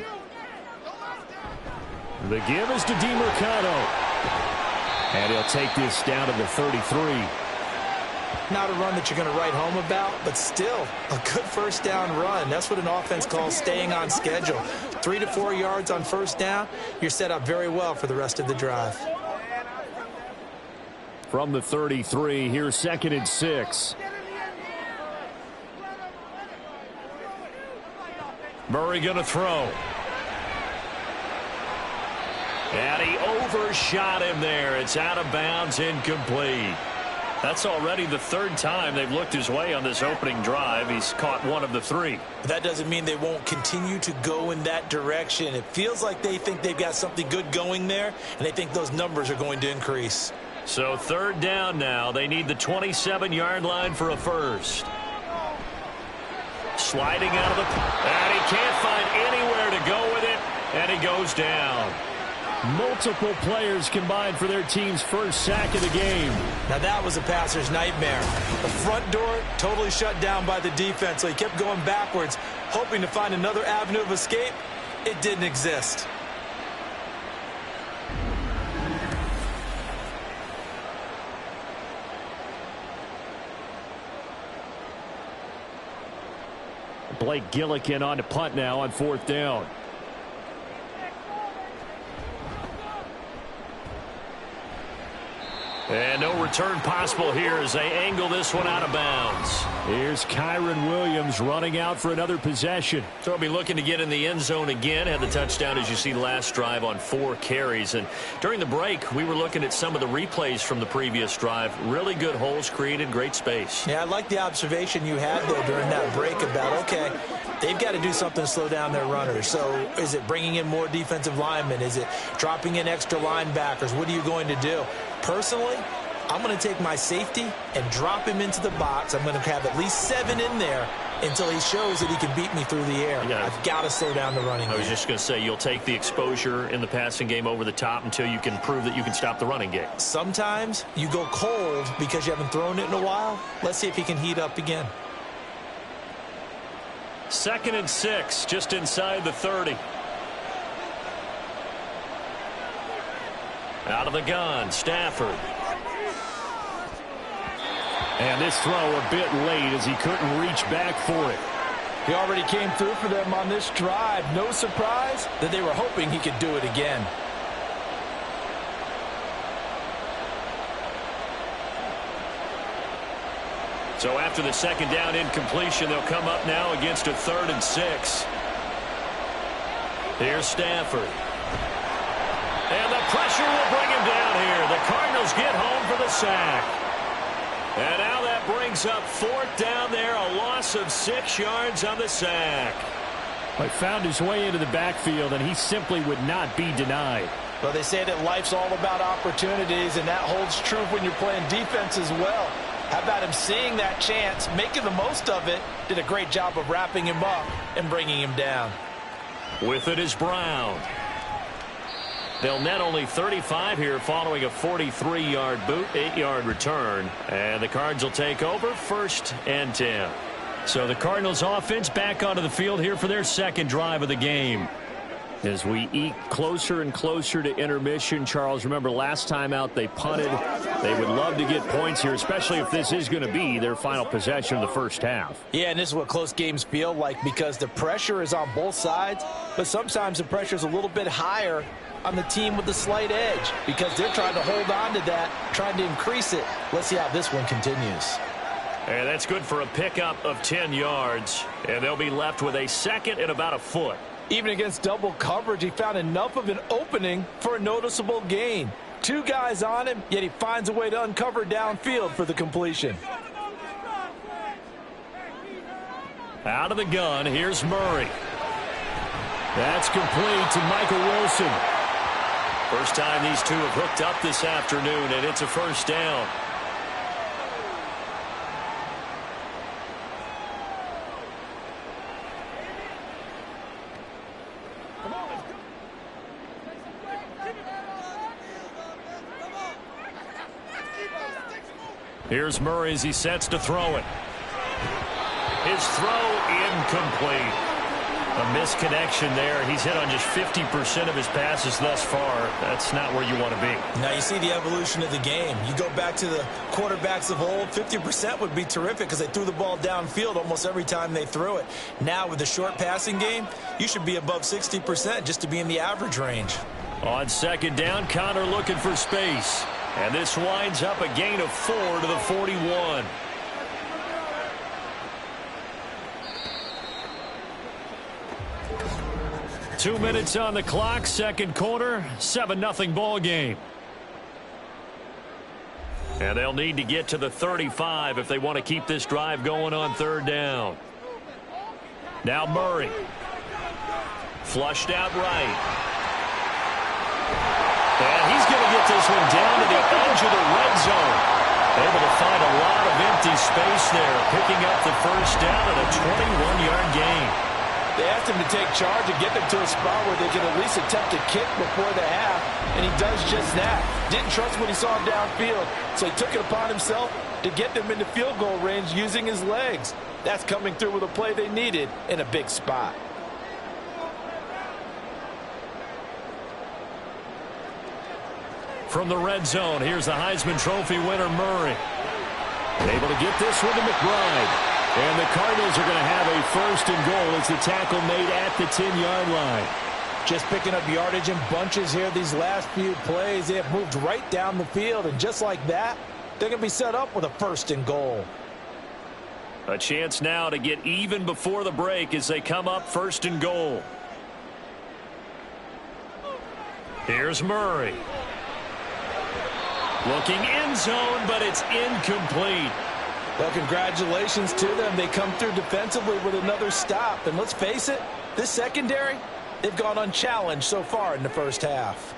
The give is to DeMercado. And he'll take this down to the 33. Not a run that you're going to write home about, but still a good first down run. That's what an offense calls staying on schedule. 3 to 4 yards on first down. You're set up very well for the rest of the drive. From the 33, here's 2nd and 6. Murray going to throw. And he overshot him there. It's out of bounds, incomplete. That's already the 3rd time they've looked his way on this opening drive. He's caught 1 of the 3. That doesn't mean they won't continue to go in that direction. It feels like they think they've got something good going there, and they think those numbers are going to increase. So 3rd down now. They need the 27-yard line for a first. Sliding out of the... And he can't find anywhere to go with it, and he goes down. Multiple players combined for their team's first sack of the game. Now that was a passer's nightmare. The front door totally shut down by the defense, so he kept going backwards, hoping to find another avenue of escape. It didn't exist. Blake Gillikin on to punt now on 4th down. And no return possible here as they angle this one out of bounds. Here's Kyron Williams running out for another possession. So he'll be looking to get in the end zone again. Had the touchdown, as you see, last drive on 4 carries. And during the break, we were looking at some of the replays from the previous drive. Really good holes created, great space. Yeah, I like the observation you had there during that break about, okay, they've got to do something to slow down their runners. So is it bringing in more defensive linemen? Is it dropping in extra linebackers? What are you going to do? Personally, I'm going to take my safety and drop him into the box. I'm going to have at least 7 in there until he shows that he can beat me through the air. I've got to slow down the running game. I was just going to say, you'll take the exposure in the passing game over the top until you can prove that you can stop the running game. Sometimes you go cold because you haven't thrown it in a while. Let's see if he can heat up again. 2nd and 6, just inside the 30. Out of the gun, Stafford. And this throw a bit late as he couldn't reach back for it. He already came through for them on this drive. No surprise that they were hoping he could do it again. So after the 2nd down incompletion, they'll come up now against a 3rd and 6. Here's Stafford. And the pressure will bring him down here. The Cardinals get home for the sack. And now that brings up 4th down there, a loss of 6 yards on the sack. He found his way into the backfield, and he simply would not be denied. Well, they say that life's all about opportunities, and that holds true when you're playing defense as well. How about him seeing that chance, making the most of it, did a great job of wrapping him up and bringing him down. With it is Brown. They'll net only 35 here following a 43-yard boot, 8-yard return. And the Cards will take over 1st and 10. So the Cardinals offense back onto the field here for their 2nd drive of the game. As we eke closer and closer to intermission, Charles, remember last time out they punted. They would love to get points here, especially if this is going to be their final possession of the first half. Yeah, and this is what close games feel like because the pressure is on both sides, but sometimes the pressure is a little bit higher on the team with the slight edge because they're trying to hold on to that, trying to increase it. Let's see how this one continues. And that's good for a pickup of 10 yards, and they'll be left with a 2nd and about a foot. Even against double coverage, he found enough of an opening for a noticeable gain. 2 guys on him, yet he finds a way to uncover downfield for the completion. Out of the gun, here's Murray. That's complete to Michael Wilson. First time these two have hooked up this afternoon, and it's a 1st down. Here's Murray as he sets to throw it. His throw incomplete. A misconnection there. He's hit on just 50% of his passes thus far. That's not where you want to be. Now you see the evolution of the game. You go back to the quarterbacks of old, 50% would be terrific because they threw the ball downfield almost every time they threw it. Now with the short passing game, you should be above 60% just to be in the average range. On 2nd down, Connor looking for space. And this winds up a gain of 4 to the 41. Two minutes on the clock, 2nd quarter, 7-0 ball game. And they'll need to get to the 35 if they want to keep this drive going on 3rd down. Now Murray. Flushed out right. And he's going to get this one down to the edge of the red zone. Able to find a lot of empty space there, picking up the 1st down at a 21-yard gain. They asked him to take charge and get them to a spot where they can at least attempt a kick before the half, and he does just that. Didn't trust what he saw downfield, so he took it upon himself to get them into field goal range using his legs. That's coming through with a play they needed in a big spot. From the red zone, here's the Heisman Trophy winner, Murray. Able to get this one to McBride. And the Cardinals are going to have a 1st and goal as the tackle made at the 10-yard line. Just picking up yardage in bunches here these last few plays. They have moved right down the field, and just like that, they're going to be set up with a 1st and goal. A chance now to get even before the break as they come up 1st and goal. Here's Murray. Looking end zone, but it's incomplete. Well, congratulations to them. They come through defensively with another stop. And let's face it, this secondary, they've gone unchallenged so far in the first half.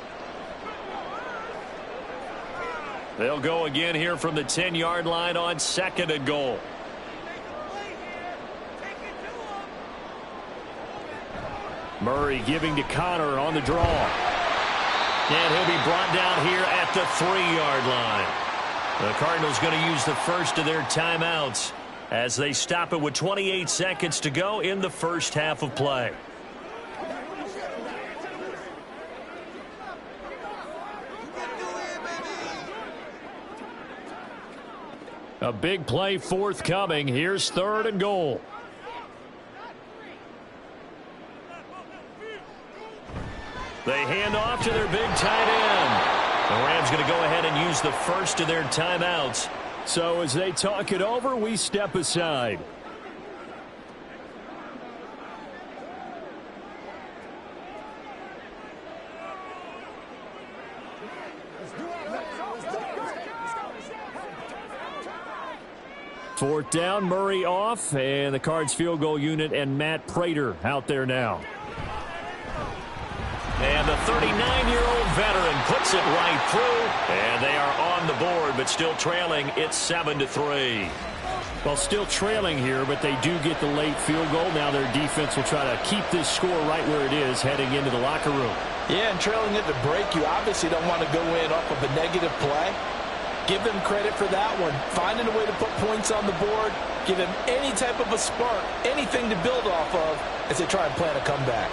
They'll go again here from the 10-yard line on 2nd and goal. Murray giving to Connor on the draw. And he'll be brought down here at the 3-yard line. The Cardinals going to use the first of their timeouts as they stop it with 28 seconds to go in the first half of play. A big play forthcoming. Here's 3rd and goal. They hand off to their big tight end. The Rams going to go ahead and use the first of their timeouts. So as they talk it over, we step aside. Fourth down, Murray off, and the Cards field goal unit and Matt Prater out there now. And the 39-year-old veteran puts it right through, and they are on the board, but still trailing. It's 7-3. Well, still trailing here, but they do get the late field goal. Now their defense will try to keep this score right where it is heading into the locker room. Yeah, and trailing at the break, you obviously don't want to go in off of a negative play. Give them credit for that one. Finding a way to put points on the board, give them any type of a spark, anything to build off of as they try and plan a comeback.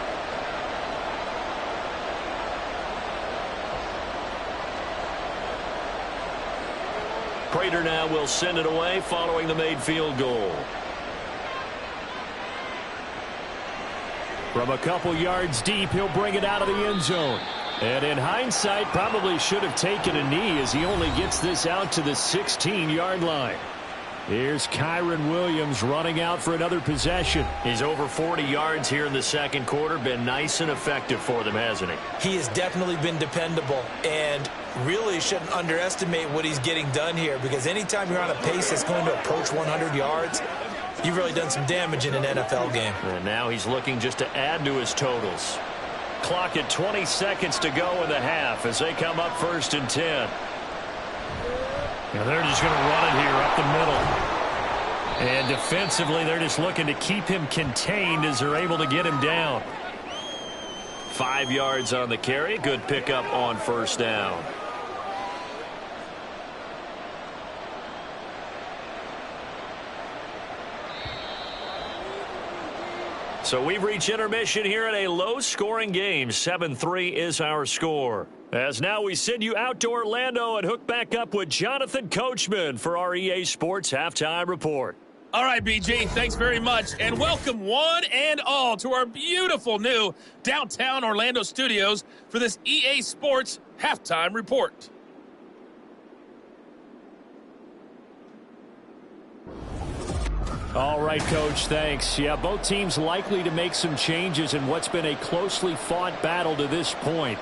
Prater now will send it away following the made field goal. From a couple yards deep, he'll bring it out of the end zone. And in hindsight, probably should have taken a knee as he only gets this out to the 16-yard line. Here's Kyron Williams running out for another possession. He's over 40 yards here in the second quarter. Been nice and effective for them, hasn't he? He has definitely been dependable, and really shouldn't underestimate what he's getting done here, because anytime you're on a pace that's going to approach 100 yards, you've really done some damage in an NFL game. And now he's looking just to add to his totals. Clock at 20 seconds to go in the half as they come up 1st and 10. And they're just going to run it here up the middle. And defensively, they're just looking to keep him contained as they're able to get him down. 5 yards on the carry. Good pickup on 1st down. So we've reached intermission here in a low-scoring game. 7-3 is our score. As now we send you out to Orlando and hook back up with Jonathan Coachman for our EA Sports Halftime Report. All right, BG, thanks very much. And welcome one and all to our beautiful new downtown Orlando studios for this EA Sports Halftime Report. All right, Coach, thanks. Yeah, both teams likely to make some changes in what's been a closely fought battle to this point.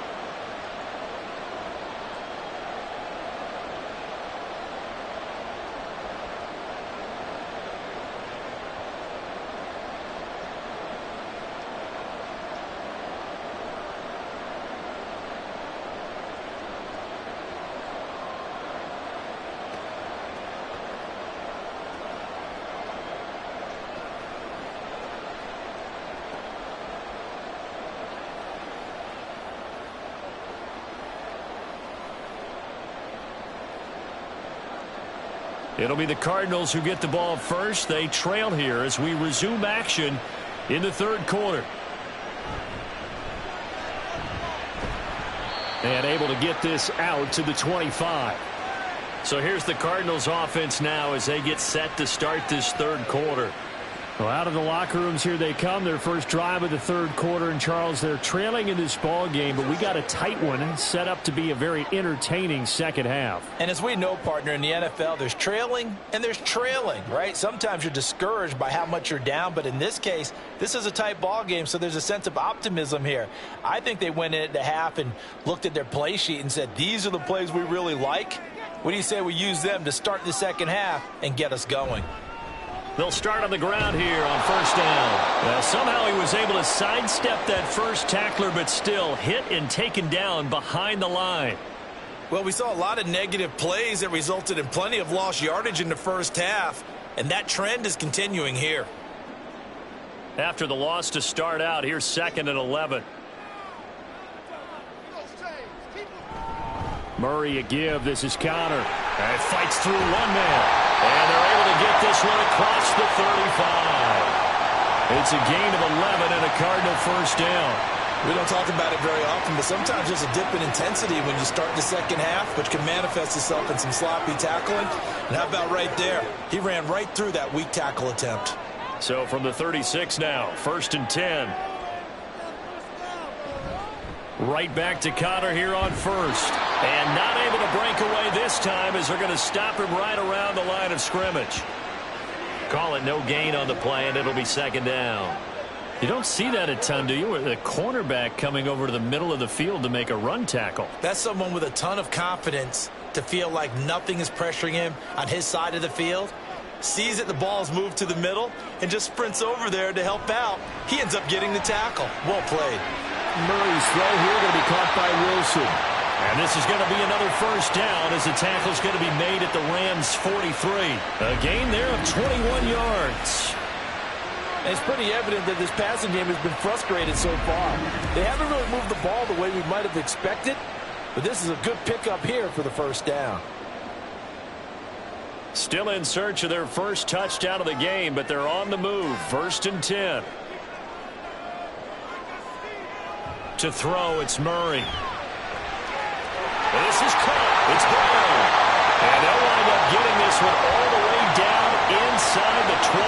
It'll be the Cardinals who get the ball first. They trail here as we resume action in the third quarter. And able to get this out to the 25. So here's the Cardinals offense now as they get set to start this third quarter. Well, out of the locker rooms here they come. Their first drive of the third quarter. And, Charles, they're trailing in this ball game, but we got a tight one set up to be a very entertaining second half. And as we know, partner, in the NFL, there's trailing and there's trailing, right? Sometimes you're discouraged by how much you're down, but in this case, this is a tight ball game, so there's a sense of optimism here. I think they went into half and looked at their play sheet and said, these are the plays we really like. What do you say we use them to start the second half and get us going? They'll start on the ground here on first down. Well, somehow he was able to sidestep that first tackler, but still hit and taken down behind the line. Well, we saw a lot of negative plays that resulted in plenty of lost yardage in the first half, and that trend is continuing here. After the loss to start out, here's 2nd and 11. Murray a give. This is Connor. And it fights through one man. And they're able to get this one across the 35. It's a gain of 11 and a Cardinal first down. We don't talk about it very often, but sometimes there's a dip in intensity when you start the second half, which can manifest itself in some sloppy tackling. And how about right there? He ran right through that weak tackle attempt. So from the 36 now, 1st and 10. Right back to Connor here on first. And not able to break away this time as they're going to stop him right around the line of scrimmage. Call it no gain on the play, and it'll be 2nd down. You don't see that a ton, do you? With a cornerback coming over to the middle of the field to make a run tackle. That's someone with a ton of confidence to feel like nothing is pressuring him on his side of the field. Sees that the ball's moved to the middle and just sprints over there to help out. He ends up getting the tackle. Well played. Murray's throw here going to be caught by Wilson. And this is going to be another first down as the tackle's going to be made at the Rams' 43. A gain there of 21 yards. And it's pretty evident that this passing game has been frustrated so far. They haven't really moved the ball the way we might have expected, but this is a good pickup here for the first down. Still in search of their first touchdown of the game, but they're on the move. 1st and 10. To throw, it's Murray. This is caught. It's Brown. And they'll wind up getting this one all the way down inside the 20.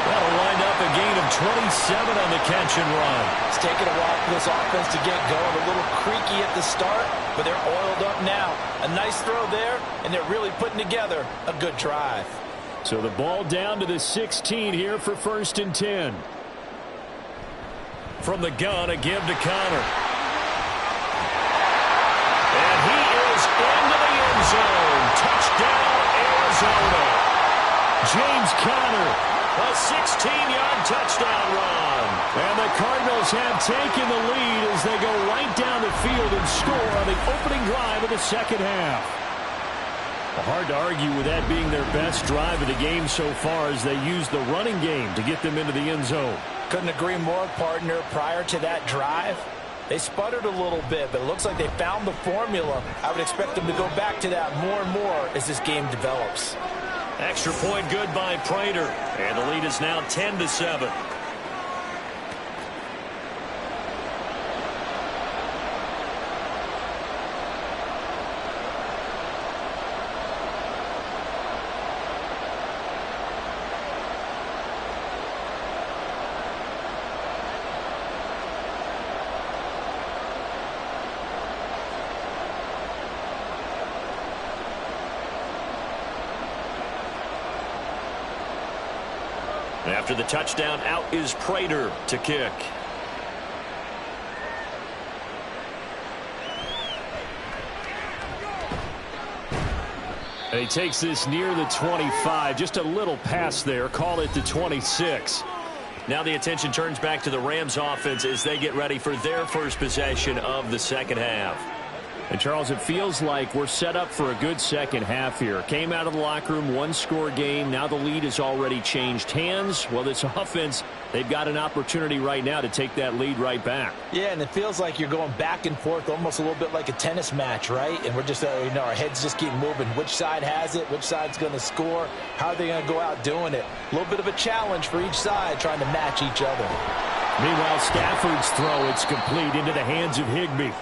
That'll wind up a gain of 27 on the catch and run. It's taken a while for this offense to get going. A little creaky at the start, but they're oiled up now. A nice throw there, and they're really putting together a good drive. So the ball down to the 16 here for 1st and 10. From the gun, a give to Connor. And he is into the end zone. Touchdown, Arizona. James Conner, a 16-yard touchdown run. And the Cardinals have taken the lead as they go right down the field and score on the opening drive of the second half. Hard to argue with that being their best drive of the game so far as they use the running game to get them into the end zone. Couldn't agree more, partner. Prior to that drive, they sputtered a little bit, but it looks like they found the formula. I would expect them to go back to that more and more as this game develops. Extra point good by Prater. And the lead is now 10-7. After the touchdown, out is Prater to kick. And he takes this near the 25. Just a little pass there. Call it the 26. Now the attention turns back to the Rams offense as they get ready for their first possession of the second half. And, Charles, it feels like we're set up for a good second half here. Came out of the locker room, one-score game. Now the lead has already changed hands. Well, this offense, they've got an opportunity right now to take that lead right back. Yeah, and it feels like you're going back and forth almost a little bit like a tennis match, right? And we're just, our heads just keep moving. Which side has it? Which side's going to score? How are they going to go out doing it? A little bit of a challenge for each side trying to match each other. Meanwhile, Stafford's throw, it's complete into the hands of Higbee.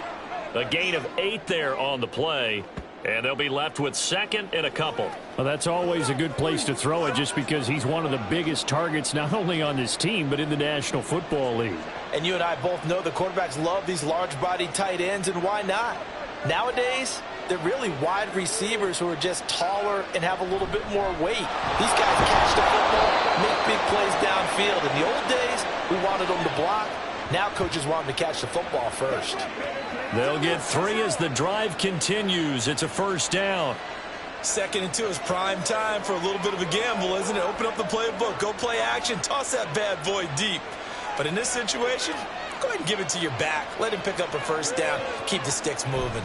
A gain of 8 there on the play. And they'll be left with second and a couple. Well, that's always a good place to throw it just because he's one of the biggest targets not only on this team but in the National Football League. And you and I both know the quarterbacks love these large-bodied tight ends, and why not? Nowadays, they're really wide receivers who are just taller and have a little bit more weight. These guys catch the football, make big plays downfield. In the old days, we wanted them to block. Now coaches want them to catch the football first. They'll get 3 as the drive continues. It's a first down. 2nd and 2 is prime time for a little bit of a gamble, isn't it? Open up the playbook, go play action, toss that bad boy deep. But in this situation, go ahead and give it to your back. Let him pick up a first down. Keep the sticks moving.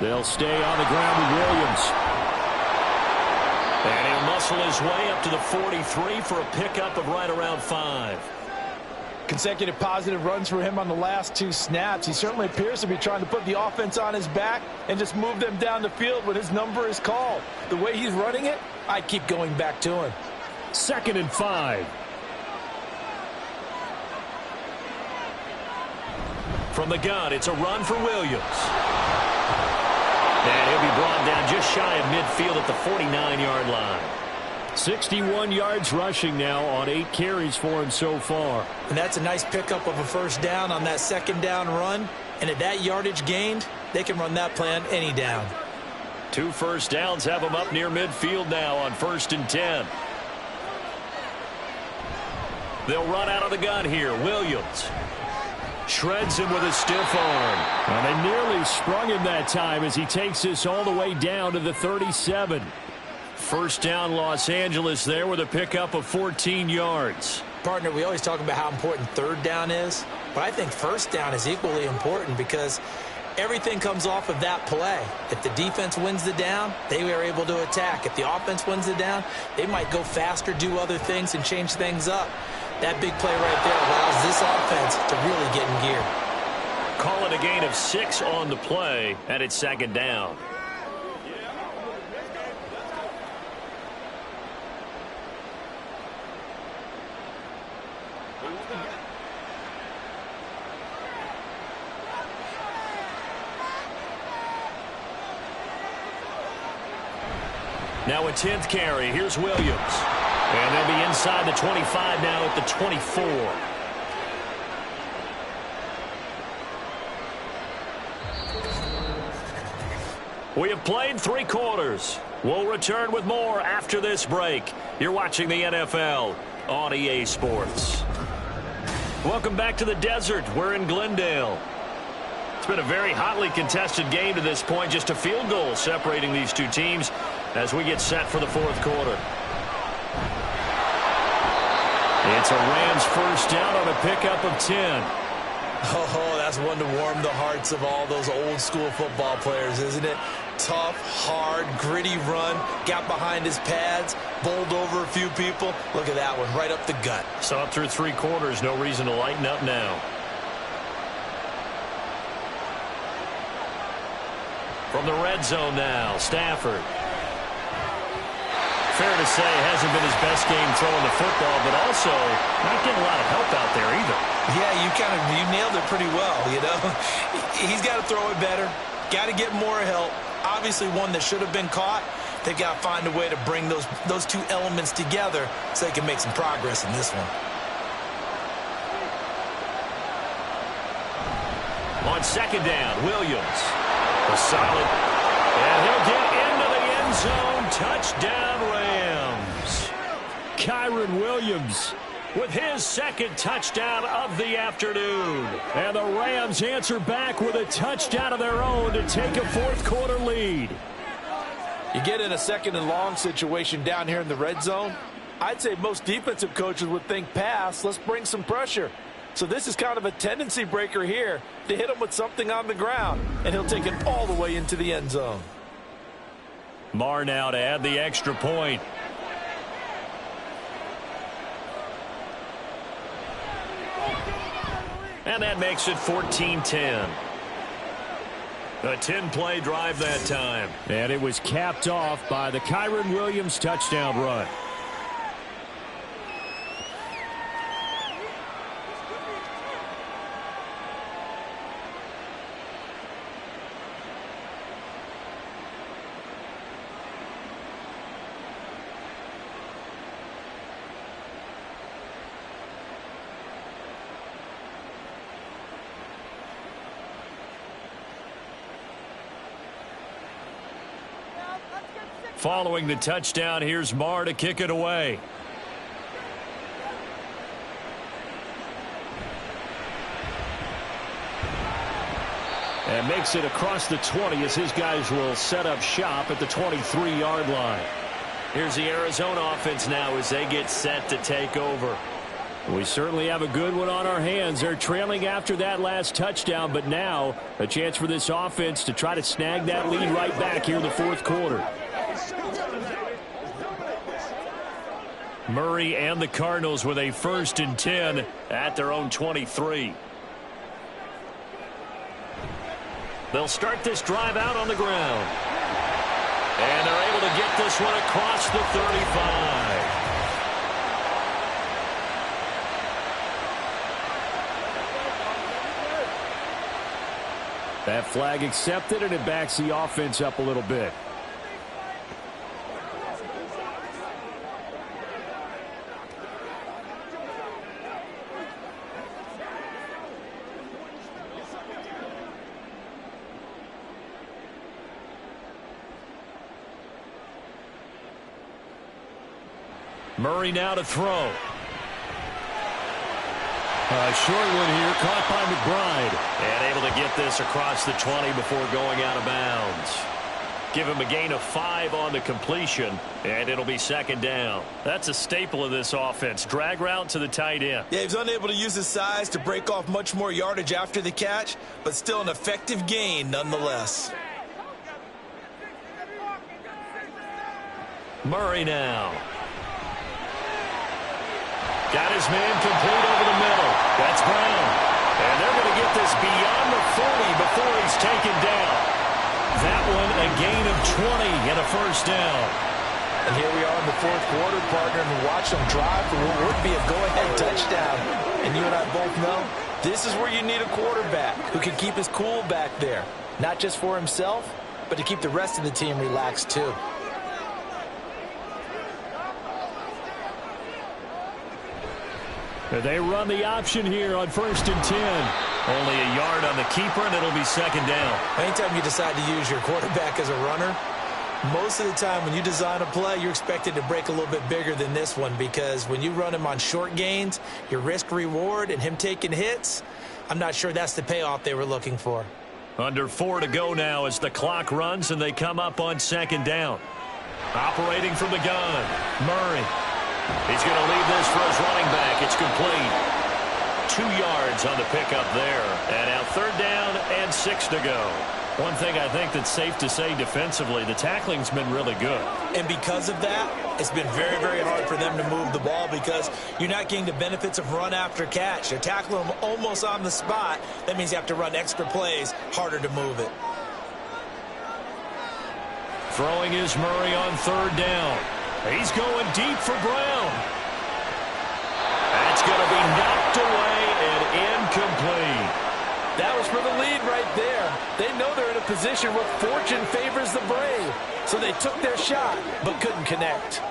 They'll stay on the ground with Williams. And he'll muscle his way up to the 43 for a pickup of right around 5. Consecutive positive runs for him on the last 2 snaps. He certainly appears to be trying to put the offense on his back and just move them down the field when his number is called. The way he's running it, I keep going back to him. 2nd and 5. From the gun, it's a run for Williams. And he'll be brought down just shy of midfield at the 49-yard line. 61 yards rushing now on 8 carries for him so far. And that's a nice pickup of a first down on that 2nd down run. And at that yardage gained, they can run that play on any down. 2 first downs have them up near midfield now on 1st and 10. They'll run out of the gun here. Williams shreds him with a stiff arm. And they nearly sprung him that time as he takes this all the way down to the 37. First down, Los Angeles there with a pickup of 14 yards. Partner, we always talk about how important 3rd down is, but I think 1st down is equally important because everything comes off of that play. If the defense wins the down, they are able to attack. If the offense wins the down, they might go faster, do other things, and change things up. That big play right there allows this offense to really get in gear. Call it a gain of 6 on the play, and it's 2nd down. Now a 10th carry. Here's Williams. And they'll be inside the 25 now at the 24. We have played 3 quarters. We'll return with more after this break. You're watching the NFL on EA Sports. Welcome back to the desert. We're in Glendale. It's been a very hotly contested game to this point. Just a field goal separating these 2 teams as we get set for the 4th quarter. It's a Rams first down on a pickup of 10. Oh, that's one to warm the hearts of all those old school football players, isn't it? Tough, hard, gritty run, got behind his pads, bowled over a few people. Look at that one, right up the gut. So up through 3 quarters, no reason to lighten up now. From the red zone now, Stafford. Fair to say, hasn't been his best game throwing the football, but also not getting a lot of help out there either. Yeah, you nailed it pretty well, you know. He's got to throw it better, got to get more help. Obviously one that should have been caught. They've got to find a way to bring those 2 elements together so they can make some progress in this one. On 2nd down, Williams. A solid. And he'll get into the end zone. Touchdown, Rams. Kyron Williams with his 2nd touchdown of the afternoon. And the Rams answer back with a touchdown of their own to take a 4th quarter lead. You get in a 2nd and long situation down here in the red zone, I'd say most defensive coaches would think pass, let's bring some pressure. So this is kind of a tendency breaker here to hit him with something on the ground, and he'll take it all the way into the end zone. Marr now to add the extra point. And that makes it 14-10. A 10-play drive that time. And it was capped off by the Kyron Williams touchdown run. Following the touchdown, here's Marr to kick it away. And makes it across the 20 as his guys will set up shop at the 23-yard line. Here's the Arizona offense now as they get set to take over. We certainly have a good one on our hands. They're trailing after that last touchdown, but now a chance for this offense to try to snag that lead right back here in the fourth quarter. Murray and the Cardinals with a 1st and 10 at their own 23. They'll start this drive out on the ground. And they're able to get this one across the 35. That flag accepted, and it backs the offense up a little bit. Murray now to throw. A short one here, caught by McBride. And able to get this across the 20 before going out of bounds. Give him a gain of 5 on the completion, and it'll be 2nd down. That's a staple of this offense. Drag route to the tight end. Yeah, he's unable to use his size to break off much more yardage after the catch, but still an effective gain nonetheless. Murray now. Got his man complete over the middle. That's Brown. And they're going to get this beyond the 40 before he's taken down. That one a gain of 20 and a 1st down. And here we are in the fourth quarter, partner, and watch them drive for what would be a go-ahead touchdown. And you and I both know this is where you need a quarterback who can keep his cool back there. Not just for himself, but to keep the rest of the team relaxed too. They run the option here on 1st and 10. Only a yard on the keeper, and it'll be 2nd down. Anytime you decide to use your quarterback as a runner, most of the time when you design a play, you're expected to break a little bit bigger than this one, because when you run him on short gains, your risk-reward and him taking hits, I'm not sure that's the payoff they were looking for. Under 4 to go now as the clock runs, and they come up on 2nd down. Operating from the gun, Murray. He's going to leave this for his running back. It's complete. 2 yards on the pickup there. And now 3rd down and 6 to go. One thing I think that's safe to say defensively, the tackling's been really good. And because of that, it's been very, very hard for them to move the ball because you're not getting the benefits of run after catch. They're tackling them almost on the spot. That means you have to run extra plays, harder to move it. Throwing is Murray on 3rd down. He's going deep for Brown. That's going to be knocked away and incomplete. That was for the lead right there. They know they're in a position where fortune favors the brave. So they took their shot, but couldn't connect.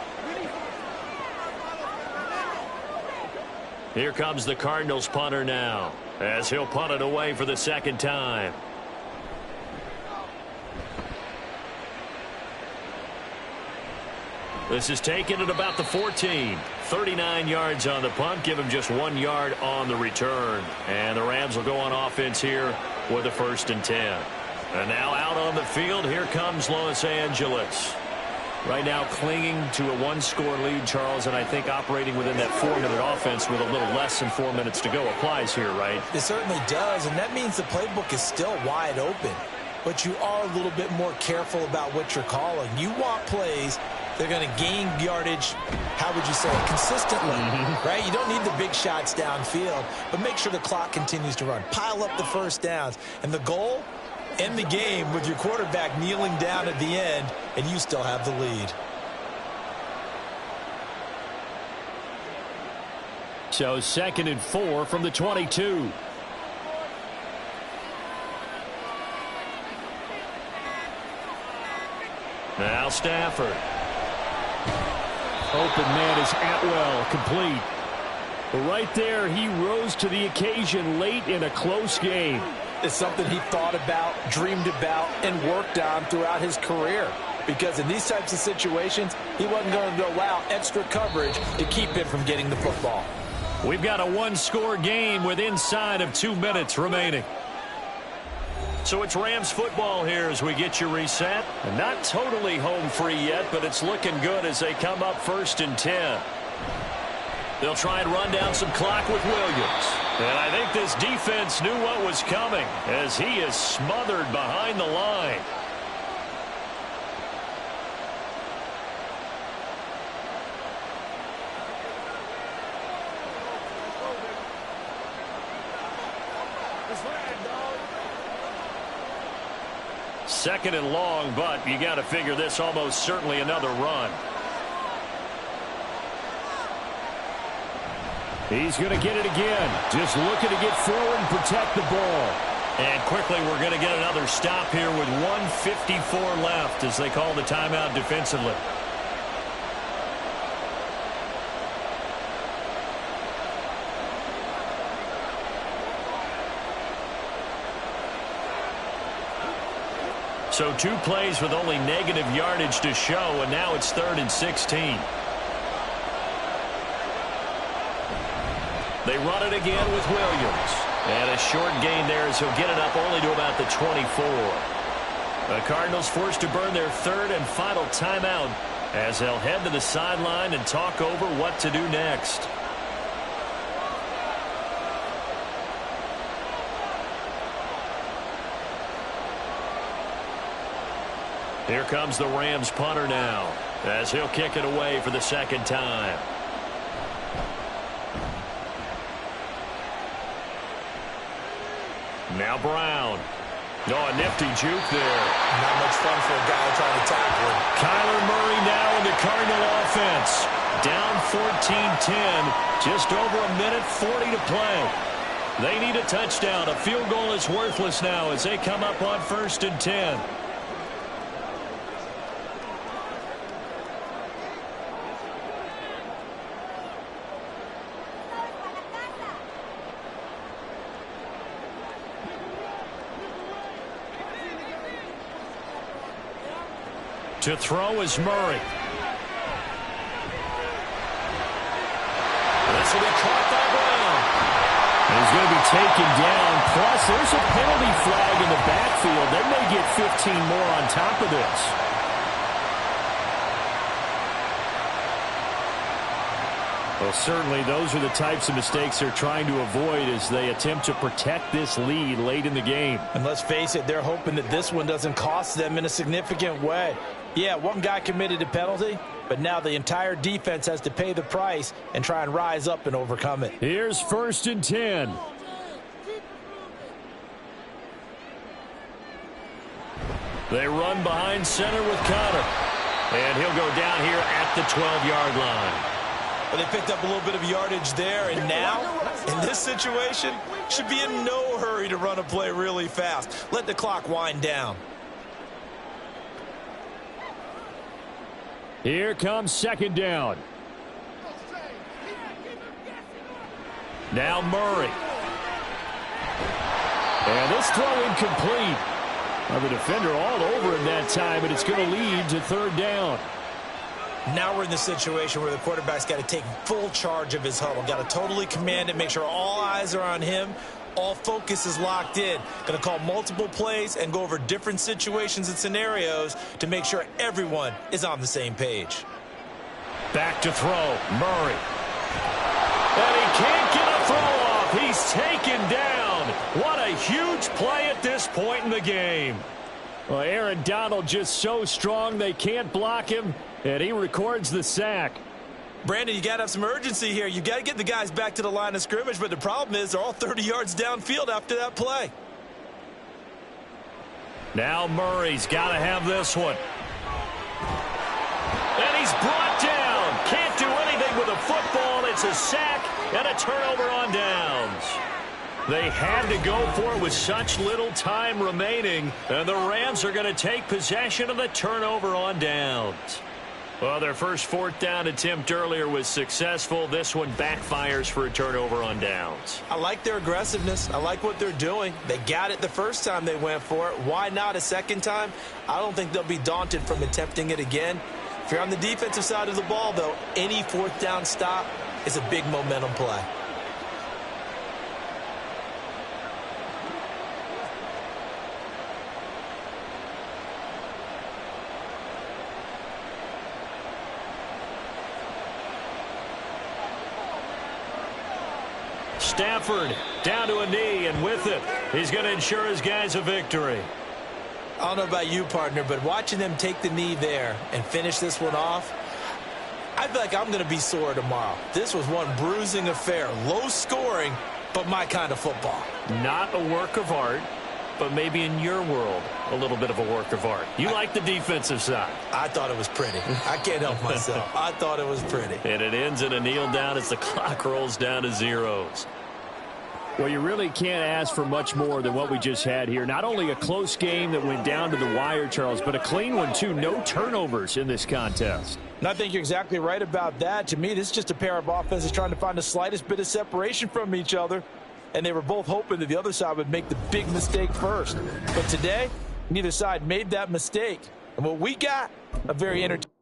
Here comes the Cardinals punter now, as he'll punt it away for the 2nd time. This is taken at about the 14. 39 yards on the punt. Give him just 1 yard on the return. And the Rams will go on offense here with a 1st and 10. And now out on the field, here comes Los Angeles. Right now clinging to a 1-score lead, Charles, and I think operating within that 4-minute offense with a little less than 4 minutes to go applies here, right? It certainly does, and that means the playbook is still wide open. But you are a little bit more careful about what you're calling. You want plays they're going to gain yardage, how would you say, consistently, right? You don't need the big shots downfield, but make sure the clock continues to run. Pile up the 1st downs. And the goal, end the game with your quarterback kneeling down at the end, and you still have the lead. So 2nd and 4 from the 22. Now Stafford. Open man is Atwell, complete. But right there, he rose to the occasion late in a close game. It's something he thought about, dreamed about, and worked on throughout his career. because in these types of situations, he wasn't going to allow extra coverage to keep him from getting the football. We've got a one-score game with inside of 2 minutes remaining. So it's Rams football here as we get you reset. And not totally home free yet, but it's looking good as they come up 1st and 10. They'll try and run down some clock with Williams. And I think this defense knew what was coming as he is smothered behind the line. Second and long, but you got to figure this almost certainly another run. He's going to get it again. Just looking to get forward and protect the ball. And quickly we're going to get another stop here with 1:54 left as they call the timeout defensively. So 2 plays with only negative yardage to show, and now it's 3rd and 16. They run it again with Williams. And a short gain there as he'll get it up only to about the 24. The Cardinals forced to burn their 3rd and final timeout as they'll head to the sideline and talk over what to do next. Here comes the Rams punter now as he'll kick it away for the 2nd time. Now Brown. A nifty juke there. Not much fun for a guy trying to tackle him. Kyler Murray now in the Cardinal offense. Down 14-10. Just over a minute 40 to play. They need a touchdown. A field goal is worthless now as they come up on 1st and 10. To throw is Murray. This will be caught by Brown. He's going to be taken down. Plus, there's a penalty flag in the backfield. They may get 15 more on top of this. Well, certainly those are the types of mistakes they're trying to avoid as they attempt to protect this lead late in the game. And let's face it, they're hoping that this one doesn't cost them in a significant way. Yeah, one guy committed a penalty, but now the entire defense has to pay the price and try and rise up and overcome it. Here's 1st and 10. They run behind center with Connor. And he'll go down here at the 12-yard line. Well, they picked up a little bit of yardage there, and now, in this situation, should be in no hurry to run a play really fast. Let the clock wind down. Here comes 2nd down. Now Murray. And this throw incomplete. Well, the defender all over him that time, but it's going to lead to 3rd down. Now we're in the situation where the quarterback's got to take full charge of his huddle. Got to totally command it, make sure all eyes are on him. All focus is locked in. Going to call multiple plays and go over different situations and scenarios to make sure everyone is on the same page. Back to throw. Murray. And he can't get a throw off. He's taken down. What a huge play at this point in the game. Well, Aaron Donald just so strong they can't block him, and he records the sack. Brandon, you got to have some urgency here. You got to get the guys back to the line of scrimmage, but the problem is they're all 30 yards downfield after that play. Now Murray's got to have this one. And he's brought down. Can't do anything with a football. It's a sack and a turnover on downs. They had to go for it with such little time remaining, and the Rams are going to take possession of the turnover on downs. Well, their first fourth down attempt earlier was successful. This one backfires for a turnover on downs. I like their aggressiveness. I like what they're doing. They got it the first time they went for it. Why not a second time? I don't think they'll be daunted from attempting it again. If you're on the defensive side of the ball, though, any fourth down stop is a big momentum play. Stafford down to a knee, and with it, he's going to ensure his guys a victory. I don't know about you, partner, but watching them take the knee there and finish this one off, I feel like I'm going to be sore tomorrow. This was one bruising affair. Low scoring, but my kind of football. Not a work of art, but maybe in your world, a little bit of a work of art. You like the defensive side. I thought it was pretty. I can't help myself. I thought it was pretty. And it ends in a kneel down as the clock rolls down to zeros. Well, you really can't ask for much more than what we just had here. Not only a close game that went down to the wire, Charles, but a clean one, too. No turnovers in this contest. And I think you're exactly right about that. To me, this is just a pair of offenses trying to find the slightest bit of separation from each other. And they were both hoping that the other side would make the big mistake first. But today, neither side made that mistake. And what we got, a very entertaining.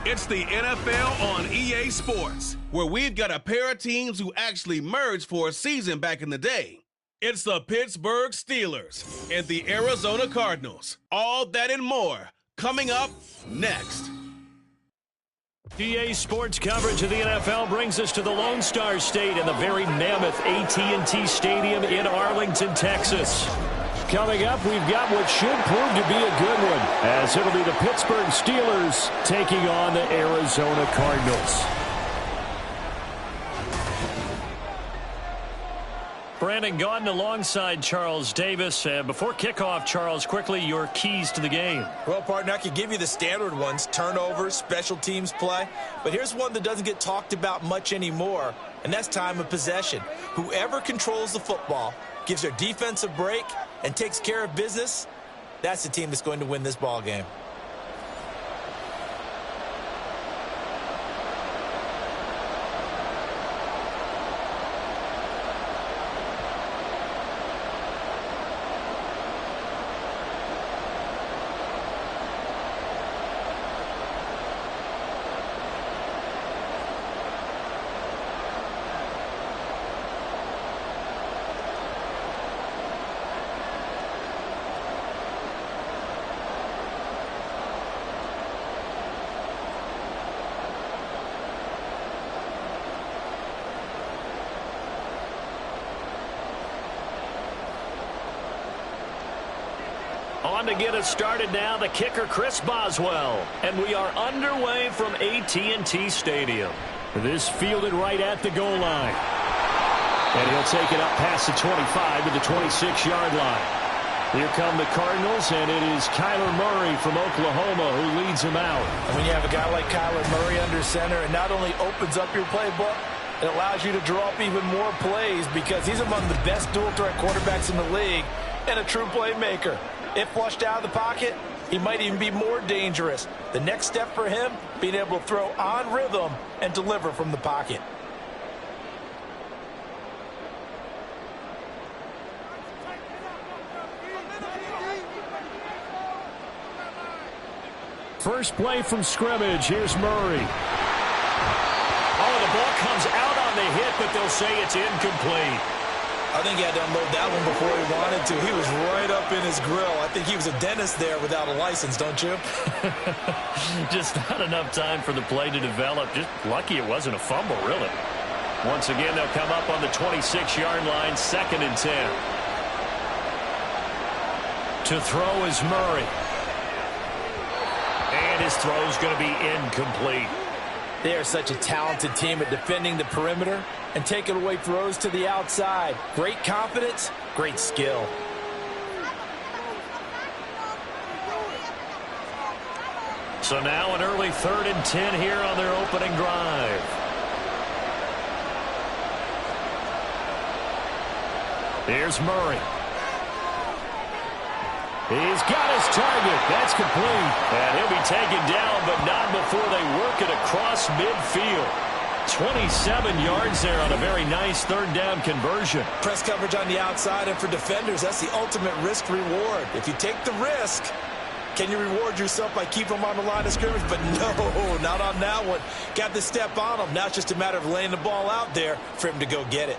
It's the NFL on EA Sports, where we've got a pair of teams who actually merged for a season back in the day. It's the Pittsburgh Steelers and the Arizona Cardinals. All that and more coming up next. EA Sports coverage of the NFL brings us to the Lone Star State and the very mammoth AT&T Stadium in Arlington, Texas. Coming up, we've got what should prove to be a good one, as it'll be the Pittsburgh Steelers taking on the Arizona Cardinals. Brandon Gaudin alongside Charles Davis. Before kickoff, Charles, quickly, your keys to the game. Well, partner, I could give you the standard ones, turnovers, special teams play. But here's one that doesn't get talked about much anymore, and that's time of possession. Whoever controls the football, gives their defense a break, and takes care of business, that's the team that's going to win this ball game. On to get us started now, the kicker Chris Boswell. And we are underway from AT&T Stadium. This fielded right at the goal line. And he'll take it up past the 25 to the 26-yard line. Here come the Cardinals, and it is Kyler Murray from Oklahoma who leads them out. And when you have a guy like Kyler Murray under center, it not only opens up your playbook, it allows you to draw up even more plays because he's among the best dual-threat quarterbacks in the league and a true playmaker. If flushed out of the pocket, he might even be more dangerous. The next step for him, being able to throw on rhythm and deliver from the pocket. First play from scrimmage. Here's Murray. Oh, the ball comes out on the hit, but they'll say it's incomplete. I think he had to unload that one before he wanted to. He was right up in his grill. I think he was a dentist there without a license, don't you? Just not enough time for the play to develop. Just lucky it wasn't a fumble, really. Once again, they'll come up on the 26-yard line, 2nd and 10. To throw is Murray. And his throw's going to be incomplete. They are such a talented team at defending the perimeter and taking away throws to the outside. Great confidence, great skill. So now an early 3rd and 10 here on their opening drive. Here's Murray. He's got his target. That's complete. And he'll be taken down, but not before they work it across midfield. 27 yards there on a very nice 3rd down conversion. Press coverage on the outside, and for defenders, that's the ultimate risk reward. If you take the risk, can you reward yourself by keeping them on the line of scrimmage? But no, not on that one. Got the step on him. Now it's just a matter of laying the ball out there for him to go get it.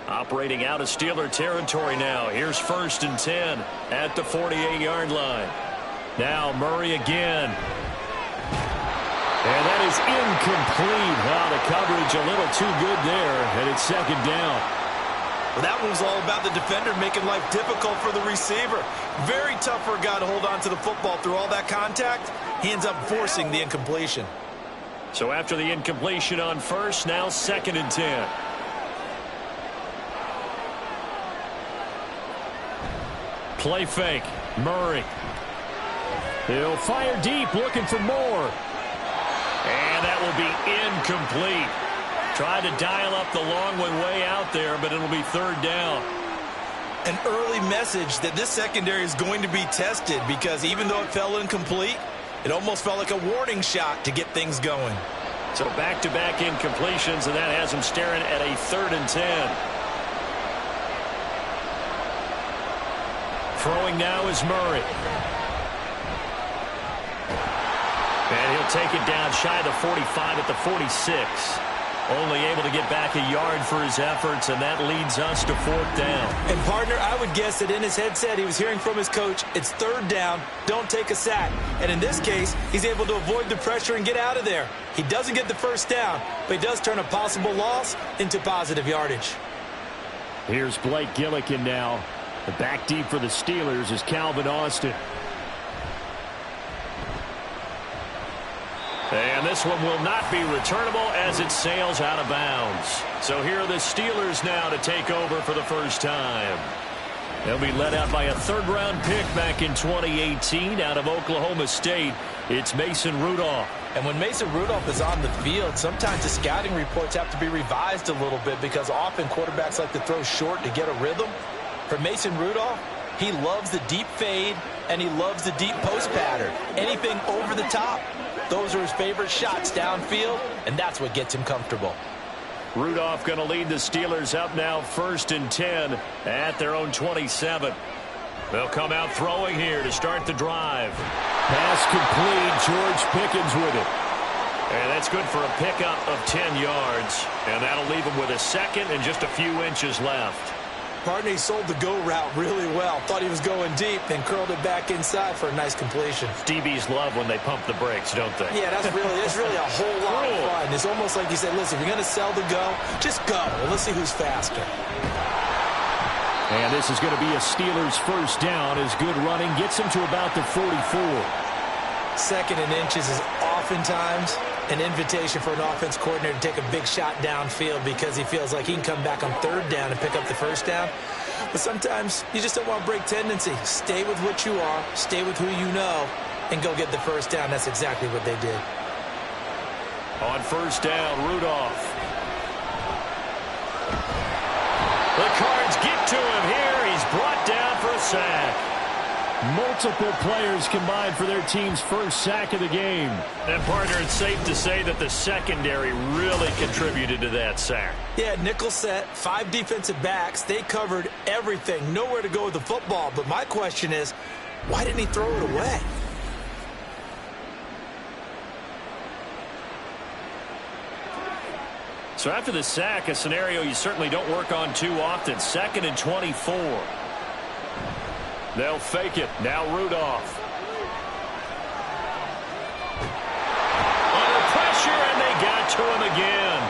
Operating out of Steeler territory now. Here's 1st and 10 at the 48-yard line. Now Murray again. And that is incomplete. Wow, the coverage a little too good there, and it's 2nd down. Well, that one was all about the defender making life difficult for the receiver. Very tough for a guy to hold on to the football through all that contact. He ends up forcing the incompletion. So after the incompletion on 1st, now 2nd and 10. Play fake. Murray. He'll fire deep, looking for more. And that will be incomplete. Tried to dial up the long one way out there, but it'll be 3rd down. An early message that this secondary is going to be tested because even though it fell incomplete, it almost felt like a warning shot to get things going. So back-to-back incompletions, and that has him staring at a 3rd and 10. Throwing now is Murray. And he'll take it down shy of the 45 at the 46. Only able to get back a yard for his efforts, and that leads us to 4th down. And, partner, I would guess that in his headset he was hearing from his coach, it's 3rd down, don't take a sack. And in this case, he's able to avoid the pressure and get out of there. He doesn't get the 1st down, but he does turn a possible loss into positive yardage. Here's Blake Gillikin now. The back deep for the Steelers is Calvin Austin. And this one will not be returnable as it sails out of bounds. So here are the Steelers now to take over for the first time. They'll be led out by a 3rd-round pick back in 2018 out of Oklahoma State. It's Mason Rudolph. And when Mason Rudolph is on the field, sometimes the scouting reports have to be revised a little bit because often quarterbacks like to throw short to get a rhythm. For Mason Rudolph, he loves the deep fade and he loves the deep post pattern. Anything over the top, those are his favorite shots downfield, and that's what gets him comfortable. Rudolph going to lead the Steelers up now 1st and 10 at their own 27. They'll come out throwing here to start the drive. Pass complete. George Pickens with it. And that's good for a pickup of 10 yards. And that'll leave him with a 2nd and just a few inches left. Partner, he sold the go route really well. Thought he was going deep, then curled it back inside for a nice completion. DBs love when they pump the brakes, don't they? Yeah, that's really a whole lot of fun. It's almost like you said, listen, if you're going to sell the go, just go. Well, let's see who's faster. And this is going to be a Steelers 1st down as good running gets him to about the 44. 2nd and inches is oftentimes an invitation for an offense coordinator to take a big shot downfield because he feels like he can come back on third down and pick up the first down. But sometimes you just don't want to break tendency. Stay with what you are, stay with who you know, and go get the first down. That's exactly what they did. On first down, Rudolph. The Cards get to him here. He's brought down for a sack. Multiple players combined for their team's first sack of the game. And, partner, it's safe to say that the secondary really contributed to that sack. Yeah, nickel set, 5 defensive backs. They covered everything. Nowhere to go with the football. But my question is, why didn't he throw it away? So after the sack, a scenario you certainly don't work on too often. 2nd and 24. They'll fake it. Now Rudolph. Under pressure, and they got to him again.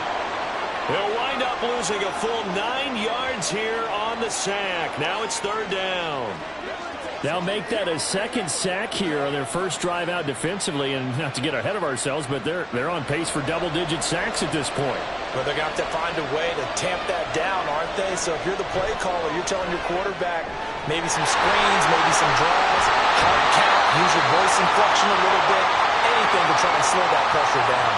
They'll wind up losing a full 9 yards here on the sack. Now it's 3rd down. They'll make that a second sack here on their first drive out defensively, and not to get ahead of ourselves, but they're on pace for double-digit sacks at this point. Well, they're going to have to find a way to tamp that down, aren't they? So if you're the play caller, you're telling your quarterback maybe some screens, maybe some draws, hard count, use your voice inflection a little bit, anything to try and slow that pressure down.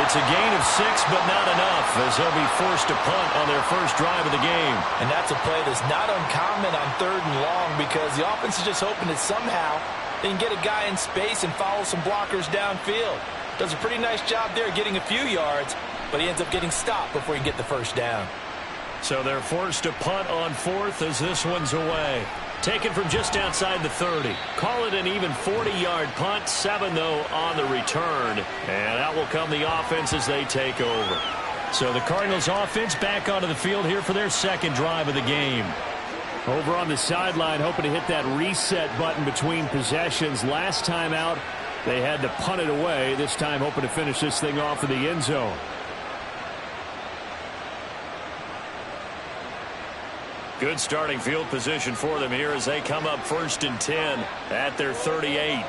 It's a gain of 6, but not enough, as they'll be forced to punt on their first drive of the game. And that's a play that's not uncommon on 3rd and long because the offense is just hoping that somehow they can get a guy in space and follow some blockers downfield. Does a pretty nice job there getting a few yards, but he ends up getting stopped before he can get the first down. So they're forced to punt on 4th as this one's away. Taken from just outside the 30. Call it an even 40-yard punt. 7, though, on the return. And out will come the offense as they take over. So the Cardinals offense back onto the field here for their second drive of the game. Over on the sideline, hoping to hit that reset button between possessions. Last time out, they had to punt it away. This time hoping to finish this thing off in the end zone. Good starting field position for them here as they come up 1st and 10 at their 38.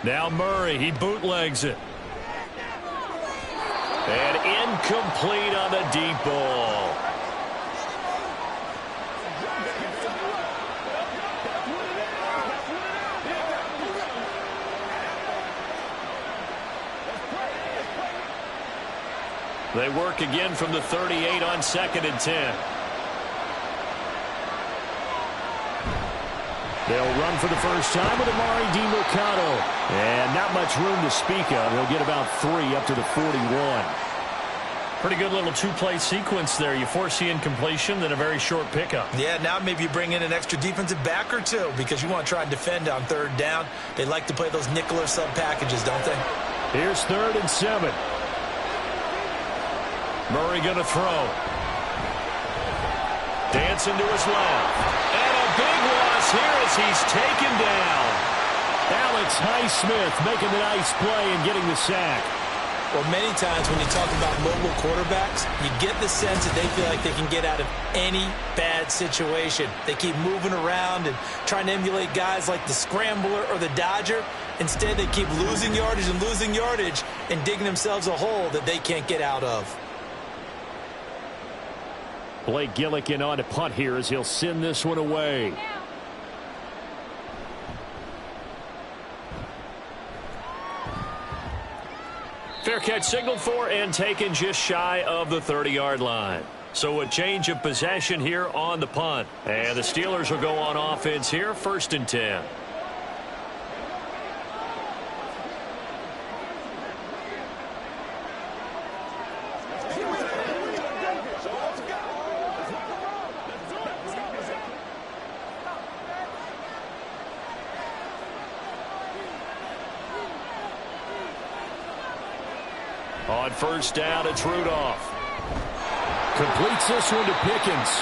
Now Murray, he bootlegs it. And incomplete on the deep ball. They work again from the 38 on 2nd and 10. They'll run for the first time with Amari DiMercato. And not much room to speak of. He'll get about 3 up to the 41. Pretty good little 2-play sequence there. You force the incompletion, then a very short pickup. Yeah, now maybe you bring in an extra defensive back or 2 because you want to try and defend on 3rd down. They like to play those nickel or sub packages, don't they? Here's 3rd and 7. Murray going to throw. Dancing to his left. And a big loss here as he's taken down. Alex Highsmith making the nice play and getting the sack. Well, many times when you talk about mobile quarterbacks, you get the sense that they feel like they can get out of any bad situation. They keep moving around and trying to emulate guys like the Scrambler or the Dodger. Instead, they keep losing yardage and digging themselves a hole that they can't get out of. Blake Gillikin on to punt here as he'll send this one away. Fair catch signaled for and taken just shy of the 30-yard line. So a change of possession here on the punt. And the Steelers will go on offense here, 1st and 10. On 1st down, it's Rudolph. Completes this one to Pickens.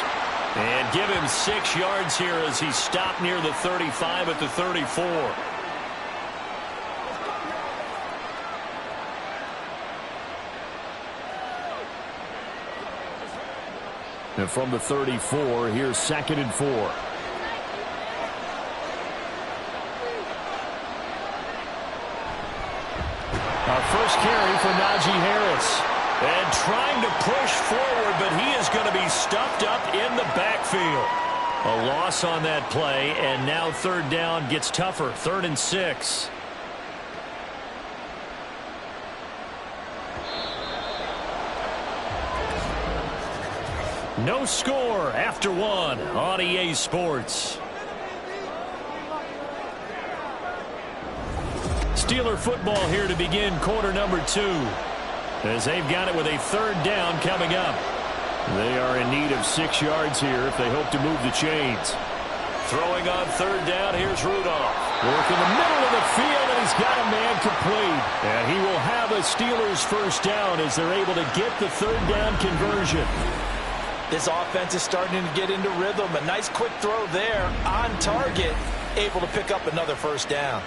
And give him 6 yards here as he stopped near the 35 at the 34. And from the 34, here's 2nd and 4. Our first for Najee Harris. And trying to push forward, but he is going to be stuffed up in the backfield. A loss on that play, and now third down gets tougher. 3rd and 6. No score after 1 on EA Sports. Steeler football here to begin quarter number 2. As they've got it with a 3rd down coming up. They are in need of 6 yards here if they hope to move the chains. Throwing on 3rd down, here's Rudolph. Work in the middle of the field, and he's got a man complete. And he will have a Steelers 1st down as they're able to get the 3rd down conversion. This offense is starting to get into rhythm. A nice quick throw there on target, able to pick up another 1st down.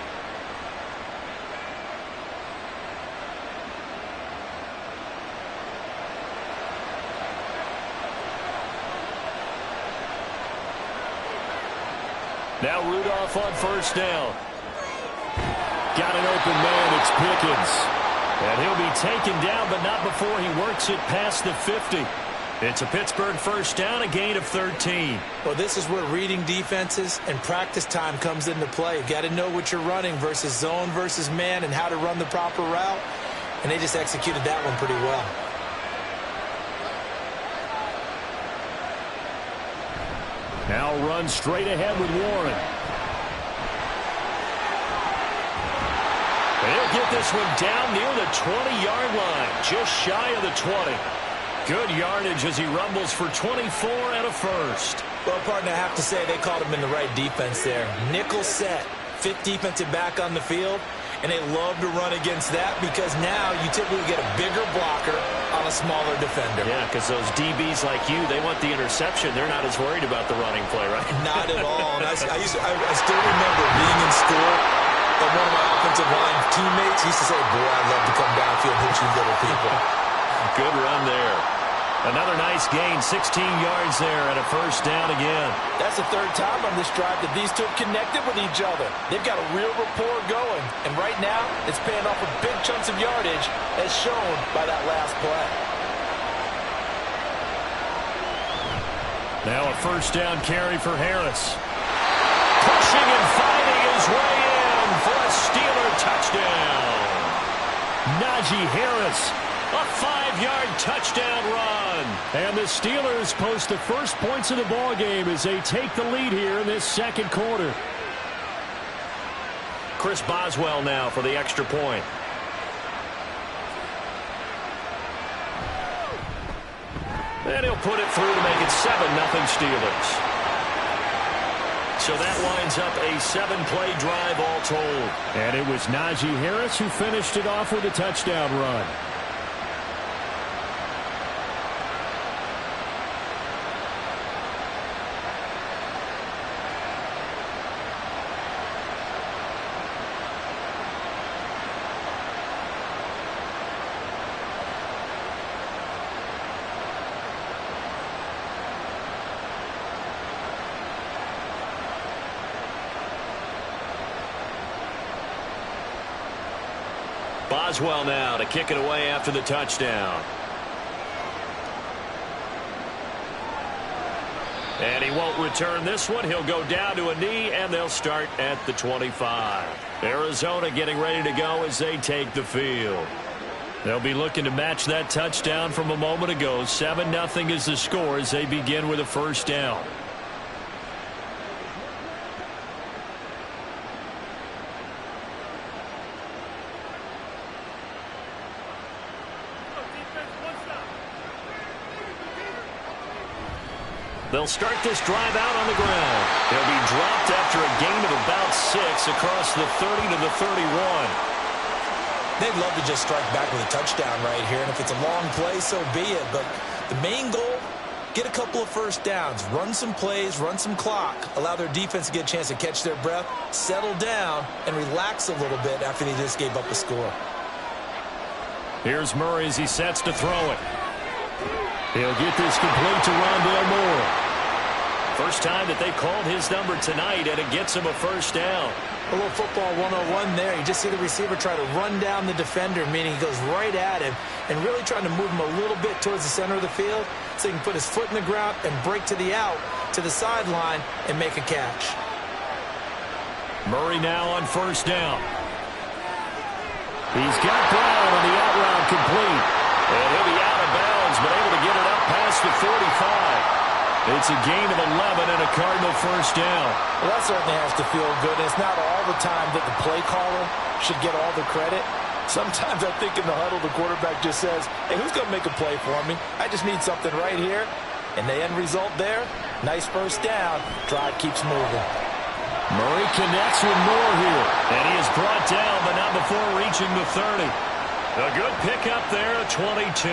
Now Rudolph on 1st down. Got an open man, it's Pickens. And he'll be taken down, but not before he works it past the 50. It's a Pittsburgh 1st down, a gain of 13. Well, this is where reading defenses and practice time comes into play. You got to know what you're running versus zone versus man and how to run the proper route. And they just executed that one pretty well. Now run straight ahead with Warren. He'll get this one down near the 20-yard line, just shy of the 20. Good yardage as he rumbles for 24 and a 1st. Well, partner, I have to say they called him in the right defense there. Nickel set, 5th defensive back on the field, and they love to run against that because now you typically get a bigger blocker on a smaller defender. Yeah, because those DBs like you, they want the interception. They're not as worried about the running play, right? Not at all. And I still remember being in school, and one of my offensive line teammates used to say, boy, I'd love to come downfield and hit you little people. Good run there. Another nice gain, 16 yards there, and a 1st down again. That's the 3rd time on this drive that these two have connected with each other. They've got a real rapport going, and right now it's paying off with big chunks of yardage as shown by that last play. Now a 1st down carry for Harris. Pushing and fighting his way in for a Steeler touchdown. Najee Harris, a 5-yard touchdown run. And the Steelers post the first points of the ball game as they take the lead here in this 2nd quarter. Chris Boswell now for the extra point. And he'll put it through to make it 7-0 Steelers. So that lines up a 7-play drive all told. And it was Najee Harris who finished it off with a touchdown run. Boswell now to kick it away after the touchdown. And he won't return this one. He'll go down to a knee, and they'll start at the 25. Arizona getting ready to go as they take the field. They'll be looking to match that touchdown from a moment ago. 7-0 is the score as they begin with a 1st down. They'll start this drive out on the ground. They'll be dropped after a gain of about 6 across the 30 to the 31. They'd love to just strike back with a touchdown right here, and if it's a long play, so be it. But the main goal, get a couple of 1st downs, run some plays, run some clock, allow their defense to get a chance to catch their breath, settle down, and relax a little bit after they just gave up a score. Here's Murray as he sets to throw it. He'll get this complete to Rondale Moore. First time that they called his number tonight, and it gets him a 1st down. A little football 101 there. You just see the receiver try to run down the defender, meaning he goes right at him and really trying to move him a little bit towards the center of the field so he can put his foot in the ground and break to the out, to the sideline, and make a catch. Murray now on first down. He's got Brown on the out route complete. And he'll be out of bounds, but able to get it up past the 45. It's a gain of 11 and a Cardinal first down. Well, that certainly has to feel good. It's not all the time that the play caller should get all the credit. Sometimes I think in the huddle, the quarterback just says, hey, who's going to make a play for me? I just need something right here. And the end result there, nice first down. Drive keeps moving. Murray connects with Moore here. And he is brought down, but not before reaching the 30. A good pickup there at 22.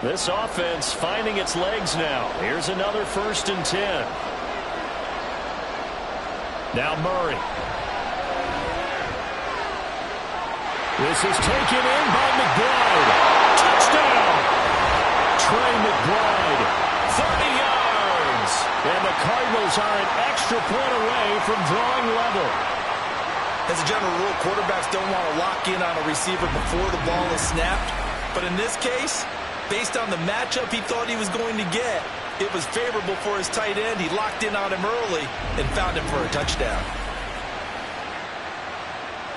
This offense finding its legs now. Here's another 1st and 10. Now Murray. This is taken in by McBride. Touchdown! Trey McBride, 30 yards. And the Cardinals are an extra point away from drawing level. As a general rule, quarterbacks don't want to lock in on a receiver before the ball is snapped. But in this case, based on the matchup he thought he was going to get, it was favorable for his tight end. He locked in on him early and found him for a touchdown.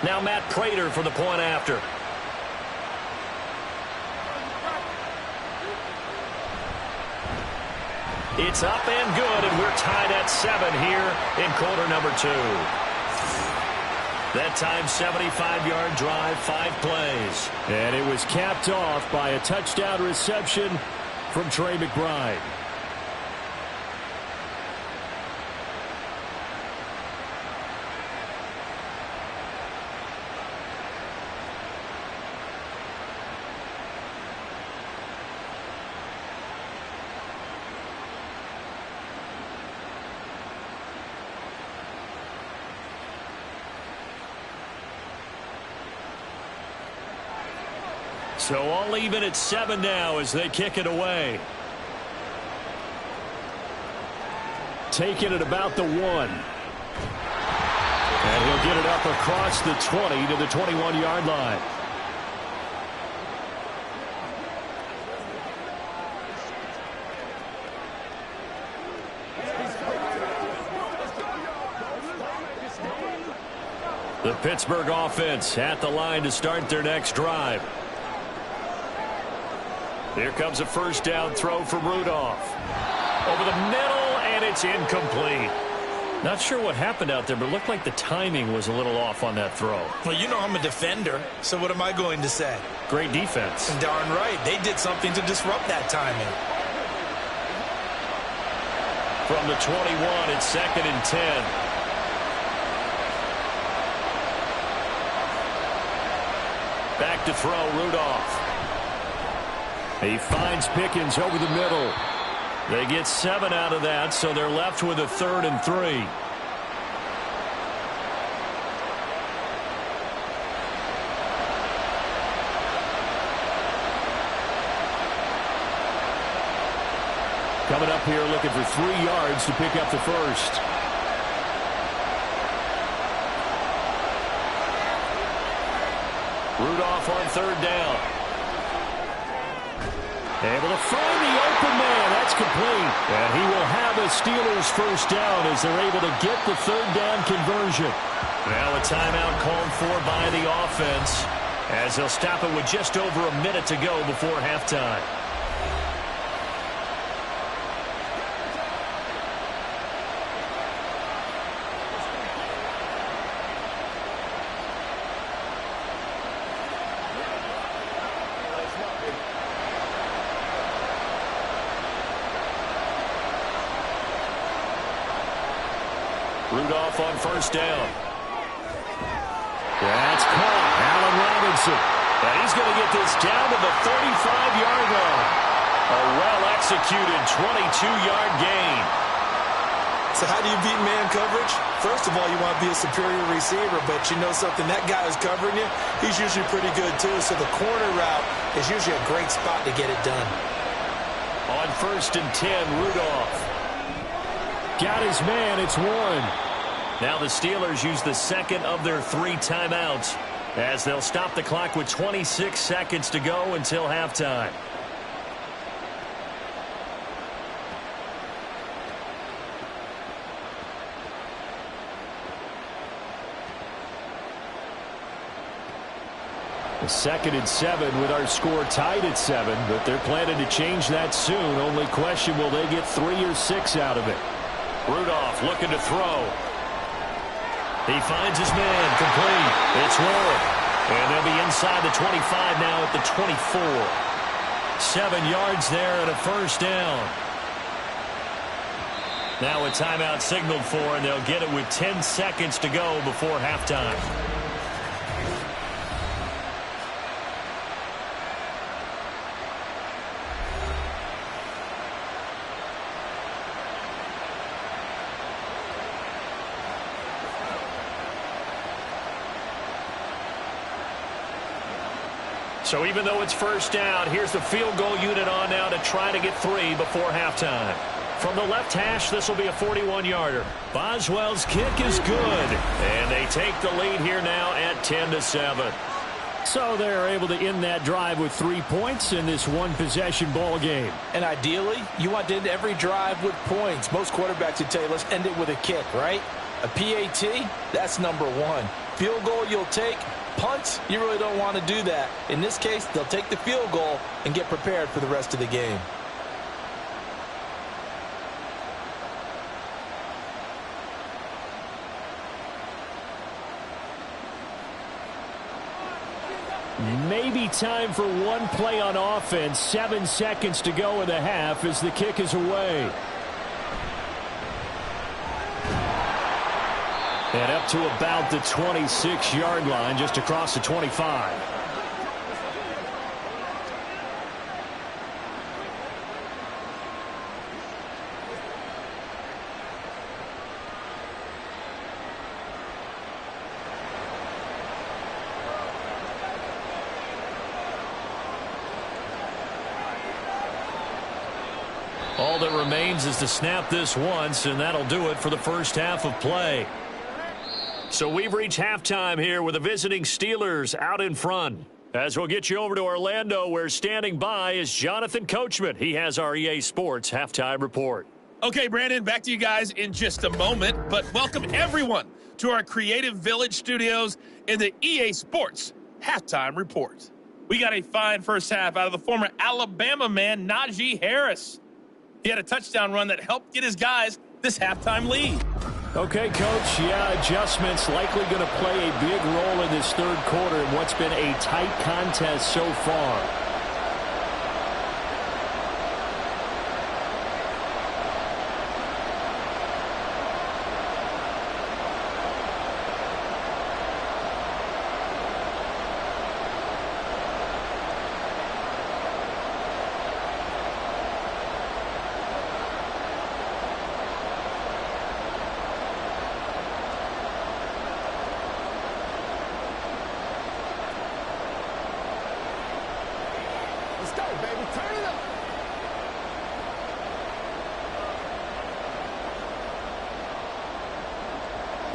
Now Matt Prater for the point after. It's up and good, and we're tied at 7 here in quarter number 2. That time, 75-yard drive, 5 plays. And it was capped off by a touchdown reception from Trey McBride. So all even at 7 now as they kick it away. Taking it about the 1. And he'll get it up across the 20 to the 21-yard line. The Pittsburgh offense at the line to start their next drive. Here comes a first down throw from Rudolph. Over the middle, and it's incomplete. Not sure what happened out there, but it looked like the timing was a little off on that throw. Well, you know I'm a defender, so what am I going to say? Great defense. Darn right. They did something to disrupt that timing. From the 21, it's 2nd and 10. Back to throw, Rudolph. He finds Pickens over the middle. They get 7 out of that, so they're left with a 3rd and 3. Coming up here looking for 3 yards to pick up the first. Rudolph on 3rd down. Able to find the open man. That's complete. And he will have a Steelers first down as they're able to get the 3rd down conversion. Now a timeout called for by the offense as they'll stop it with just over a minute to go before halftime. Rudolph on first down. That's caught. Allen Robinson. And he's going to get this down to the 35-yard line. A well-executed 22-yard gain. So how do you beat man coverage? First of all, you want to be a superior receiver, but you know something, that guy who's covering you, he's usually pretty good too. So the corner route is usually a great spot to get it done. On 1st and 10, Rudolph. Got his man, it's 1. Now the Steelers use the second of their 3 timeouts as they'll stop the clock with 26 seconds to go until halftime. Second and 7 with our score tied at 7, but they're planning to change that soon. Only question, will they get 3 or 6 out of it? Rudolph looking to throw. He finds his man, complete. It's Warren. And they'll be inside the 25 now at the 24. 7 yards there and a first down. Now a timeout signaled for, and they'll get it with 10 seconds to go before halftime. So even though it's first down, here's the field goal unit on now to try to get 3 before halftime. From the left hash, this will be a 41-yarder. Boswell's kick is good, and they take the lead here now at 10-7. So they're able to end that drive with 3 points in this one-possession ball game. And ideally, you want to end every drive with points. Most quarterbacks would tell you, let's end it with a kick, right? A PAT, that's number 1. Field goal you'll take. Punts, you really don't want to do that. In this case, they'll take the field goal and get prepared for the rest of the game. Maybe time for one play on offense. 7 seconds to go in the half as the kick is away. And up to about the 26-yard line, just across the 25. All that remains is to snap this once, and that'll do it for the first half of play. So we've reached halftime here with the visiting Steelers out in front. As we'll get you over to Orlando, where standing by is Jonathan Coachman. He has our EA Sports halftime report. Okay, Brandon, back to you guys in just a moment. But welcome everyone to our Creative Village studios in the EA Sports halftime report. We got a fine first half out of the former Alabama man, Najee Harris. He had a touchdown run that helped get his guys this halftime lead. Okay, Coach, yeah, adjustments likely going to play a big role in this third quarter in what's been a tight contest so far.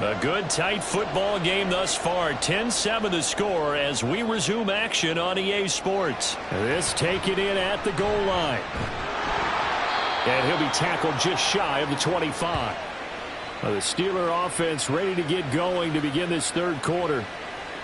A good, tight football game thus far. 10-7 the score as we resume action on EA Sports. This taken in at the goal line. And he'll be tackled just shy of the 25. The Steeler offense ready to get going to begin this third quarter.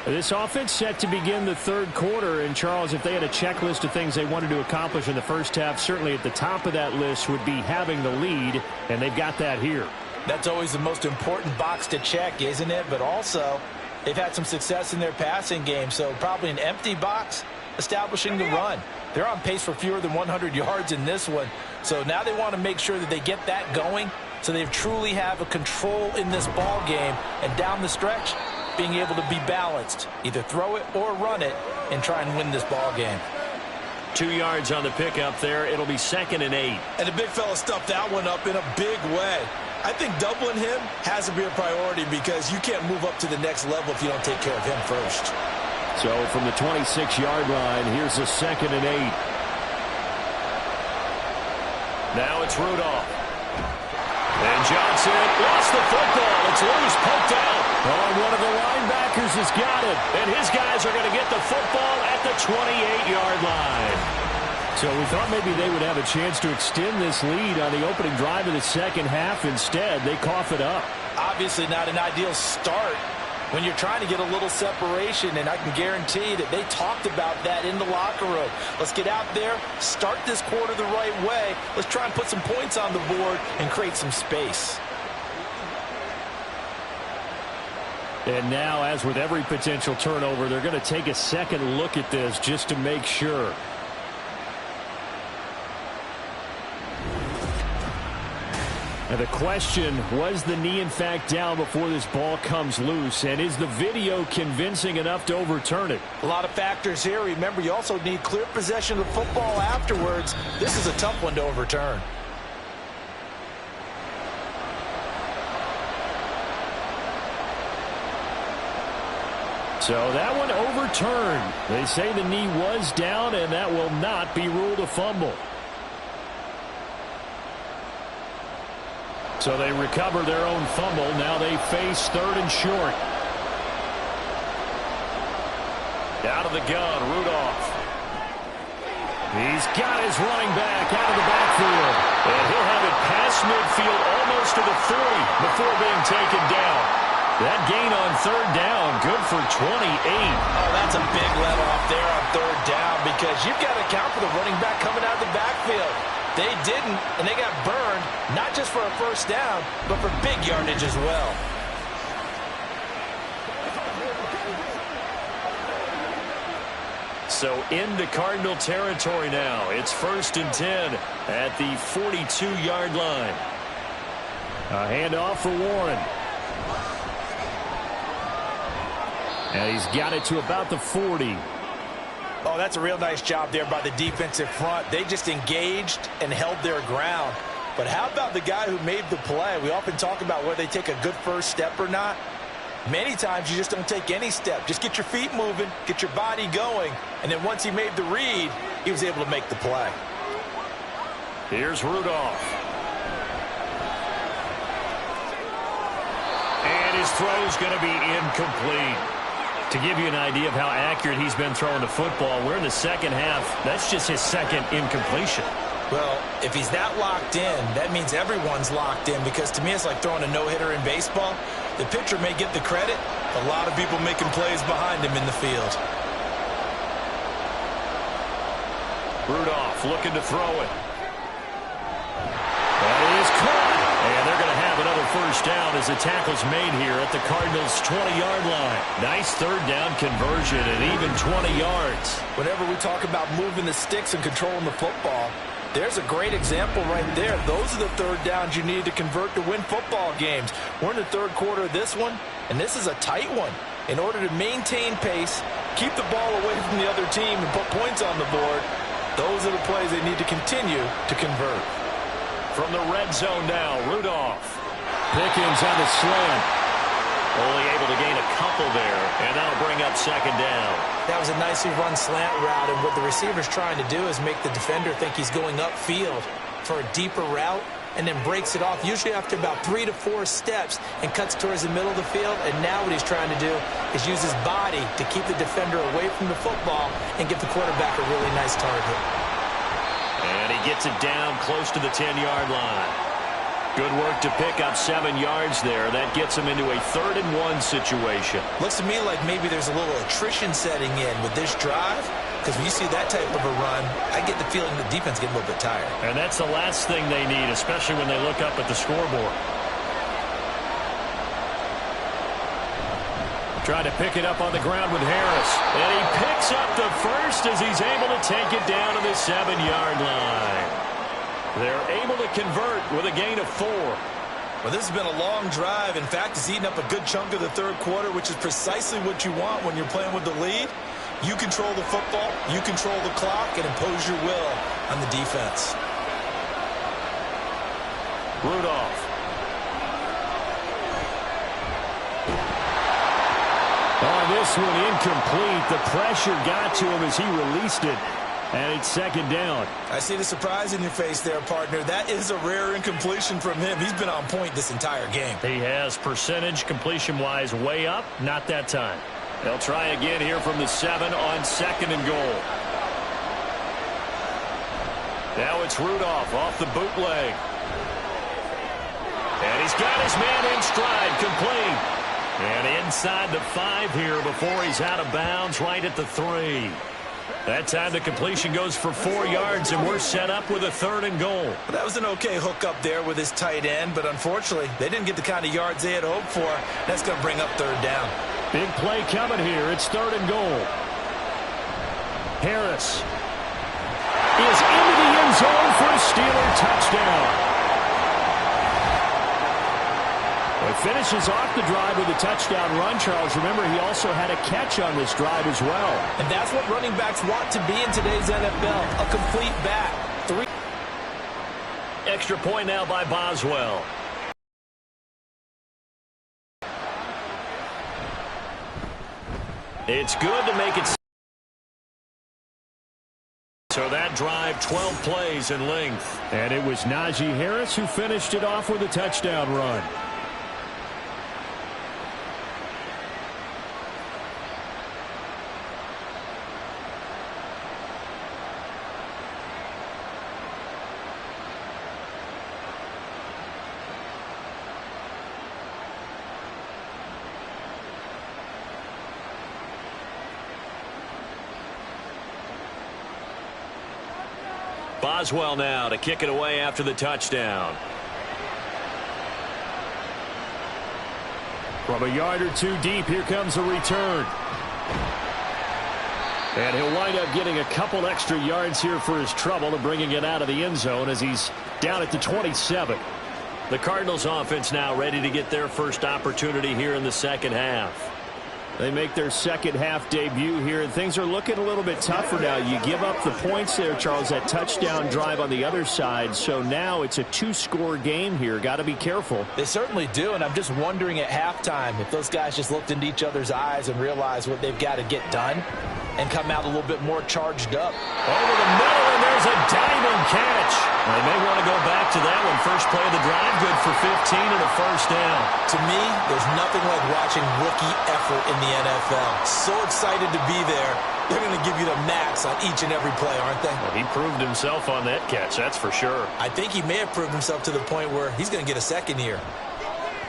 This offense set to begin the third quarter. And, Charles, if they had a checklist of things they wanted to accomplish in the first half, certainly at the top of that list would be having the lead, and they've got that here. That's always the most important box to check, isn't it? But also, they've had some success in their passing game, so probably an empty box establishing the run. They're on pace for fewer than 100 yards in this one, so now they want to make sure that they get that going so they truly have a control in this ball game, and down the stretch, being able to be balanced, either throw it or run it, and try and win this ball game. 2 yards on the pickup there. It'll be 2nd and 8. And the big fella stuffed that one up in a big way. I think doubling him has to be a priority because you can't move up to the next level if you don't take care of him first. So from the 26-yard line, here's a 2nd and 8. Now it's Rudolph. And Johnson lost the football. It's loose, poked out. Oh, one of the linebackers has got it. And his guys are going to get the football at the 28-yard line. So we thought maybe they would have a chance to extend this lead on the opening drive of the second half. Instead, they cough it up. Obviously not an ideal start when you're trying to get a little separation, and I can guarantee that they talked about that in the locker room. Let's get out there, start this quarter the right way. Let's try and put some points on the board and create some space. And now, as with every potential turnover, they're going to take a second look at this just to make sure. Now the question, was the knee in fact down before this ball comes loose? And is the video convincing enough to overturn it? A lot of factors here. Remember, you also need clear possession of the football afterwards. This is a tough one to overturn. So that one overturned. They say the knee was down, and that will not be ruled a fumble. So they recover their own fumble. Now they face 3rd and short. Out of the gun, Rudolph. He's got his running back out of the backfield. And he'll have it past midfield almost to the 40 before being taken down. That gain on 3rd down, good for 28. Oh, that's a big let off there on 3rd down because you've got to account for the running back coming out of the backfield. They didn't, and they got burned, not just for a 1st down, but for big yardage as well. So into Cardinal territory now. It's 1st and 10 at the 42-yard line. A handoff for Warren. And he's got it to about the 40. Oh, that's a real nice job there by the defensive front. They just engaged and held their ground. But how about the guy who made the play? We often talk about whether they take a good first step or not. Many times you just don't take any step. Just get your feet moving, get your body going, and then once he made the read, he was able to make the play. Here's Rudolph. And his throw's going to be incomplete. To give you an idea of how accurate he's been throwing the football, we're in the second half. That's just his 2nd incompletion. Well, if he's that locked in, that means everyone's locked in because to me it's like throwing a no-hitter in baseball. The pitcher may get the credit, a lot of people making plays behind him in the field. Rudolph looking to throw it. That is caught. And they're going to have another 1st down as the tackle's made here at the Cardinals' 20-yard line. Nice 3rd down conversion and even 20 yards. Whenever we talk about moving the sticks and controlling the football, there's a great example right there. Those are the 3rd downs you need to convert to win football games. We're in the 3rd quarter of this one, and this is a tight one. In order to maintain pace, keep the ball away from the other team, and put points on the board, those are the plays they need to continue to convert. From the red zone now, Rudolph. Pickens on the slant. Only able to gain a couple there, and that'll bring up 2nd down. That was a nicely run slant route, and what the receiver's trying to do is make the defender think he's going upfield for a deeper route, and then breaks it off, usually after about 3 to 4 steps, and cuts towards the middle of the field. And now what he's trying to do is use his body to keep the defender away from the football and give the quarterback a really nice target. And he gets it down close to the 10-yard line. Good work to pick up 7 yards there. That gets him into a 3rd and 1 situation. Looks to me like maybe there's a little attrition setting in with this drive, because when you see that type of a run, I get the feeling the defense getting a little bit tired. And that's the last thing they need, especially when they look up at the scoreboard. Trying to pick it up on the ground with Harris. And he picks up the 1st as he's able to take it down to the 7-yard line. They're able to convert with a gain of 4. Well, this has been a long drive. In fact, it's eaten up a good chunk of the 3rd quarter, which is precisely what you want when you're playing with the lead. You control the football, you control the clock, and impose your will on the defense. Rudolph. On this one, incomplete. The pressure got to him as he released it. And it's second down. I see the surprise in your face there, partner. That is a rare incompletion from him. He's been on point this entire game. He has percentage completion-wise way up. Not that time. They'll try again here from the 7 on second and goal. Now it's Rudolph off the bootleg. And he's got his man in stride, complete. And inside the 5 here before he's out of bounds, right at the 3. That time the completion goes for 4 yards, and we're set up with a 3rd and goal. Well, that was an okay hook up there with his tight end, but unfortunately, they didn't get the kind of yards they had hoped for. That's going to bring up 3rd down. Big play coming here. It's 3rd and goal. Harris is into the end zone for a Steeler touchdown. He finishes off the drive with a touchdown run, Charles. Remember, he also had a catch on this drive as well. And that's what running backs want to be in today's NFL, a complete back. 3. Extra point now by Boswell. It's good to make it. So that drive, 12 plays in length. And it was Najee Harris who finished it off with a touchdown run. Boswell now to kick it away after the touchdown. From a yard or 2 deep, here comes a return. And he'll wind up getting a couple extra yards here for his trouble and bringing it out of the end zone as he's down at the 27. The Cardinals offense now ready to get their first opportunity here in the second half. They make their second half debut here, and things are looking a little bit tougher now. You give up the points there, Charles, that touchdown drive on the other side. So now it's a 2-score game here. Got to be careful. They certainly do, and I'm just wondering at halftime if those guys just looked into each other's eyes and realized what they've got to get done and come out a little bit more charged up. Over the middle, and there's a diving catch. They may want to go back to that one. First play of the drive, good for 15 and a first down. To me, there's nothing like watching rookie effort in the NFL. So excited to be there. They're going to give you the max on each and every play, aren't they? Well, he proved himself on that catch, that's for sure. I think he may have proved himself to the point where he's going to get a second here.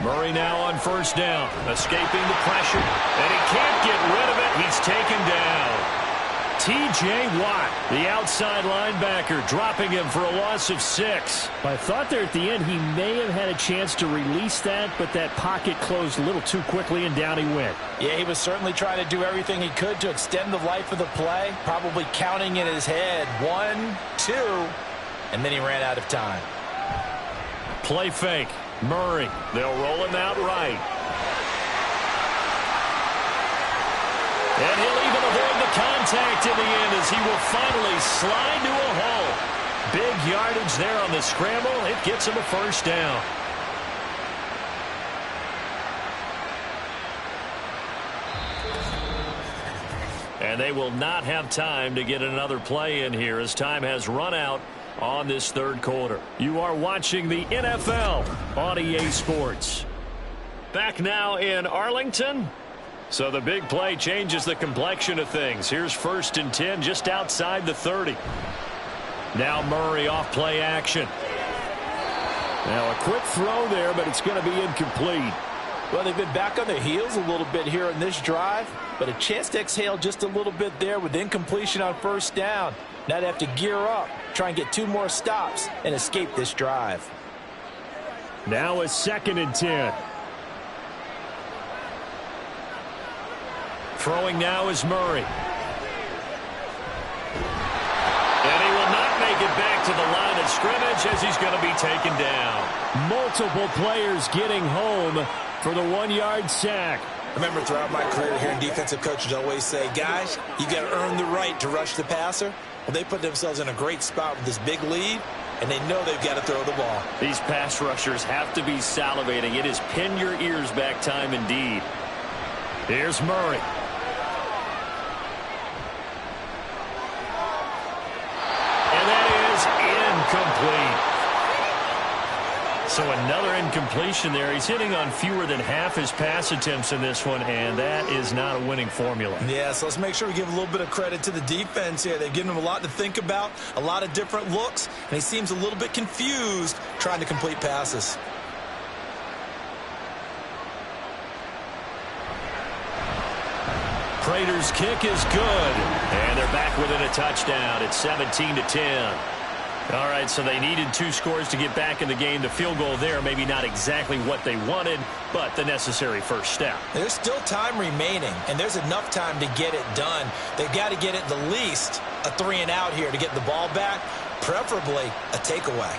Murray now on first down, escaping the pressure, and he can't get rid of it. He's taken down. T.J. Watt, the outside linebacker, dropping him for a loss of 6. I thought there at the end he may have had a chance to release that, but that pocket closed a little too quickly, and down he went. Yeah, he was certainly trying to do everything he could to extend the life of the play, probably counting in his head 1, 2, and then he ran out of time. Play fake. Murray. They'll roll him out right. And he'll even avoid the contact in the end as he will finally slide to a hole. Big yardage there on the scramble. It gets him a first down. And they will not have time to get another play in here as time has run out on this third quarter. You are watching the NFL on EA Sports. Back now in Arlington. So the big play changes the complexion of things. Here's 1st and 10 just outside the 30. Now Murray off play action. Now a quick throw there, but it's going to be incomplete. Well, they've been back on their heels a little bit here in this drive, but a chance to exhale just a little bit there with incompletion on first down. Now they have to gear up, try and get 2 more stops, and escape this drive. Now a 2nd and 10. Throwing now is Murray. And he will not make it back to the line of scrimmage as he's going to be taken down. Multiple players getting home for the 1-yard sack. Remember, throughout my career, hearing defensive coaches always say, guys, you got to earn the right to rush the passer. Well, they put themselves in a great spot with this big lead, and they know they've got to throw the ball. These pass rushers have to be salivating. It is pin your ears back time indeed. Here's Murray. And that is incomplete. So another incompletion there. He's hitting on fewer than half his pass attempts in this one, and that is not a winning formula. Yeah, so let's make sure we give a little bit of credit to the defense here. They've given him a lot to think about, a lot of different looks, and he seems a little bit confused trying to complete passes. Prater's kick is good, and they're back within a touchdown. It's 17-10. All right, so they needed 2 scores to get back in the game. The field goal there, maybe not exactly what they wanted, but the necessary first step. There's still time remaining, and there's enough time to get it done. They've got to get at the least a 3-and-out here to get the ball back, preferably a takeaway.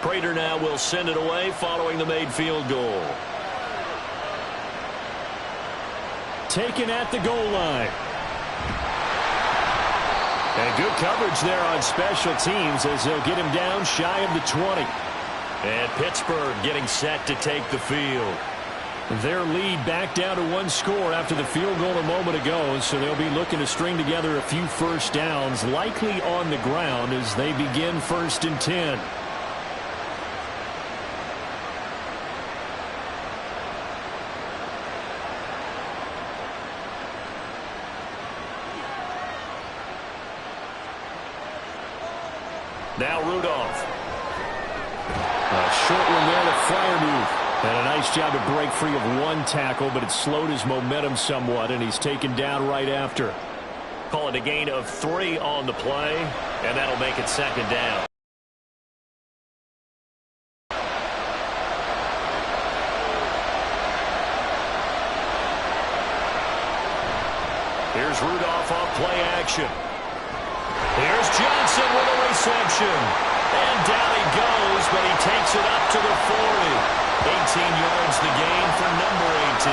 Prater now will send it away following the made field goal. Taken at the goal line. And good coverage there on special teams as they'll get him down shy of the 20. And Pittsburgh getting set to take the field. Their lead back down to 1 score after the field goal a moment ago, so they'll be looking to string together a few first downs, likely on the ground as they begin 1st and 10. Now Rudolph. A short one there to Freiermuth. And a nice job to break free of 1 tackle, but it slowed his momentum somewhat, and he's taken down right after. Call it a gain of 3 on the play, and that'll make it 2nd down. Here's Rudolph off play action. Here's Johnson with a reception. And down he goes, but he takes it up to the 40. 18 yards the gain for number 18.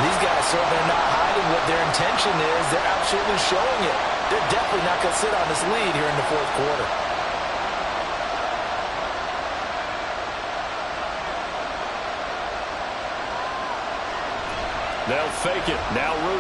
These guys certainly are not hiding what their intention is. They're absolutely showing it. They're definitely not going to sit on this lead here in the 4th quarter. They'll fake it. Now Rudolph.